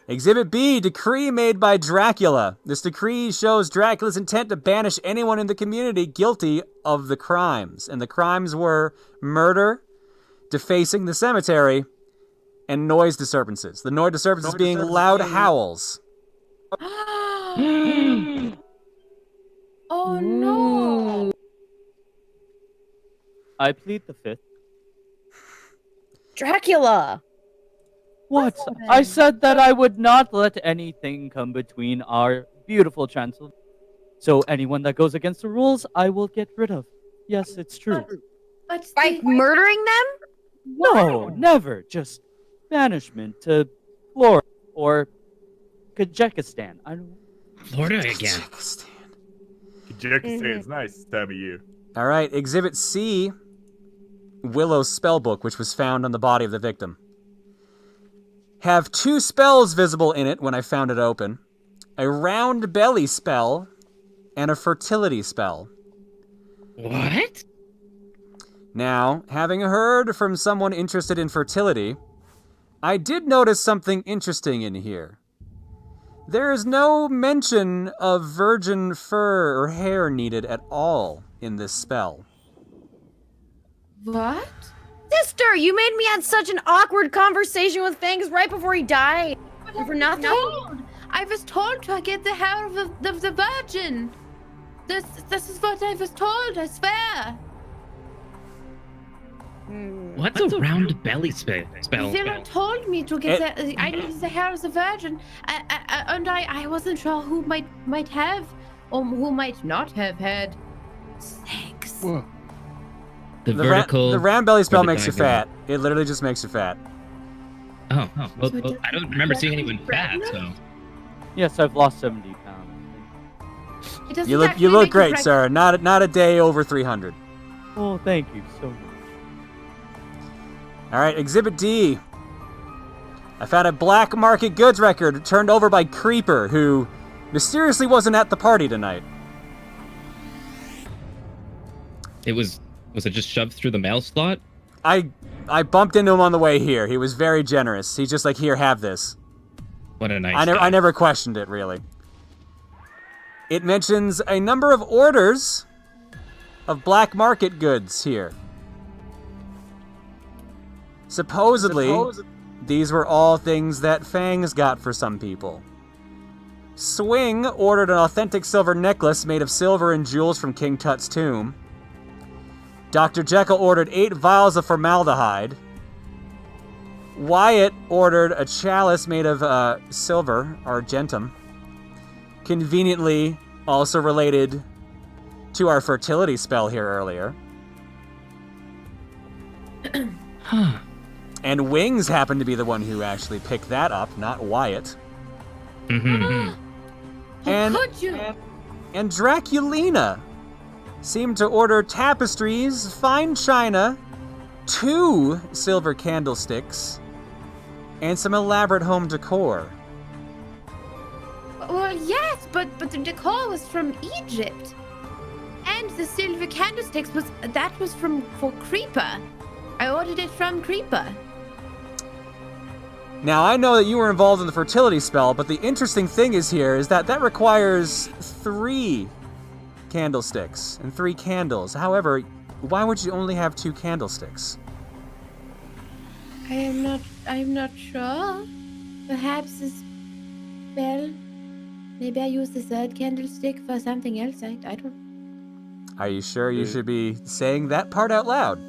Exhibit B, decree made by Dracula. This decree shows Dracula's intent to banish anyone in the community guilty of the crimes. And the crimes were murder, defacing the cemetery, and noise disturbances. The noise disturbances being loud howls. Oh no! I plead the fifth. Dracula! What? I said that I would not let anything come between our beautiful chancellor. So anyone that goes against the rules, I will get rid of. Yes, it's true. But By murdering them? No, never. Just banishment to Florida or Kazakhstan. I don't. Florida again. Kazakhstan's nice this time of year. All right, Exhibit C, Willow's spellbook, which was found on the body of the victim. Have 2 spells visible in it when I found it open. A round belly spell and a fertility spell. What? Now, having heard from someone interested in fertility, I did notice something interesting in here. There is no mention of virgin fur or hair needed at all in this spell. what? Sister, you made me have such an awkward conversation with Fangs right before he died. For nothing? I was told to get the hair of the virgin. This is what I was told, I swear. What's a round belly spell? Zero told me to get I needed the hair of the virgin, and I wasn't sure who might have or who might not have had sex. Whoa. The vertical. The round belly spell or the makes you fat. It literally just makes you fat. Oh, well, I don't remember seeing anyone fat, so. Yes, I've lost 70 pounds. It doesn't You look actually make you great, sir. Not a day over 300. Oh, thank you so much. All right, Exhibit D. I found a black market goods record turned over by Creeper, who mysteriously wasn't at the party tonight. Was it just shoved through the mail slot? I bumped into him on the way here. He was very generous. He's just like, here, have this. What a nice I guy. never questioned it, really. It mentions a number of orders of black market goods here. Supposedly, these were all things that Fangs got for some people. Swing ordered an authentic silver necklace made of silver and jewels from King Tut's tomb. Dr. Jekyll ordered 8 vials of formaldehyde. Wyatt ordered a chalice made of silver, argentum. Conveniently also related to our fertility spell here earlier. Huh. And Wings happened to be the one who actually picked that up, not Wyatt. Mm-hmm. How could you? And Draculina seemed to order tapestries, fine china, 2 silver candlesticks, and some elaborate home decor. Well, yes, but the decor was from Egypt, and the silver candlesticks was for Creeper. I ordered it from Creeper. Now, I know that you were involved in the fertility spell, but the interesting thing is that requires 3 candlesticks and 3 candles. However, why would you only have 2 candlesticks? I'm not sure. Perhaps this spell. Maybe I use the 3rd candlestick for something else. I don't. Are you sure you should be saying that part out loud?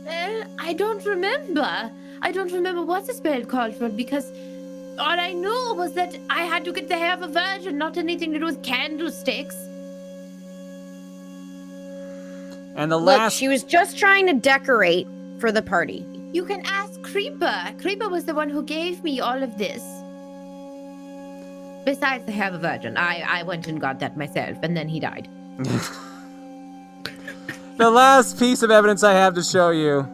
Well, I don't remember. I don't remember what the spell called for because all I knew was that I had to get the hair of a virgin, not anything to do with candlesticks. And the Look, last... she was just trying to decorate for the party. You can ask Creeper. Creeper was the one who gave me all of this. Besides the hair of a virgin, I went and got that myself, and then he died. The last piece of evidence I have to show you.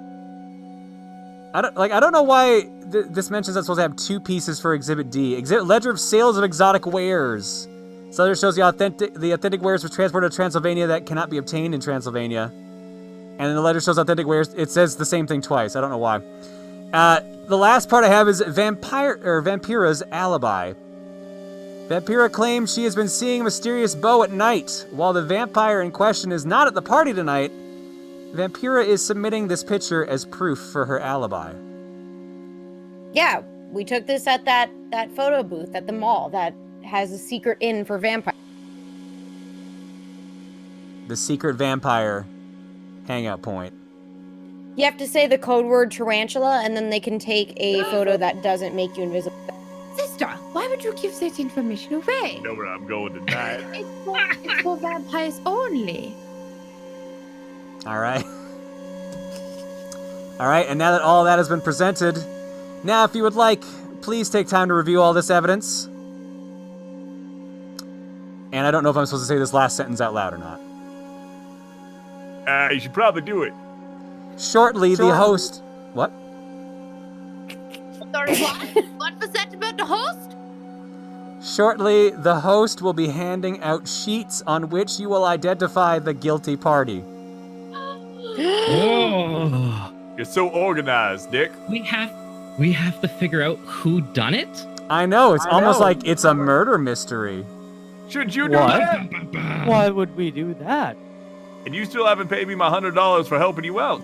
I don't know why this mentions I'm supposed to have 2 pieces for Exhibit D. Ledger of sales of exotic wares. This letter shows the authentic wares were transported to Transylvania that cannot be obtained in Transylvania. And then the letter shows authentic wares. It says the same thing twice. I don't know why. The last part I have is Vampira's alibi. Vampira claims she has been seeing a mysterious bow at night. While the vampire in question is not at the party tonight, Vampira is submitting this picture as proof for her alibi. Yeah, we took this at that photo booth at the mall that has a secret inn for vampires. The secret vampire hangout point. You have to say the code word tarantula, and then they can take a photo that doesn't make you invisible. Sister, why would you give that information away? You know where I'm going tonight. It's for vampires only. All right. All right, and now that all that has been presented, now if you would like, please take time to review all this evidence. And I don't know if I'm supposed to say this last sentence out loud or not. You should probably do it. Shortly, the host... What? Sorry, what? What was that about the host? Shortly, the host will be handing out sheets on which you will identify the guilty party. Oh. You're so organized, Dick. We have to figure out who done it? I know, it's almost like it's a murder mystery. Should you do What? that? Why would we do that? And you still haven't paid me my $100 for helping you out.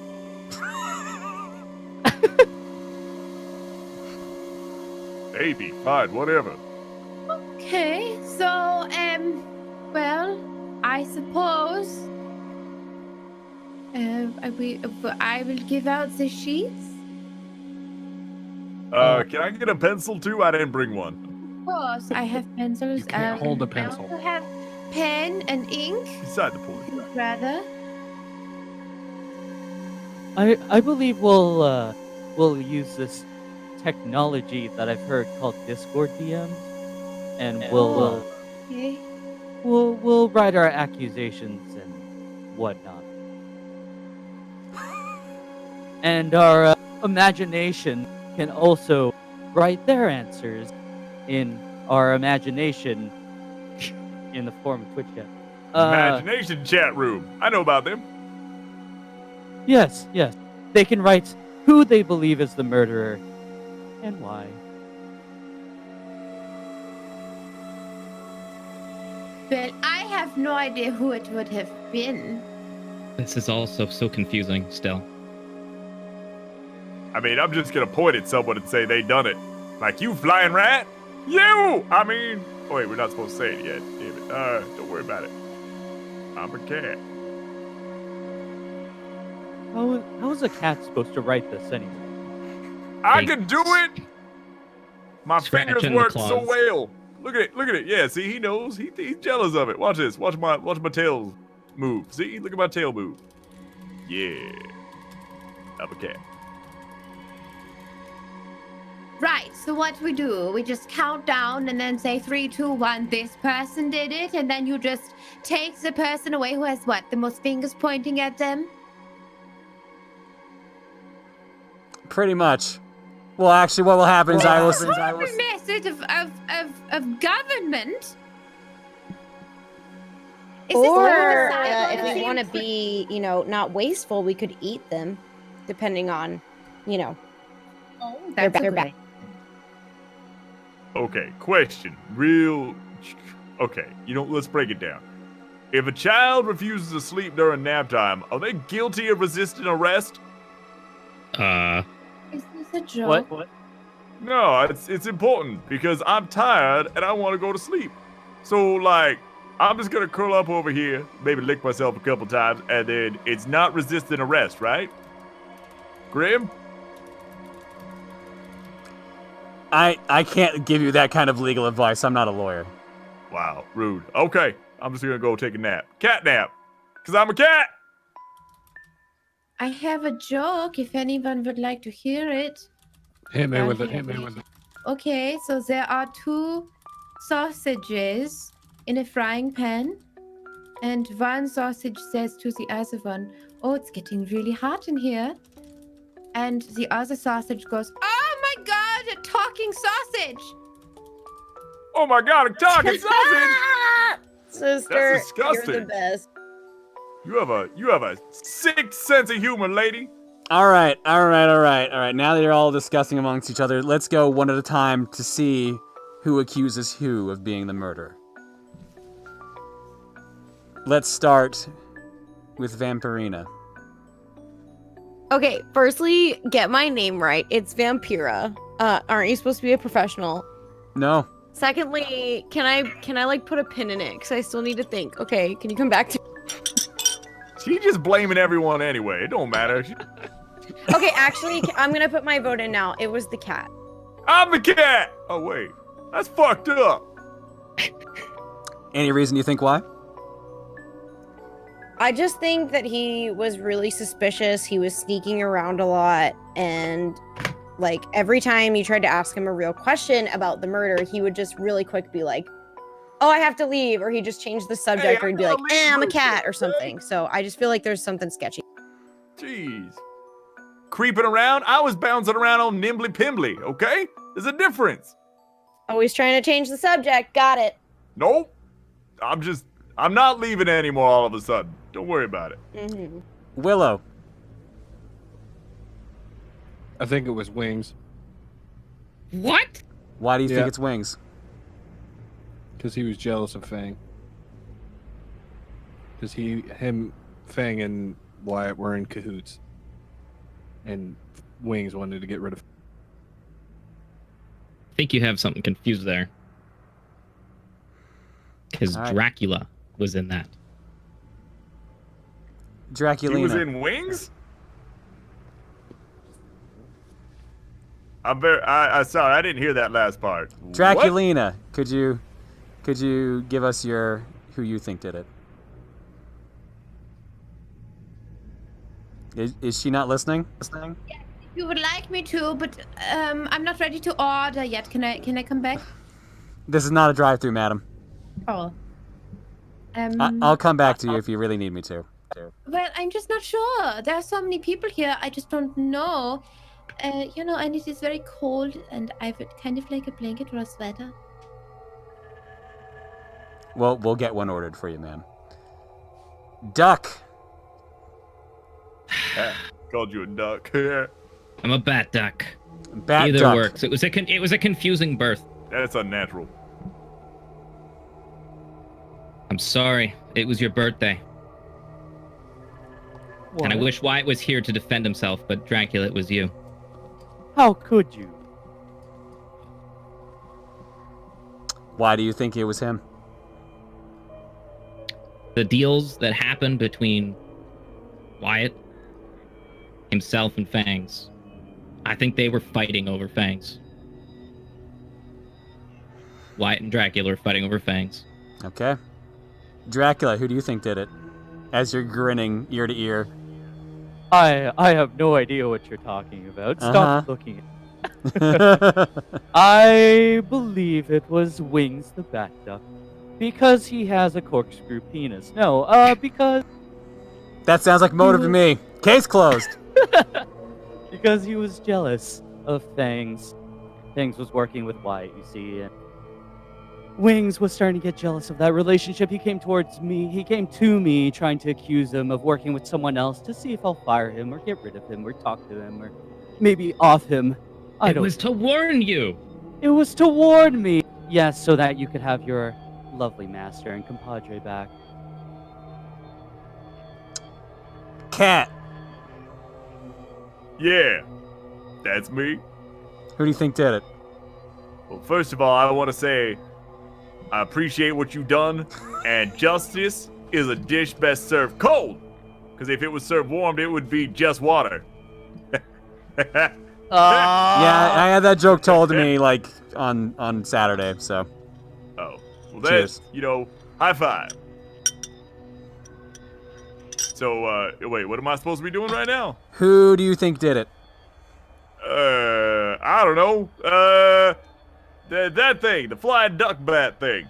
Maybe, fine, whatever. Okay, so, well, I suppose I will give out the sheets. Can I get a pencil too? I didn't bring one. Of course, I have pencils. You can't hold a pencil. I also have pen and ink, Beside the point. rather. I believe we'll use this technology that I've heard called Discord DM, and Okay. we'll write our accusations and whatnot, and our imagination can also write their answers in our imagination in the form of Twitch chat. Imagination chat room. I know about them. Yes. They can write who they believe is the murderer and why. Well, I have no idea who it would have been. This is also so confusing still. I mean, I'm just gonna point at someone and say they done it. Like, you flying rat? You! I mean... Oh, wait, we're not supposed to say it yet. Damn it. Don't worry about it. I'm a cat. How is a cat supposed to write this anyway? I can do it! My fingers Scratching the work so claws. well. Look at it. Yeah, see, he knows. He's jealous of it. Watch this. Watch my tail move. See? Look at my tail move. Yeah. I'm a cat. Right, so what we do, we just count down and then say 3, 2, 1, this person did it, and then you just take the person away who has what, the most fingers pointing at them? Pretty much. Well, actually, what will happen is I will... A message of government. Is this Or homicide if on we the want to same be, not wasteful, we could eat them, depending on, Oh, their that's a back. good Okay, question. Okay, let's break it down. If a child refuses to sleep during nap time, are they guilty of resisting arrest? Is this a joke? What? No, it's important because I'm tired and I want to go to sleep. So, like, I'm just going to curl up over here, maybe lick myself a couple times, and then it's not resisting arrest, right? Grim? I can't give you that kind of legal advice. I'm not a lawyer. Wow, rude. Okay, I'm just gonna go take a nap. Cat nap. Because I'm a cat! I have a joke if anyone would like to hear it. Hit me I'll with it. hear Hit me with it. Okay, so there are 2 sausages in a frying pan, and one sausage says to the other one, "Oh, it's getting really hot in here." And the other sausage goes, "Oh my god, a talking sausage!" Oh my god, a talking sausage! Sister, That's disgusting. you're the best. You have a sick sense of humor, lady. All right. Now that you're all discussing amongst each other, let's go one at a time to see who accuses who of being the murderer. Let's start with Vampirina. Okay, firstly, get my name right. It's Vampira. Aren't you supposed to be a professional? No. Secondly, can I like put a pin in it? Because I still need to think. Okay, can you come back to... She's just blaming everyone anyway. It don't matter. Okay, actually, I'm gonna put my vote in now. It was the cat. I'm the cat! Oh, wait. That's fucked up. Any reason you think why? I just think that he was really suspicious. He was sneaking around a lot, and like every time you tried to ask him a real question about the murder, he would just really quick be like, "Oh, I have to leave," or he just changed the subject, or he'd be like, "I'm a cat," or something. So I just feel like there's something sketchy. Jeez. Creeping around? I was bouncing around on Nimbly Pimbly, okay? There's a difference. Always trying to change the subject. Got it. Nope. I'm not leaving anymore all of a sudden. Don't worry about it. Mm-hmm. Willow. I think it was Wings. What? Why do you think Yeah. it's Wings? Because he was jealous of Fang. Because him, Fang, and Wyatt were in cahoots. And Wings wanted to get rid of. I think you have something confused there. Because All right. Dracula was in that. Draculina. He was in Wings? I sorry, I didn't hear that last part. What? Draculina. Could you give us who you think did it? Is she not listening? You would like me to, but I'm not ready to order yet. Can I come back? This is not a drive-through, madam. Oh. I'll come back to you if you really need me to. Well, I'm just not sure. There are so many people here. I just don't know. And it is very cold, and I would kind of like a blanket or a sweater. Well, we'll get one ordered for you, ma'am. Duck. Called you a duck. I'm a bat duck. Bat Either duck. works. It was a confusing birth. That's unnatural. I'm sorry. It was your birthday. And I What? wish Wyatt was here to defend himself, but Dracula, it was you. How could you? Why do you think it was him? The deals that happened between Wyatt, himself, and Fangs. I think they were fighting over Fangs. Wyatt and Dracula are fighting over Fangs. Okay. Dracula, who do you think did it? As you're grinning ear to ear. I have no idea what you're talking about. Stop Uh-huh. looking at I believe it was Wings the Bat Duck. Because he has a corkscrew penis. No, because That sounds like motive to me. Case closed. because he was jealous of Fangs. Fangs was working with Wyatt, you see, and Wings was starting to get jealous of that relationship. He came to me trying to accuse him of working with someone else to see if I'll fire him or get rid of him or talk to him or maybe off him. It was to warn you. It was to warn me. Yes, so that you could have your lovely master and compadre back. Cat. Yeah, that's me. Who do you think did it? Well, first of all, I want to say I appreciate what you've done, and justice is a dish best served cold. Because if it was served warm, it would be just water. Yeah, I had that joke told to me like on Saturday. So. Oh, well, Cheers. that's, high five. So, wait, what am I supposed to be doing right now? Who do you think did it? I don't know. That thing, the flying duck bat thing.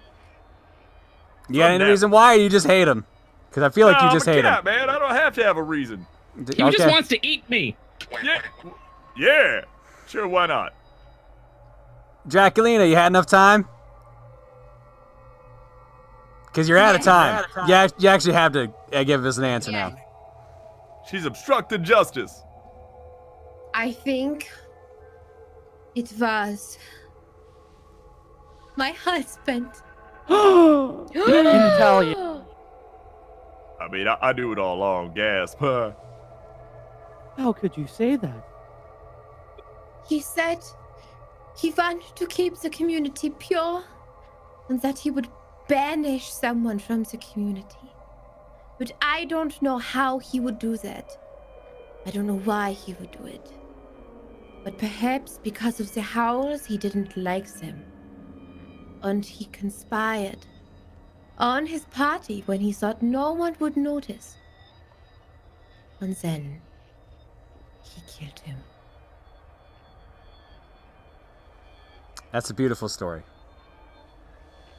Yeah, any reason why, or you just hate him? Because I feel like you just hate cat, him. Man, I don't have to have a reason. He just wants to eat me. Yeah, sure, why not? Draculina, you had enough time? Because you're out of time. Yeah, you actually have to give us an answer now. She's obstructed justice. I think it was my husband. You didn't tell you. I mean, I knew it all along, gasp. How could you say that? He said he wanted to keep the community pure and that he would banish someone from the community. But I don't know how he would do that. I don't know why he would do it. But perhaps because of the howls, he didn't like them. And he conspired on his party when he thought no one would notice. And then he killed him. That's a beautiful story.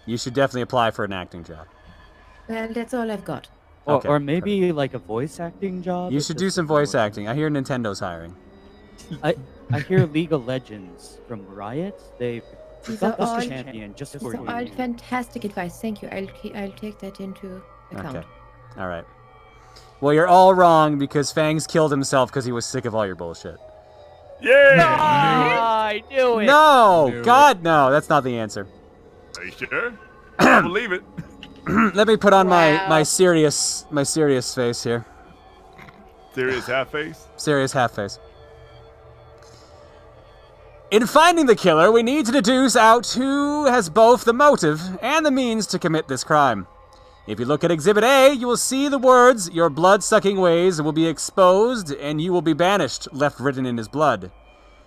You should definitely apply for an acting job. Well, that's all I've got. Okay. Or maybe like a voice acting job. You should do some voice acting. I hear Nintendo's hiring. I hear League of Legends from Riot. They've These got are all this champion just for These are all fantastic advice. Thank you. I'll take that into account. Okay. All right. Well, you're all wrong because Fangs killed himself because he was sick of all your bullshit. Yeah! I knew it. No! God, no. That's not the answer. Are you sure? I believe it. Let me put on my serious face here. Serious half face? Serious half face. In finding the killer, we need to deduce out who has both the motive and the means to commit this crime. If you look at Exhibit A, you will see the words, "Your blood-sucking ways will be exposed, and you will be banished," left written in his blood.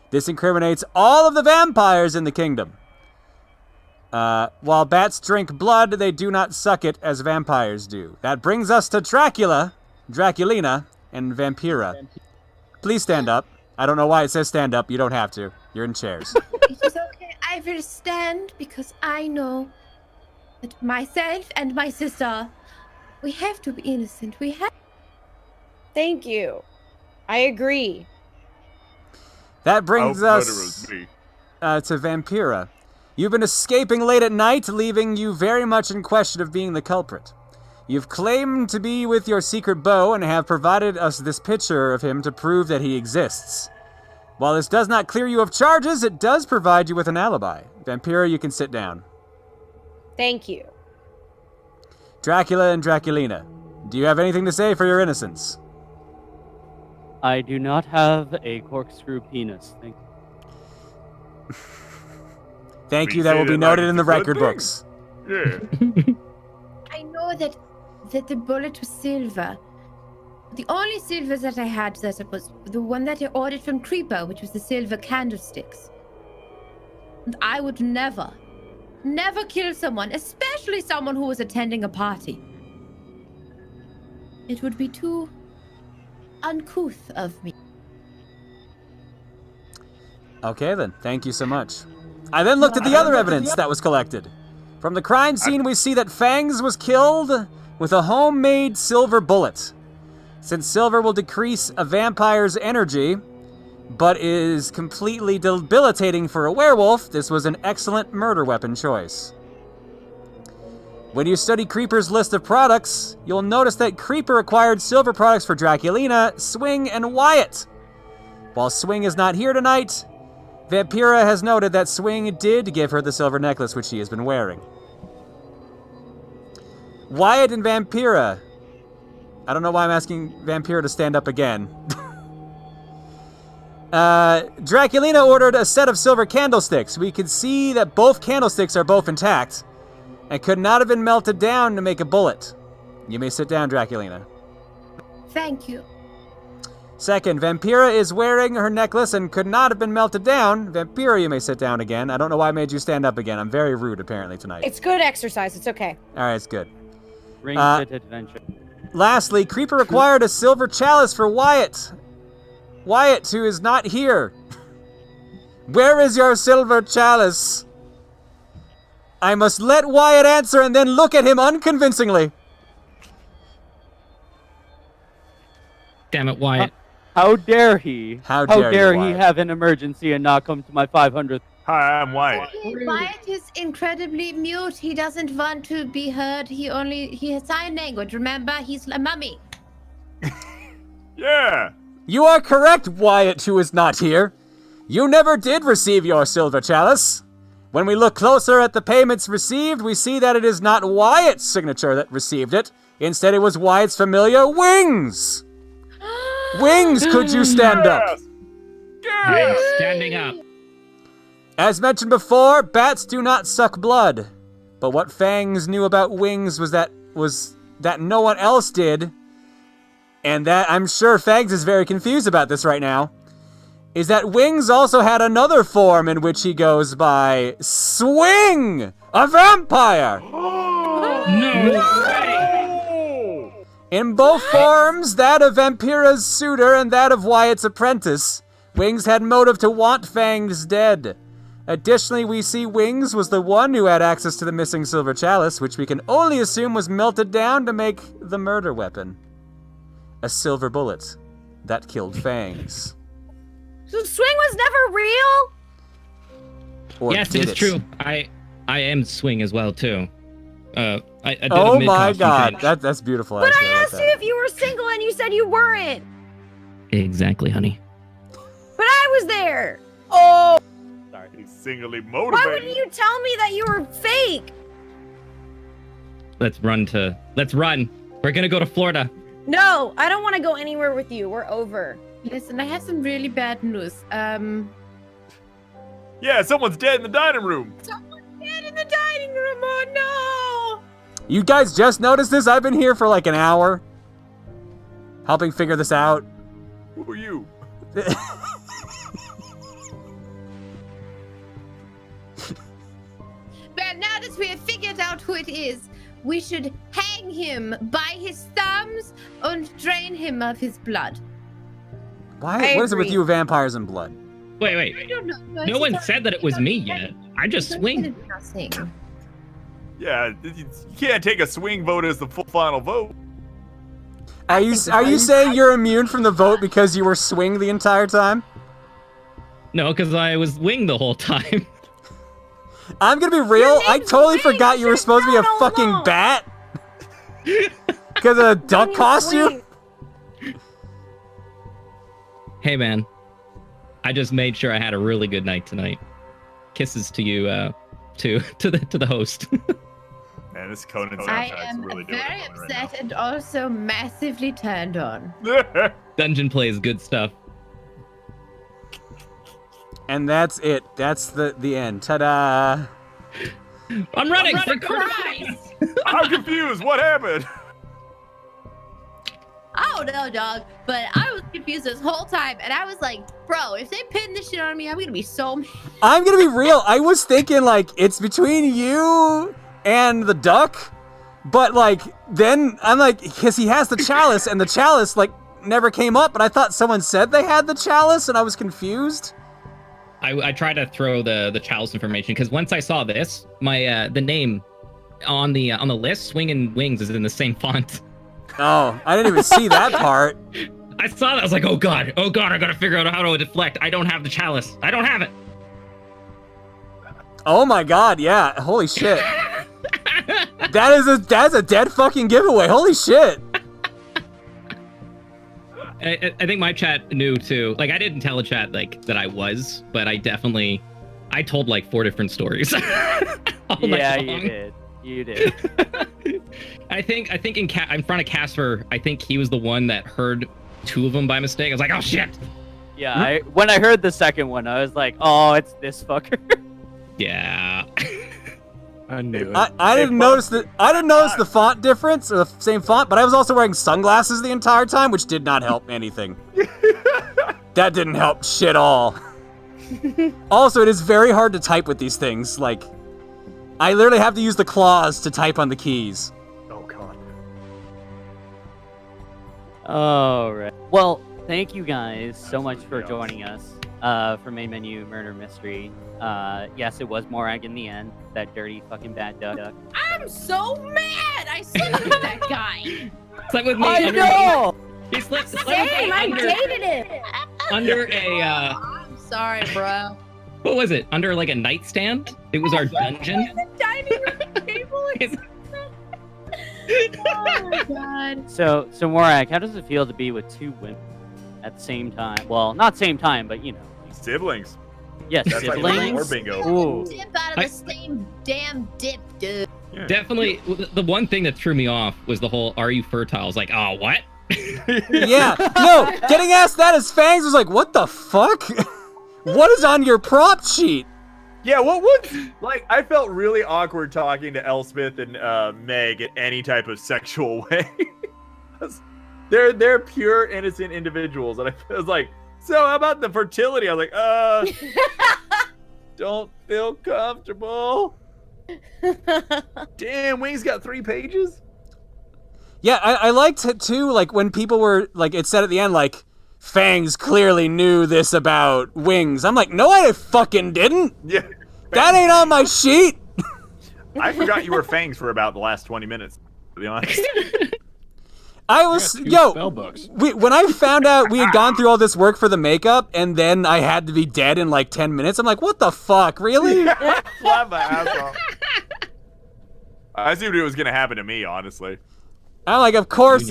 This incriminates all of the vampires in the kingdom. While bats drink blood, they do not suck it as vampires do. That brings us to Dracula, Draculina, and Vampira. Please stand up. I don't know why it says stand up. You don't have to. You're in chairs. It is okay. I will stand because I know that myself and my sister, we have to be innocent. We have. Thank you. I agree. That brings us Me. to Vampira. You've been escaping late at night, leaving you very much in question of being the culprit. You've claimed to be with your secret beau and have provided us this picture of him to prove that he exists. While this does not clear you of charges, it does provide you with an alibi. Vampira, you can sit down. Thank you. Dracula and Draculina, do you have anything to say for your innocence? I do not have a corkscrew penis. Thank you. Thank We you, that say will be that noted like in the it's a good record thing. books. Yeah. I know that the bullet was silver. The only silver that I had that was the one that I ordered from Creeper, which was the silver candlesticks. And I would never kill someone, especially someone who was attending a party. It would be too uncouth of me. Okay then, thank you so much. I then looked at the other evidence that was collected. From the crime scene, we see that Fangs was killed with a homemade silver bullet. Since silver will decrease a vampire's energy, but is completely debilitating for a werewolf, this was an excellent murder weapon choice. When you study Creeper's list of products, you'll notice that Creeper acquired silver products for Draculina, Swing, and Wyatt. While Swing is not here tonight, Vampira has noted that Swing did give her the silver necklace which she has been wearing. Wyatt and Vampira. I don't know why I'm asking Vampira to stand up again. Draculina ordered a set of silver candlesticks. We can see that both candlesticks are both intact and could not have been melted down to make a bullet. You may sit down, Draculina. Thank you. Second, Vampira is wearing her necklace and could not have been melted down. Vampira, you may sit down again. I don't know why I made you stand up again. I'm very rude, apparently, tonight. It's good exercise. It's okay. All right, it's good. Ring fit adventure. Lastly, Creeper required a silver chalice for Wyatt. Wyatt, who is not here. Where is your silver chalice? I must let Wyatt answer and then look at him unconvincingly. Damn it, Wyatt. How dare he? How dare you, he Wyatt? have an emergency and not come to my 500th? Hi, I'm Wyatt. Wyatt is incredibly mute. He doesn't want to be heard. He has sign language. Remember, he's a mummy. Yeah. You are correct, Wyatt, who is not here. You never did receive your silver chalice. When we look closer at the payments received, we see that it is not Wyatt's signature that received it. Instead, it was Wyatt's familiar, Wings. Wings, could you stand up? I'm standing up. As mentioned before, bats do not suck blood. But what Fangs knew about Wings was that no one else did, and that I'm sure Fangs is very confused about this right now, is that Wings also had another form in which he goes by Swing, a vampire. No way. In both forms, that of Vampira's suitor and that of Wyatt's apprentice, Wings had motive to want Fangs dead. Additionally, we see Wings was the one who had access to the missing silver chalice, which we can only assume was melted down to make the murder weapon. A silver bullet that killed Fangs. So Swing was never real? Or Yes, did it is true. I am Swing as well too. I did a Oh my mid-costume god, change. that's beautiful. But actually. I like asked that. you if you were single and you said you weren't. Exactly, honey. But I was there. Oh, He's singly why motivated. wouldn't you tell me that you were fake? Let's run. We're gonna go to Florida. No, I don't want to go anywhere with you. We're over. Listen, I have some really bad news. Yeah, someone's dead in the dining room. Someone's dead in the dining room. Oh You guys just noticed this? I've been here for like an hour, helping figure this out. Who are you? no! But now that we have figured out who it is, we should hang him by his thumbs and drain him of his blood. Why? What is it with agree. you, vampires and blood? Wait. I don't know. No one said that it was me yet. I just swing. Nothing. Yeah, you can't take a swing vote as the full final vote. Are you saying you're immune from the vote because you were Swing the entire time? No, because I was Wing the whole time. I'm gonna be real. I name's totally Wing, forgot you were you supposed to be a should've known fucking all bat. Because of a duck name's costume. Swing. Hey, man. I just made sure I had a really good night tonight. Kisses to you, to the host. Man, this Conan I soundtrack's am really doing very it for me upset and also massively turned on. right now. Dungeon plays good stuff. And that's it. That's the end. Ta-da! I'm running for Christ! I'm confused. What happened? I don't know, dog, but I was confused this whole time, and I was like, bro, if they pin this shit on me, I'm gonna be so mad. I'm gonna be real. I was thinking like it's between you and the duck, but like then I'm like, because he has the chalice, and the chalice like never came up, but I thought someone said they had the chalice, and I was confused. I tried to throw the chalice information because once I saw this, my the name on the list, Swing and Wings, is in the same font. Oh, I didn't even see that part. I saw that. I was like, oh god, I gotta figure out how to deflect. I don't have the chalice. I don't have it. Oh my god, yeah. Holy shit. That's a dead fucking giveaway. Holy shit. I think my chat knew too. Like, I didn't tell the chat like that I was, but I told like 4 different stories. all night Yeah, long. you did. You did. I think in front of Casper, I think he was the one that heard 2 of them by mistake. I was like, oh shit. Yeah, when I heard the second one, I was like, oh, it's this fucker. Yeah. I knew it. I didn't notice the font difference or the same font, but I was also wearing sunglasses the entire time, which did not help anything. That didn't help shit all. Also, it is very hard to type with these things. Like, I literally have to use the claws to type on the keys. Oh god. All right. Well, thank you guys so much for joining us for Main Menu Murder Mystery. Yes, it was Morag in the end, that dirty fucking bad duck. I'm so mad. I slept with that guy. Slept with me. I know. He slept with me Same, I dated him. under a I'm sorry, bro. what was it? Under like a nightstand? It was our dungeon. The dining room table. Oh my god. So Morag, how does it feel to be with two women at the same time? Well, not same time, but you know. Siblings. Yes, That's like siblings. more bingo. Ooh. Dip out of the same damn dip, dude. Yeah. Definitely, the one thing that threw me off was the whole "Are you fertile?" I was like, oh, what? Yeah, no, getting asked that as Fangs was like, what the fuck? What is on your prop sheet? Yeah, what like I felt really awkward talking to Elspeth and Meg in any type of sexual way. they're pure innocent individuals, and I was like, so how about the fertility? I was like, don't feel comfortable. Damn, Wings got 3 pages. Yeah, I liked it too, like when people were, like, it said at the end, like, Fangs clearly knew this about Wings. I'm like, no, I fucking didn't. Yeah, That ain't on my sheet. I forgot you were Fangs for about the last 20 minutes, to be honest. I was, I got 2 yo, spell books. when I found out we had gone through all this work for the makeup, and then I had to be dead in like 10 minutes, I'm like, what the fuck, really? Slap my ass off. I assumed it was gonna happen to me, honestly. I'm like, of course,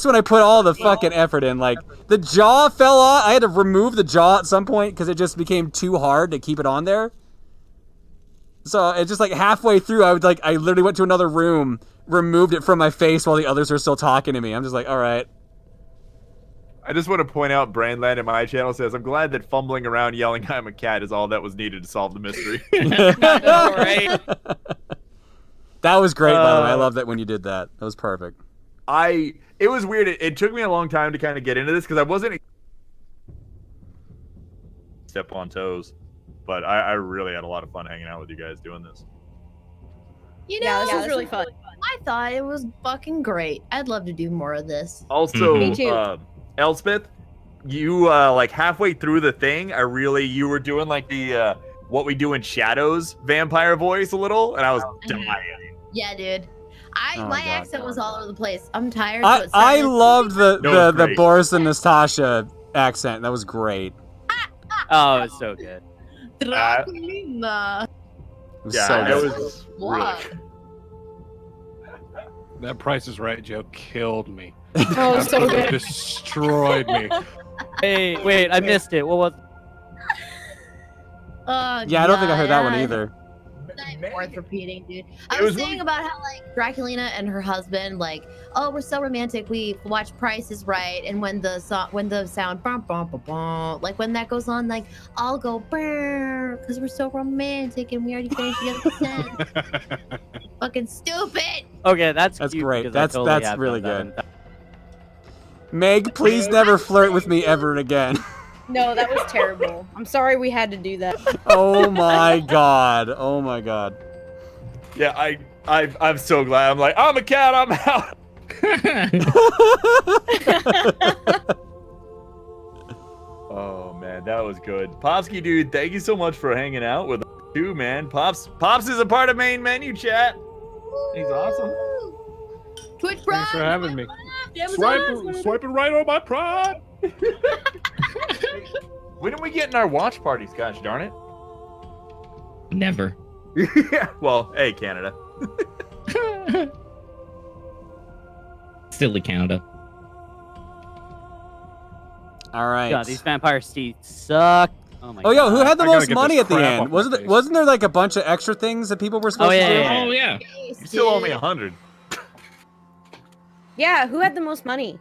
when I put all the fucking effort in, like, the jaw fell off. I had to remove the jaw at some point because it just became too hard to keep it on there. So it's just like halfway through, I literally went to another room, removed it from my face while the others were still talking to me. I'm just like, all right. I just want to point out, Brainland in my channel says, I'm glad that fumbling around yelling I'm a cat is all that was needed to solve the mystery. Right? That was great, by the way. I love that when you did that. That was perfect. It was weird. It took me a long time to kind of get into this because I wasn't step on toes, but I really had a lot of fun hanging out with you guys doing this. You know, Yeah, this was really fun. I thought it was fucking great. I'd love to do more of this. Also, Me too. Elspeth, you like halfway through the thing, you were doing like the what we do in shadows vampire voice a little, and I was dying. Yeah, dude. Oh my God, accent was all over the place. I'm tired. I loved the great. Boris and Nastasha accent. That was great. Oh, it's so good. Draculina. It was Yeah, so it good. was What? really. That Price is Right joke killed me. Oh, so good. Destroyed me. Wait, I missed it. What was? Oh, Yeah, I don't think I heard that one God. either. Not worth repeating, dude. I It was was saying really- about how like Draculina and her husband, like, oh, we're so romantic. We watch Price is Right, and when the sound, bum, bum, bum, bum, like when that goes on, like I'll go because we're so romantic and we already finished the other percent. Fucking stupid. Okay, that's That's cute great. because I That's- totally that's have really done that. Meg, please never flirt with me ever again. No, that was terrible. I'm sorry we had to do that. Oh my god. Oh my god. Yeah, I'm so glad. I'm like, I'm a cat. I'm out. Oh man, that was good. Popsky, dude, thank you so much for hanging out with us too, man. Pops is a part of main menu chat. He's awesome. Twitch Prime. Thanks for having me. Amazon. Swiping right on my pride. When are we getting our watch parties? Gosh darn it. Never. Yeah. Well, hey, Canada. Silly Canada. All right. God, these vampire seats suck. Oh my Oh, yo, god. who had the I gotta most get money this at the crap end? off my face. Wasn't there like a bunch of extra things that people were supposed Oh, to yeah, do? yeah, Oh yeah. You still owe me 100. Yeah, who had the most money?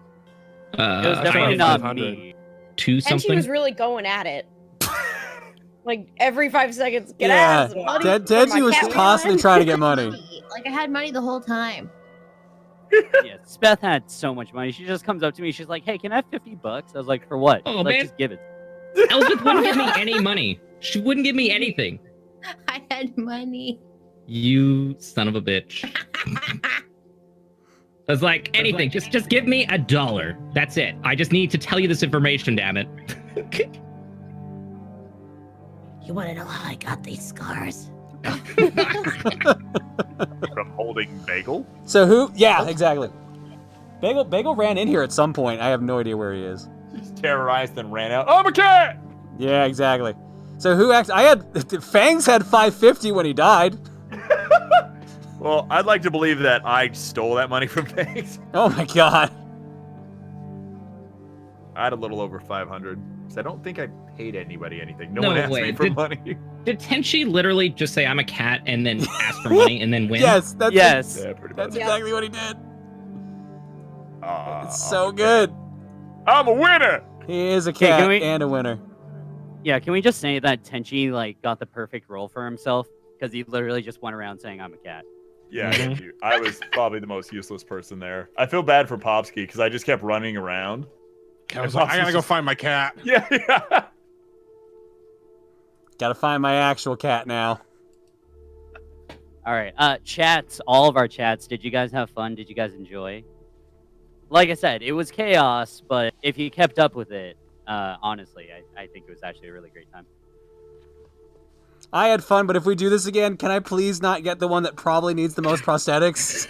It was I definitely found not 500. me. 2 And she something. was really going at it. Like every 5 seconds, get Yeah, out. Money for Denji my was cat. constantly trying to get money. Like I had money the whole time. Yeah, Speth had so much money. She just comes up to me. She's like, "Hey, can I have $50?" I was like, "For what?" Oh, She's like, man. "Just give it." Elspeth wouldn't give me any money. She wouldn't give me anything. I had money. You son of a bitch. I was like, anything. Just give me $1. That's it. I just need to tell you this information, damn it. You want to know how I got these scars? From holding Bagel. So who? Yeah, exactly. Bagel ran in here at some point. I have no idea where he is. He's terrorized and ran out. I'm a cat! Yeah, exactly. So who actually? I had Fangs had 550 when he died. Well, I'd like to believe that I stole that money from Fangs. Oh my god. I had a little over 500. So I don't think I paid anybody anything. No No one asked way. me for money. Did Tenchi literally just say I'm a cat and then ask for money and then win? Yes, that's Yes. Yeah, pretty that's much. exactly what he did. It's so I'm a good. cat. I'm a winner! He is a Okay, cat can we- and a winner. Yeah, can we just say that Tenchi like got the perfect role for himself because he literally just went around saying I'm a cat. Yeah, thank you. I was probably the most useless person there. I feel bad for Popsky because I just kept running around. I was like, I gotta go find my cat. Yeah, yeah. Gotta find my actual cat now. All right, chats, all of our chats. Did you guys have fun? Did you guys enjoy? Like I said, it was chaos, but if you kept up with it, honestly, I think it was actually a really great time. I had fun, but if we do this again, can I please not get the one that probably needs the most prosthetics?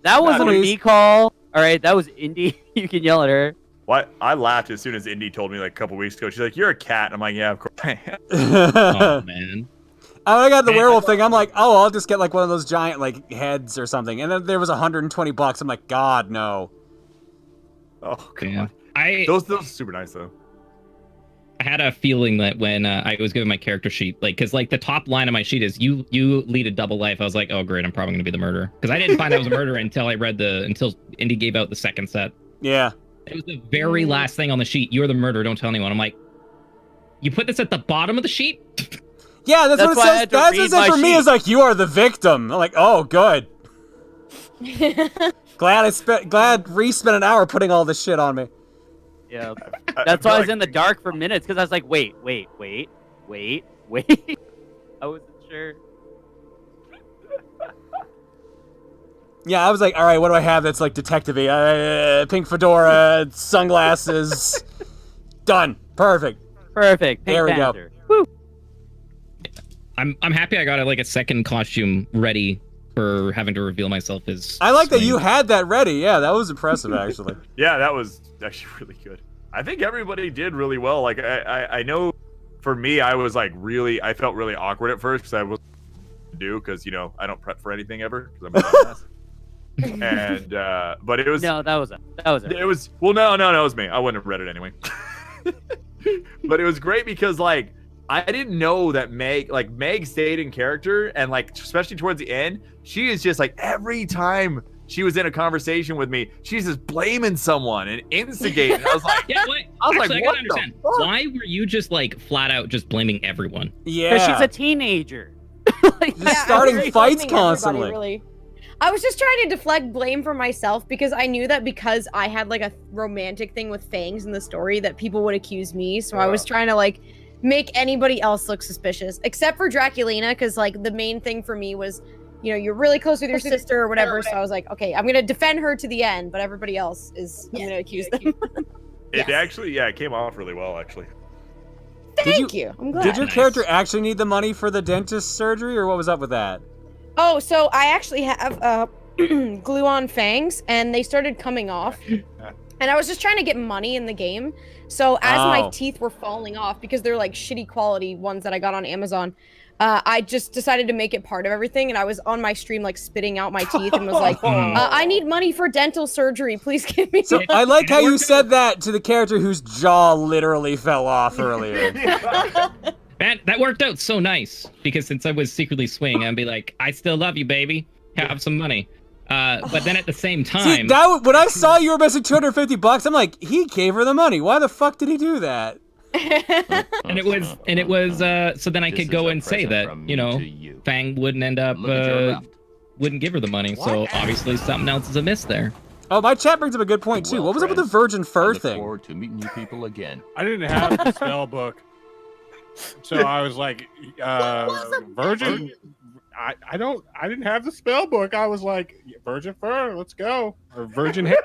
That wasn't a Please. me call. All right, that was Indy. You can yell at her. What? I laughed as soon as Indy told me like a couple weeks ago. She's like, "You're a cat." I'm like, "Yeah, of course I am." Oh, man. When I got the werewolf thing, I'm like, oh, I'll just get like one of those giant like heads or something. And then there was $120. I'm like, God, no. Oh, come Yeah. on. Those are super nice though. I had a feeling that when I was given my character sheet, like, because like the top line of my sheet is you lead a double life. I was like, oh great, I'm probably gonna be the murderer because I didn't find out I was a murderer until I read until Indy gave out the second set. Yeah. It was the very last thing on the sheet. You're the murderer. Don't tell anyone. I'm like, you put this at the bottom of the sheet? Yeah, that's what why I it says. had to That's what it read says my for me sheet. is like, you are the victim. I'm like, oh, good. Glad Reese spent an hour putting all this shit on me. Yeah, I that's feel why I was like- in the dark for minutes because I was like, wait. I wasn't sure. Yeah, I was like, all right, what do I have that's like detective-y? Pink fedora, sunglasses. Done. Perfect. Perfect. Pink There we go. Panther. I'm happy I got like a second costume ready for having to reveal myself as. I like that Swing. you had that ready. Yeah, that was impressive, actually. Yeah, that was actually really good. I think everybody did really well. Like I know, for me, I was like I felt really awkward at first because I was because you know I don't prep for anything ever because I'm a dumbass. And but it was No, that was it. it was well no it was me. I wouldn't have read it anyway. But it was great because like I didn't know that Meg stayed in character, and like especially towards the end, she is just like every time she was in a conversation with me, she's just blaming someone and instigating. I was like, Yeah, wait. I was Actually, like, I what gotta the understand. fuck? Why were you just like flat out just blaming everyone? Yeah. Because she's a teenager. Like, Just starting I was fights blaming everybody, constantly. really. I was just trying to deflect blame from myself because I knew that because I had like a romantic thing with Fangs in the story that people would accuse me. So I was trying to like make anybody else look suspicious, except for Draculina, because like the main thing for me was, you know, you're really close with your sister or whatever. So I was like, okay, I'm gonna defend her to the end, but everybody else is I'm gonna accuse them. it Yes. actually it came off really well actually. Thank you. I'm glad. Did your Nice. character actually need the money for the dentist surgery, or what was up with that? Oh, so I actually have glue on fangs, and they started coming off. And I was just trying to get money in the game. So as my Oh. teeth were falling off, because they're like shitty quality ones that I got on Amazon, I just decided to make it part of everything. And I was on my stream like spitting out my teeth and was like, I need money for dental surgery. Please give me So money. I like how you said that to the character whose jaw literally fell off earlier. Man, that worked out so nice because since I was secretly swing, I'd be like, I still love you, baby. Have some money. But then at the same See, time, when I saw you were missing $250, I'm like, he gave her the money. Why the fuck did he do that? And it was so then I could go and say that, Fang wouldn't end up wouldn't give her the money. So obviously something else is amiss there. Oh, my chat brings up a good point too. What was up with the virgin fur thing? I look forward to meeting you people again. I didn't have the spell book, so I was like, virgin. I didn't have the spell book. I was like, virgin fur, let's go, or virgin hair.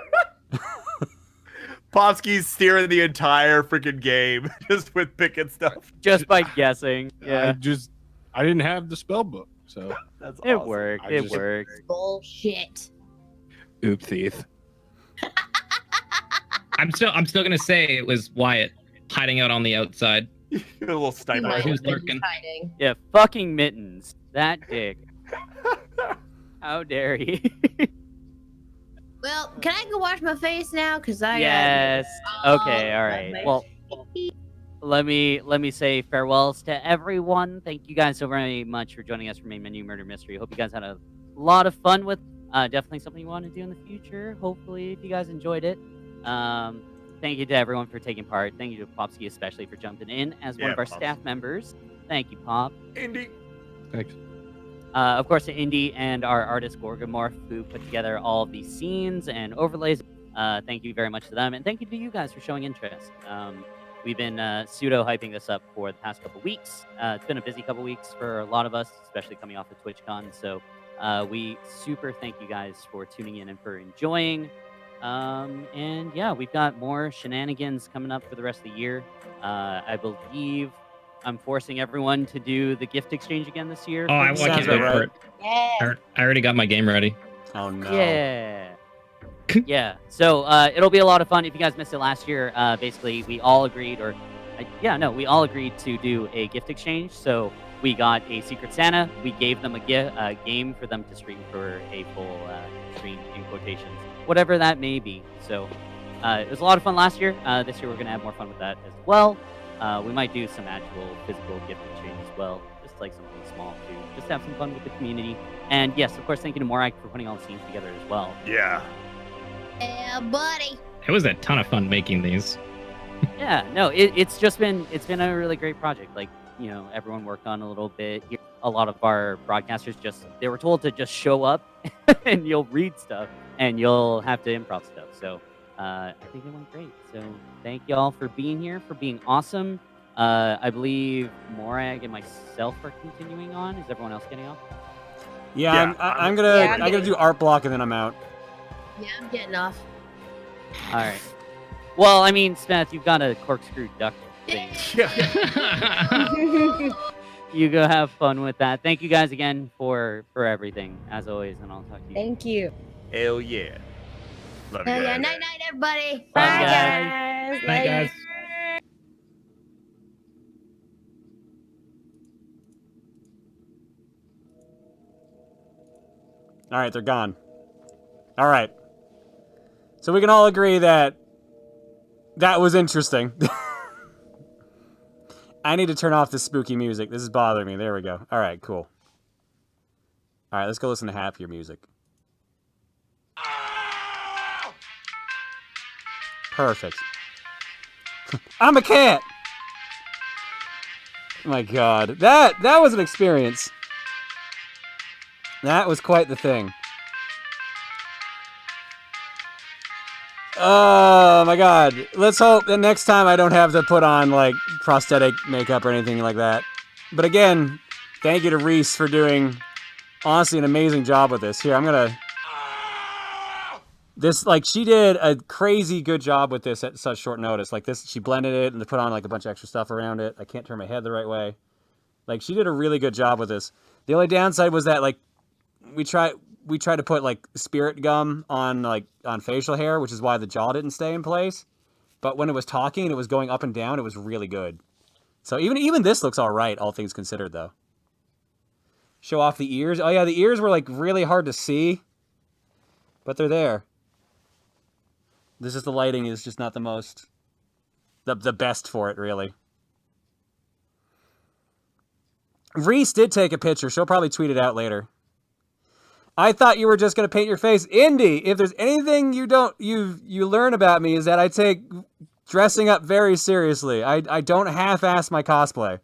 Popsky's steering the entire freaking game just with picking stuff. Just by guessing. Yeah. I didn't have the spell book, so That's It awesome. worked. It worked. Bullshit. Oop thief. I'm still gonna say it was Wyatt hiding out on the outside. A little sniper. He was lurking. Hiding. Yeah, fucking Mittens. That dick. How dare he? Well, can I go wash my face now? Cause I Yes. Okay, all right. my- Well, let me say farewells to everyone. Thank you guys so very much for joining us for Main Menu Murder Mystery. Hope you guys had a lot of fun with definitely something you want to do in the future. Hopefully, if you guys enjoyed it. Thank you to everyone for taking part. Thank you to Popsky especially for jumping in as one of our Pops. staff members. Thank you, Pop. Indy. Thanks. Of course, to Indy and our artist Gorgamorph, who put together all of these scenes and overlays. Thank you very much to them, and thank you to you guys for showing interest. We've been pseudo hyping this up for the past couple weeks. It's been a busy couple weeks for a lot of us, especially coming off of TwitchCon. So we super thank you guys for tuning in and for enjoying. And yeah, we've got more shenanigans coming up for the rest of the year. I believe I'm forcing everyone to do the gift exchange again this year. Oh, I Sounds can't wait right. for it. Yeah. I already got my game ready. Oh no. Yeah. Yeah. So it'll be a lot of fun. If you guys missed it last year, basically we all agreed, we all agreed to do a gift exchange. So we got a Secret Santa. We gave them a game for them to stream for a full stream in quotations, whatever that may be. So it was a lot of fun last year. This year we're gonna have more fun with that as well. We might do some actual physical gift exchange as well, just like something small too, just to have some fun with the community. And yes, of course, thank you to Morak for putting all the scenes together as well. Yeah. Yeah, buddy. It was a ton of fun making these. Yeah, no, it's been a really great project. Like, everyone worked on a little bit. A lot of our broadcasters they were told to just show up and you'll read stuff and you'll have to improv stuff. So I think it went great. So thank y'all for being here, for being awesome. I believe Morag and myself are continuing on. Is everyone else getting off? Yeah, I'm gonna do art block and then I'm out. Yeah, I'm getting off. All right. Well, I mean, Smith, you've got a corkscrew duck thing. You go have fun with that. Thank you guys again for everything, as always, and I'll talk to you. Thank you. Hell yeah. Love you Oh, yeah, guys. night night, everybody. Bye, Bye, guys. guys. Night, guys. All right, they're gone. All right. So we can all agree that was interesting. I need to turn off this spooky music. This is bothering me. There we go. All right, cool. All right, let's go listen to happier music. Perfect. I'm a cat. My God, that was an experience. That was quite the thing. Oh my God. Let's hope that next time I don't have to put on like prosthetic makeup or anything like that. But again, thank you to Reese for doing honestly an amazing job with this. Here, I'm gonna... she did a crazy good job with this at such short notice. Like this, she blended it and put on like a bunch of extra stuff around it. I can't turn my head the right way. Like she did a really good job with this. The only downside was that like we tried to put like spirit gum on facial hair, which is why the jaw didn't stay in place. But when it was talking and it was going up and down, it was really good. So even this looks all right, all things considered, though. Show off the ears. Oh yeah, the ears were like really hard to see, but they're there. This is the lighting is just not the most, the best for it, really. Reese did take a picture. She'll probably tweet it out later. I thought you were just gonna paint your face, Indy. If there's anything you learn about me is that I take dressing up very seriously. I don't half-ass my cosplay.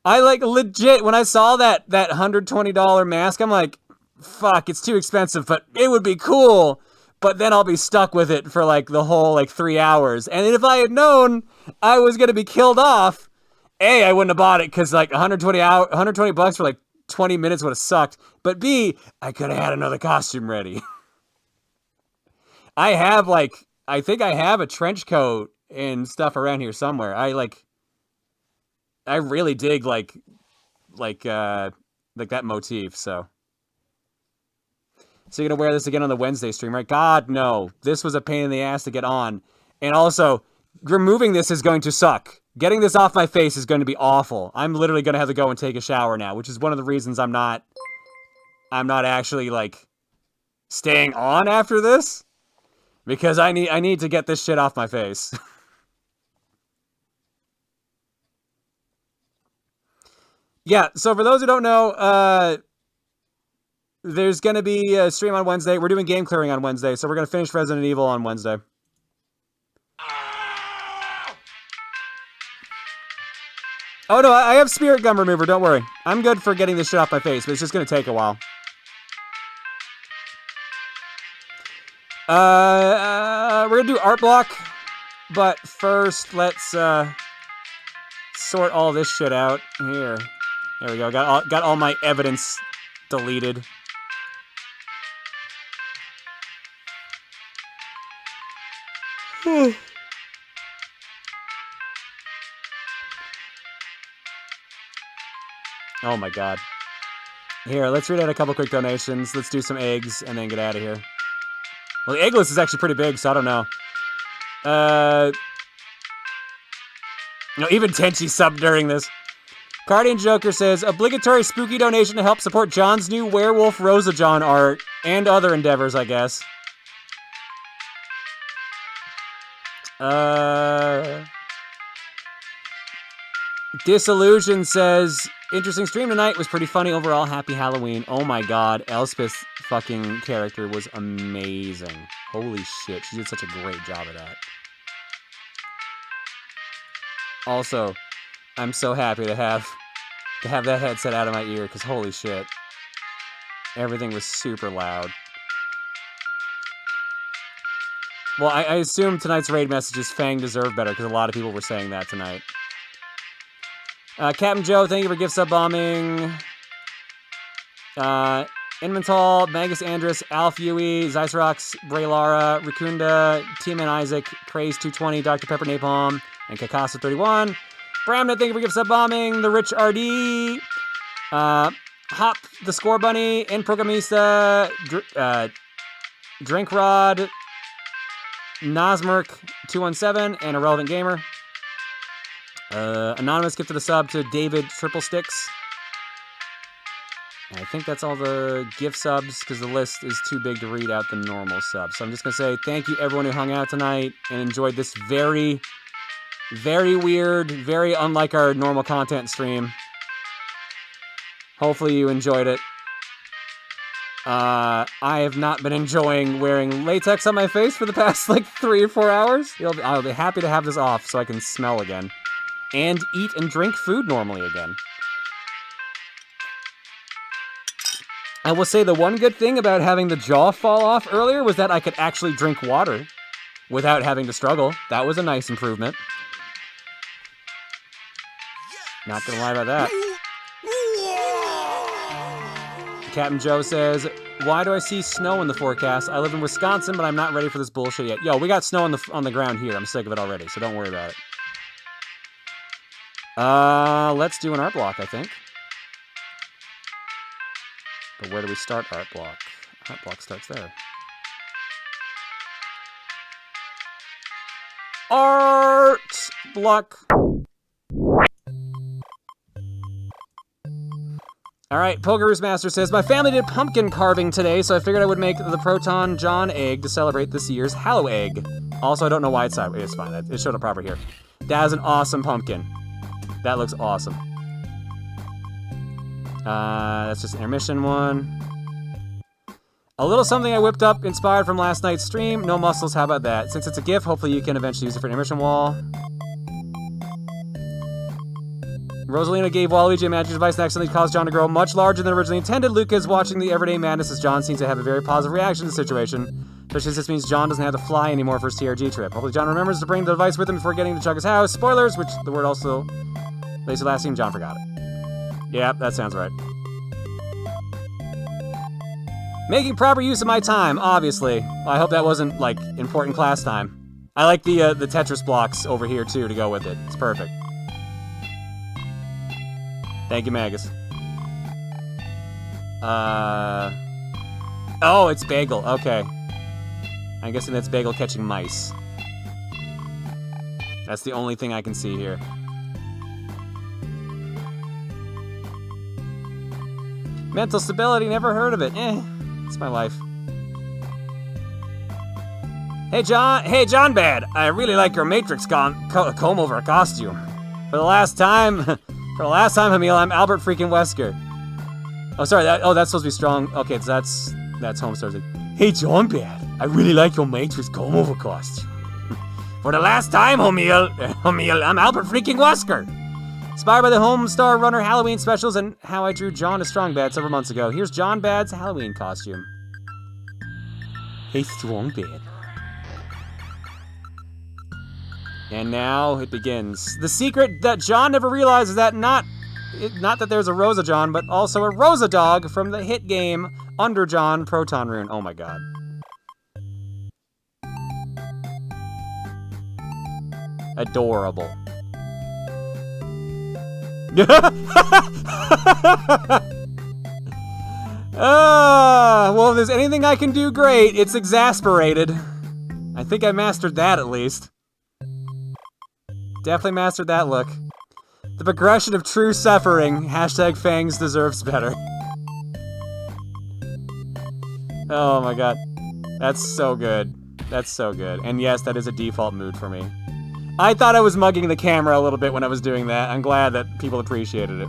I like legit, when I saw that $120 mask, I'm like, fuck, it's too expensive, but it would be cool. But then I'll be stuck with it for like the whole like 3 hours. And if I had known I was gonna be killed off, A, I wouldn't have bought it because like 120 bucks for like 20 minutes would have sucked. But B, I could have had another costume ready. I think I have a trench coat and stuff around here somewhere. I really dig like that motif, so. So you're gonna wear this again on the Wednesday stream, right? God, no. This was a pain in the ass to get on. And also, removing this is going to suck. Getting this off my face is going to be awful. I'm literally gonna have to go and take a shower now, which is one of the reasons I'm not actually like staying on after this. Because I need to get this shit off my face. Yeah, so for those who don't know, there's going to be a stream on Wednesday. We're doing game clearing on Wednesday, so we're going to finish Resident Evil on Wednesday. Oh, no, I have Spirit Gum Remover, don't worry. I'm good for getting this shit off my face, but it's just going to take a while. We're going to do art block, but first, let's sort all this shit out. Here. There we go. Got all my evidence deleted. Oh my god. Here, let's read out a couple quick donations. Let's do some eggs and then get out of here. Well, the egg list is actually pretty big, so I don't know. No, even Tenchi subbed during this. Guardian Joker says, obligatory spooky donation to help support John's new werewolf Rosa John art and other endeavors, I guess. Disillusion says, interesting stream tonight, was pretty funny overall, happy Halloween. Oh my god, Elspeth's fucking character was amazing. Holy shit, she did such a great job of that. Also, I'm so happy to have that headset out of my ear, because holy shit. Everything was super loud. Well, I assume tonight's raid messages Fang deserved better, because a lot of people were saying that tonight. Captain Joe, thank you for gift sub bombing. Inmental, Magus Andrus, Alf Yui, Zeisrox, Bray Lara, Racunda, T-Man Isaac, Praise 220, Dr. Pepper Napalm, and Kakasa 31. Bramnet, thank you for gift sub bombing. The Rich RD, Hop, the Score Bunny, and Programista, Drinkrod, Nosmerk 217, and Irrelevant Gamer. Anonymous gifted a sub to David Triple Sticks. I think that's all the gift subs, because the list is too big to read out the normal subs. So I'm just going to say thank you everyone who hung out tonight and enjoyed this very, very weird, very unlike our normal content stream. Hopefully you enjoyed it. I have not been enjoying wearing latex on my face for the past, like, 3 or 4 hours. I'll be happy to have this off so I can smell again. And eat and drink food normally again. I will say the one good thing about having the jaw fall off earlier was that I could actually drink water without having to struggle. That was a nice improvement. Not gonna lie about that. Captain Joe says, why do I see snow in the forecast? I live in Wisconsin, but I'm not ready for this bullshit yet. Yo, we got snow on the ground here. I'm sick of it already, so don't worry about it. Let's do an art block, I think. But where do we start art block? Art block starts there. Art block. Alright, Pokerus Master says, my family did pumpkin carving today, so I figured I would make the ProtonJon egg to celebrate this year's Hallow egg. Also, I don't know why it's sideways. It's fine. It showed up proper here. That is an awesome pumpkin. That looks awesome. That's just intermission one. A little something I whipped up inspired from last night's stream. No muscles, how about that? Since it's a GIF, hopefully you can eventually use it for an intermission wall. Rosalina gave Waluigi a magic device and accidentally caused John to grow much larger than originally intended. Luca is watching the everyday madness as John seems to have a very positive reaction to the situation. Especially as this means John doesn't have to fly anymore for his TRG trip. Hopefully John remembers to bring the device with him before getting to Chugga's house. Spoilers, which the word also... Basically last scene, John forgot it. Yep, that sounds right. Making proper use of my time, obviously. Well, I hope that wasn't, like, important class time. I like the Tetris blocks over here, too, to go with it. It's perfect. Thank you, Magus. Oh, it's Bagel. Okay. I'm guessing that's Bagel catching mice. That's the only thing I can see here. Mental stability, never heard of it. It's my life. Hey, John Bad. I really like your Matrix comb-over costume. For the last time, Hamil, I'm Albert freaking Wesker. Oh, sorry. That's supposed to be strong. Okay, so that's Homestar's. Hey, John Bad. I really like your Matrix comb-over costume. For the last time, Hamil, I'm Albert freaking Wesker. Inspired by the Homestar Runner Halloween specials and how I drew John as Strong Bad several months ago. Here's John Bad's Halloween costume. Hey, Strong Bad. And now it begins. The secret that John never realized is that not that there's a Rosa John, but also a Rosa Dog from the hit game Under John Proton Rune. Oh my god. Adorable. Well, if there's anything I can do great, it's exasperated. I think I mastered that at least. Definitely mastered that look. The progression of true suffering. Hashtag Fangs deserves better. Oh my god. That's so good. That's so good. And yes, that is a default mood for me. I thought I was mugging the camera a little bit when I was doing that. I'm glad that people appreciated it.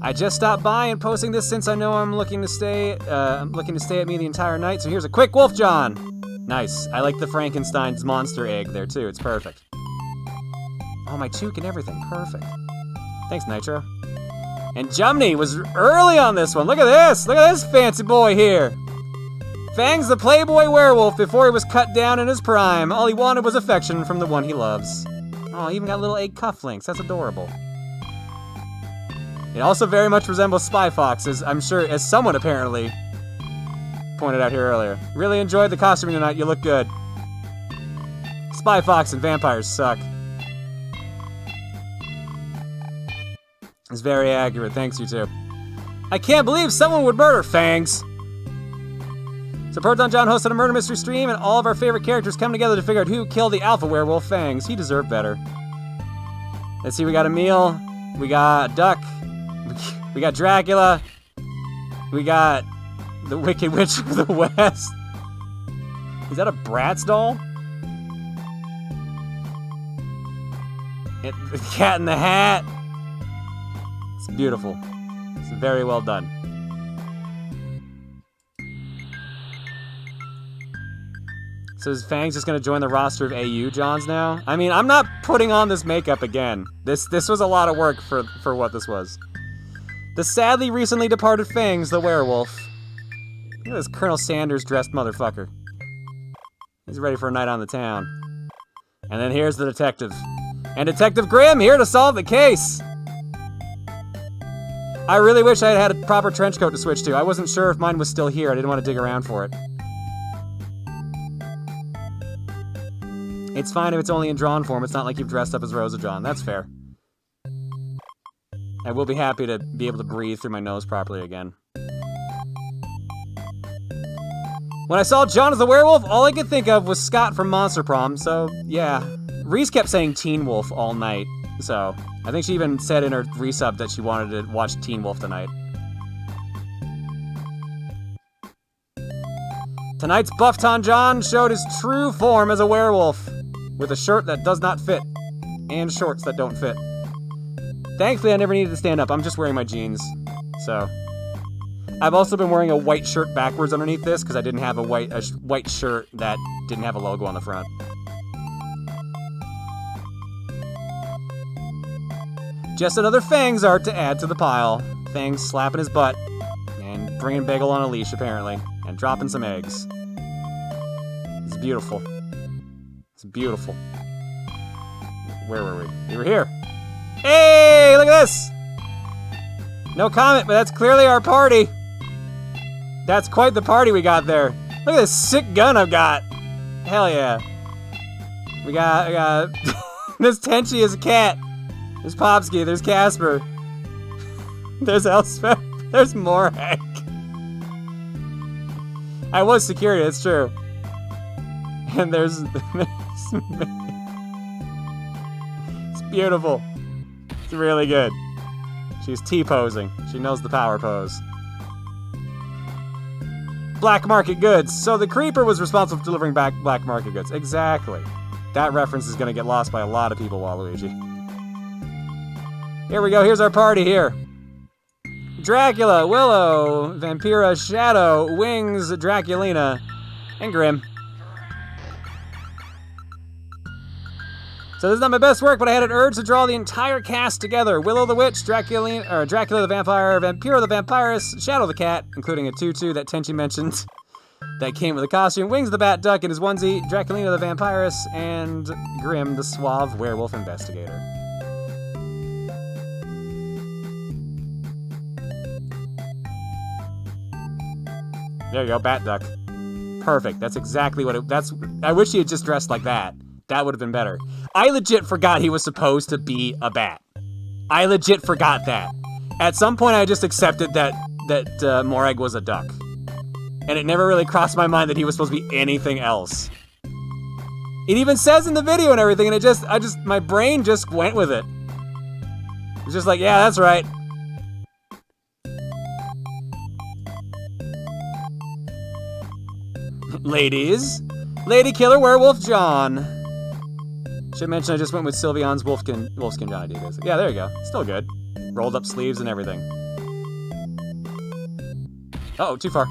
I just stopped by and posting this since I know I'm looking to stay at me the entire night. So here's a quick Wolf John. Nice. I like the Frankenstein's monster egg there too. It's perfect. Oh, my toque and everything. Perfect. Thanks, Nitro. And Jumney was early on this one. Look at this. Look at this fancy boy here. Fangs the Playboy werewolf before he was cut down in his prime. All he wanted was affection from the one he loves. Oh, he even got little egg cufflinks. That's adorable. It also very much resembles Spy Fox, as I'm sure, as someone apparently pointed out here earlier. Really enjoyed the costume tonight. You look good. Spy Fox and vampires suck. It's very accurate. Thanks, you two. I can't believe someone would murder Fangs. So ProtonJon hosted a murder mystery stream, and all of our favorite characters come together to figure out who killed the alpha werewolf Fangs. He deserved better. Let's see, we got Emil, we got Duck, we got Dracula, we got the Wicked Witch of the West. Is that a Bratz doll? The Cat in the Hat. It's beautiful. It's very well done. So is Fangs just gonna join the roster of AU Johns now? I mean, I'm not putting on this makeup again. This was a lot of work for what this was. The sadly recently departed Fangs, the werewolf. Look at this Colonel Sanders dressed motherfucker. He's ready for a night on the town. And then here's the detective. And Detective Grimm here to solve the case. I really wish I had a proper trench coat to switch to. I wasn't sure if mine was still here. I didn't want to dig around for it. It's fine if it's only in drawn form. It's not like you've dressed up as Rosa John. That's fair. I will be happy to be able to breathe through my nose properly again. When I saw John as the werewolf, all I could think of was Scott from Monster Prom, so yeah. Reese kept saying Teen Wolf all night, so I think she even said in her resub that she wanted to watch Teen Wolf tonight. Tonight's ProtonJon showed his true form as a werewolf, with a shirt that does not fit. and shorts that don't fit. Thankfully, I never needed to stand up. I'm just wearing my jeans, so. I've also been wearing a white shirt backwards underneath this because I didn't have a white shirt that didn't have a logo on the front. Just another Fangs art to add to the pile. Fangs slapping his butt and bringing Bagel on a leash, apparently, and dropping some eggs. It's beautiful. It's beautiful. Where were we? We were here. Hey, look at this! No comment, but that's clearly our party. That's quite the party we got there. Look at this sick gun I've got. Hell yeah. We got this Tenchi is a cat. There's Popsky, there's Casper. There's Elspeth, there's Morag. I was security, that's true. And there's it's beautiful. It's really good. She's T-posing. She knows the power pose. Black market goods. So the creeper was responsible for delivering back black market goods. Exactly. That reference is going to get lost by a lot of people, Waluigi. Here we go. Here's our party here. Dracula, Willow, Vampira, Shadow, Wings, Draculina, and Grim. So this is not my best work, but I had an urge to draw the entire cast together. Willow the Witch, Dracula the Vampire, Vampira the Vampiress, Shadow the Cat, including a tutu that Tenchi mentioned that came with a costume, Wings the Bat Duck in his onesie, Draculina the Vampiress, and Grim the Suave Werewolf Investigator. There you go, Bat Duck. Perfect. That's exactly what I wish he had just dressed like that. That would have been better. I legit forgot he was supposed to be a bat. I legit forgot that. At some point, I just accepted that Morag was a duck. And it never really crossed my mind that he was supposed to be anything else. It even says in the video and everything, and my brain just went with it. It's just like, yeah, that's right. Ladies. Lady Killer Werewolf John. Should mention I just went with Sylveon's Wolfskin John idea. Yeah, there you go. Still good. Rolled up sleeves and everything. Uh-oh, too far.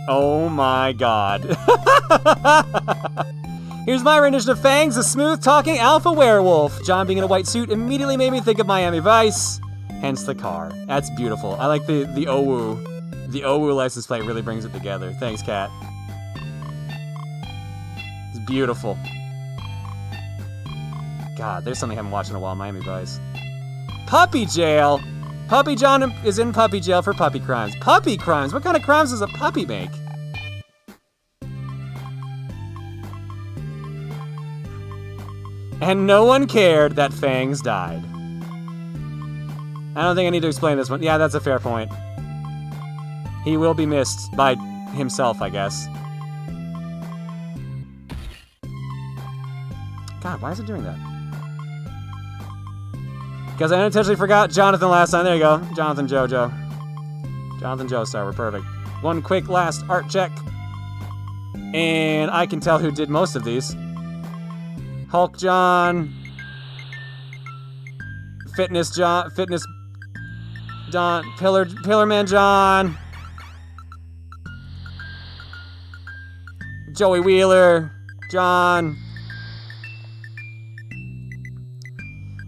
Oh my god. Here's my rendition of Fangs, a smooth-talking alpha werewolf. John being in a white suit immediately made me think of Miami Vice, hence the car. That's beautiful. I like the OWU. The OWU license plate really brings it together. Thanks, Kat. It's beautiful. God, there's something I haven't watched in a while, Miami Vice. Puppy jail! Puppy John is in puppy jail for puppy crimes. Puppy crimes? What kind of crimes does a puppy make? And no one cared that Fangs died. I don't think I need to explain this one. Yeah, that's a fair point. He will be missed by himself, I guess. God, why is it doing that? Because I unintentionally forgot Jonathan last time. There you go. Jonathan Jojo. Jonathan Joestar, we're perfect. One quick last art check. And I can tell who did most of these. Hulk John. Fitness John. Fitness John. Pillarman John. Joey Wheeler. John.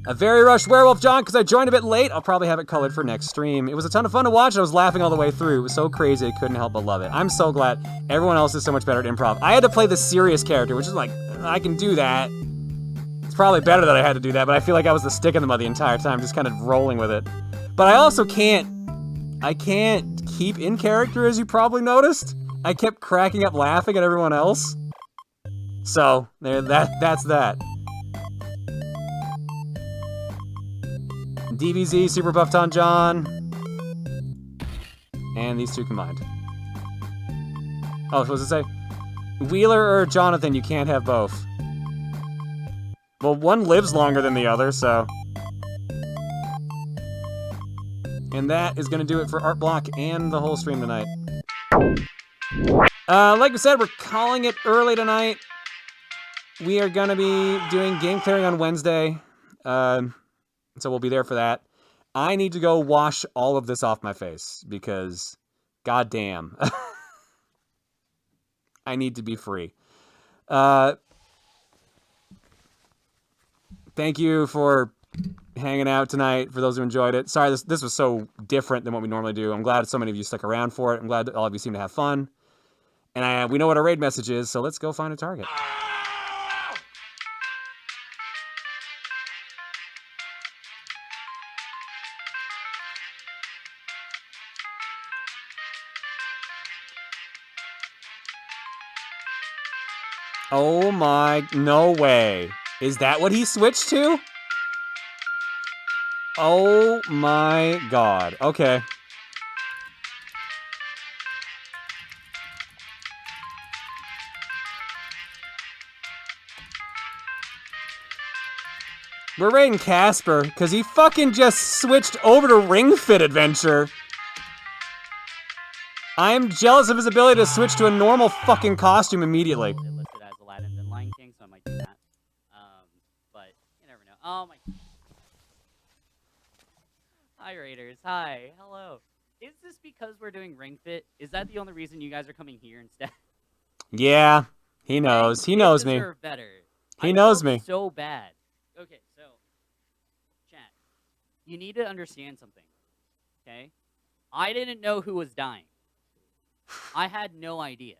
A very rushed werewolf John because I joined a bit late. I'll probably have it colored for next stream. It was a ton of fun to watch. I was laughing all the way through. It was so crazy. I couldn't help but love it. I'm so glad everyone else is so much better at improv. I had to play the serious character, which is like, I can do that. It's probably better that I had to do that, but I feel like I was the stick in the mud the entire time, just kind of rolling with it. But I also can't keep in character, as you probably noticed. I kept cracking up laughing at everyone else. So, that's that. DBZ, Super ProtonJon, and these two combined. Oh, what was it say? Wheeler or Jonathan, you can't have both. Well, one lives longer than the other, so. And that is going to do it for Art Block and the whole stream tonight. Like I said, we're calling it early tonight. we are going to be doing game clearing on Wednesday. So we'll be there for that. I need to go wash all of this off my face because, goddamn, I need to be free. Thank you for hanging out tonight, for those who enjoyed it. Sorry, this was so different than what we normally do. I'm glad so many of you stuck around for it. I'm glad that all of you seem to have fun. And we know what our raid message is, so let's go find a target. Oh my, no way. Is that what he switched to? Oh my god. Okay. We're raiding Casper, because he fucking just switched over to Ring Fit Adventure. I am jealous of his ability to switch to a normal fucking costume immediately. It listed as Aladdin and Lion King, so I might do that. But you never know. Oh my. Hi, Raiders. Hi. Hello. Is this because we're doing Ring Fit? Is that the only reason you guys are coming here instead? Yeah, he knows. He knows me. Better. He knows me. So bad. Okay, so chat. You need to understand something. Okay? I didn't know who was dying. I had no idea.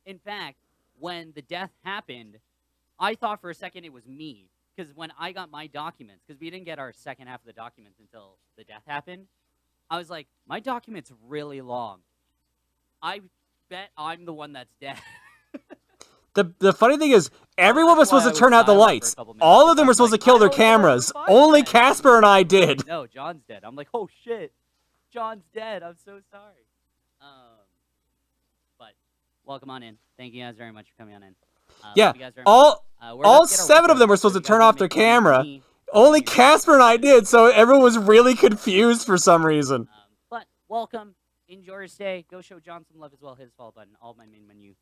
In fact, when the death happened, I thought for a second it was me. Because when I got my documents, because we didn't get our second half of the documents until the death happened, I was like, my document's really long. I bet I'm the one that's dead. The funny thing is, everyone was supposed to turn out the lights. All of them were supposed to kill their cameras. Only Casper and I did. No, John's dead. I'm like, oh shit, John's dead. I'm so sorry. But welcome on in. Thank you guys very much for coming on in. Yeah, you guys very all much. 7 of them were supposed to turn off their camera. Only Casper and I did, so everyone was really confused for some reason. But welcome. Enjoy your stay. Go show John some love as well. His follow button. All my main menu.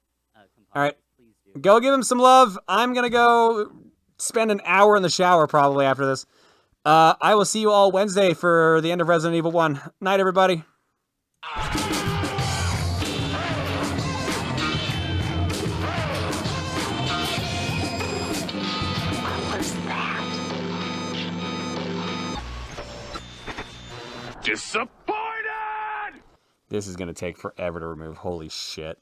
All right. Please do. Go give him some love. I'm going to go spend an hour in the shower probably after this. I will see you all Wednesday for the end of Resident Evil 1. Night, everybody. Disappointed! This is going to take forever to remove. Holy shit.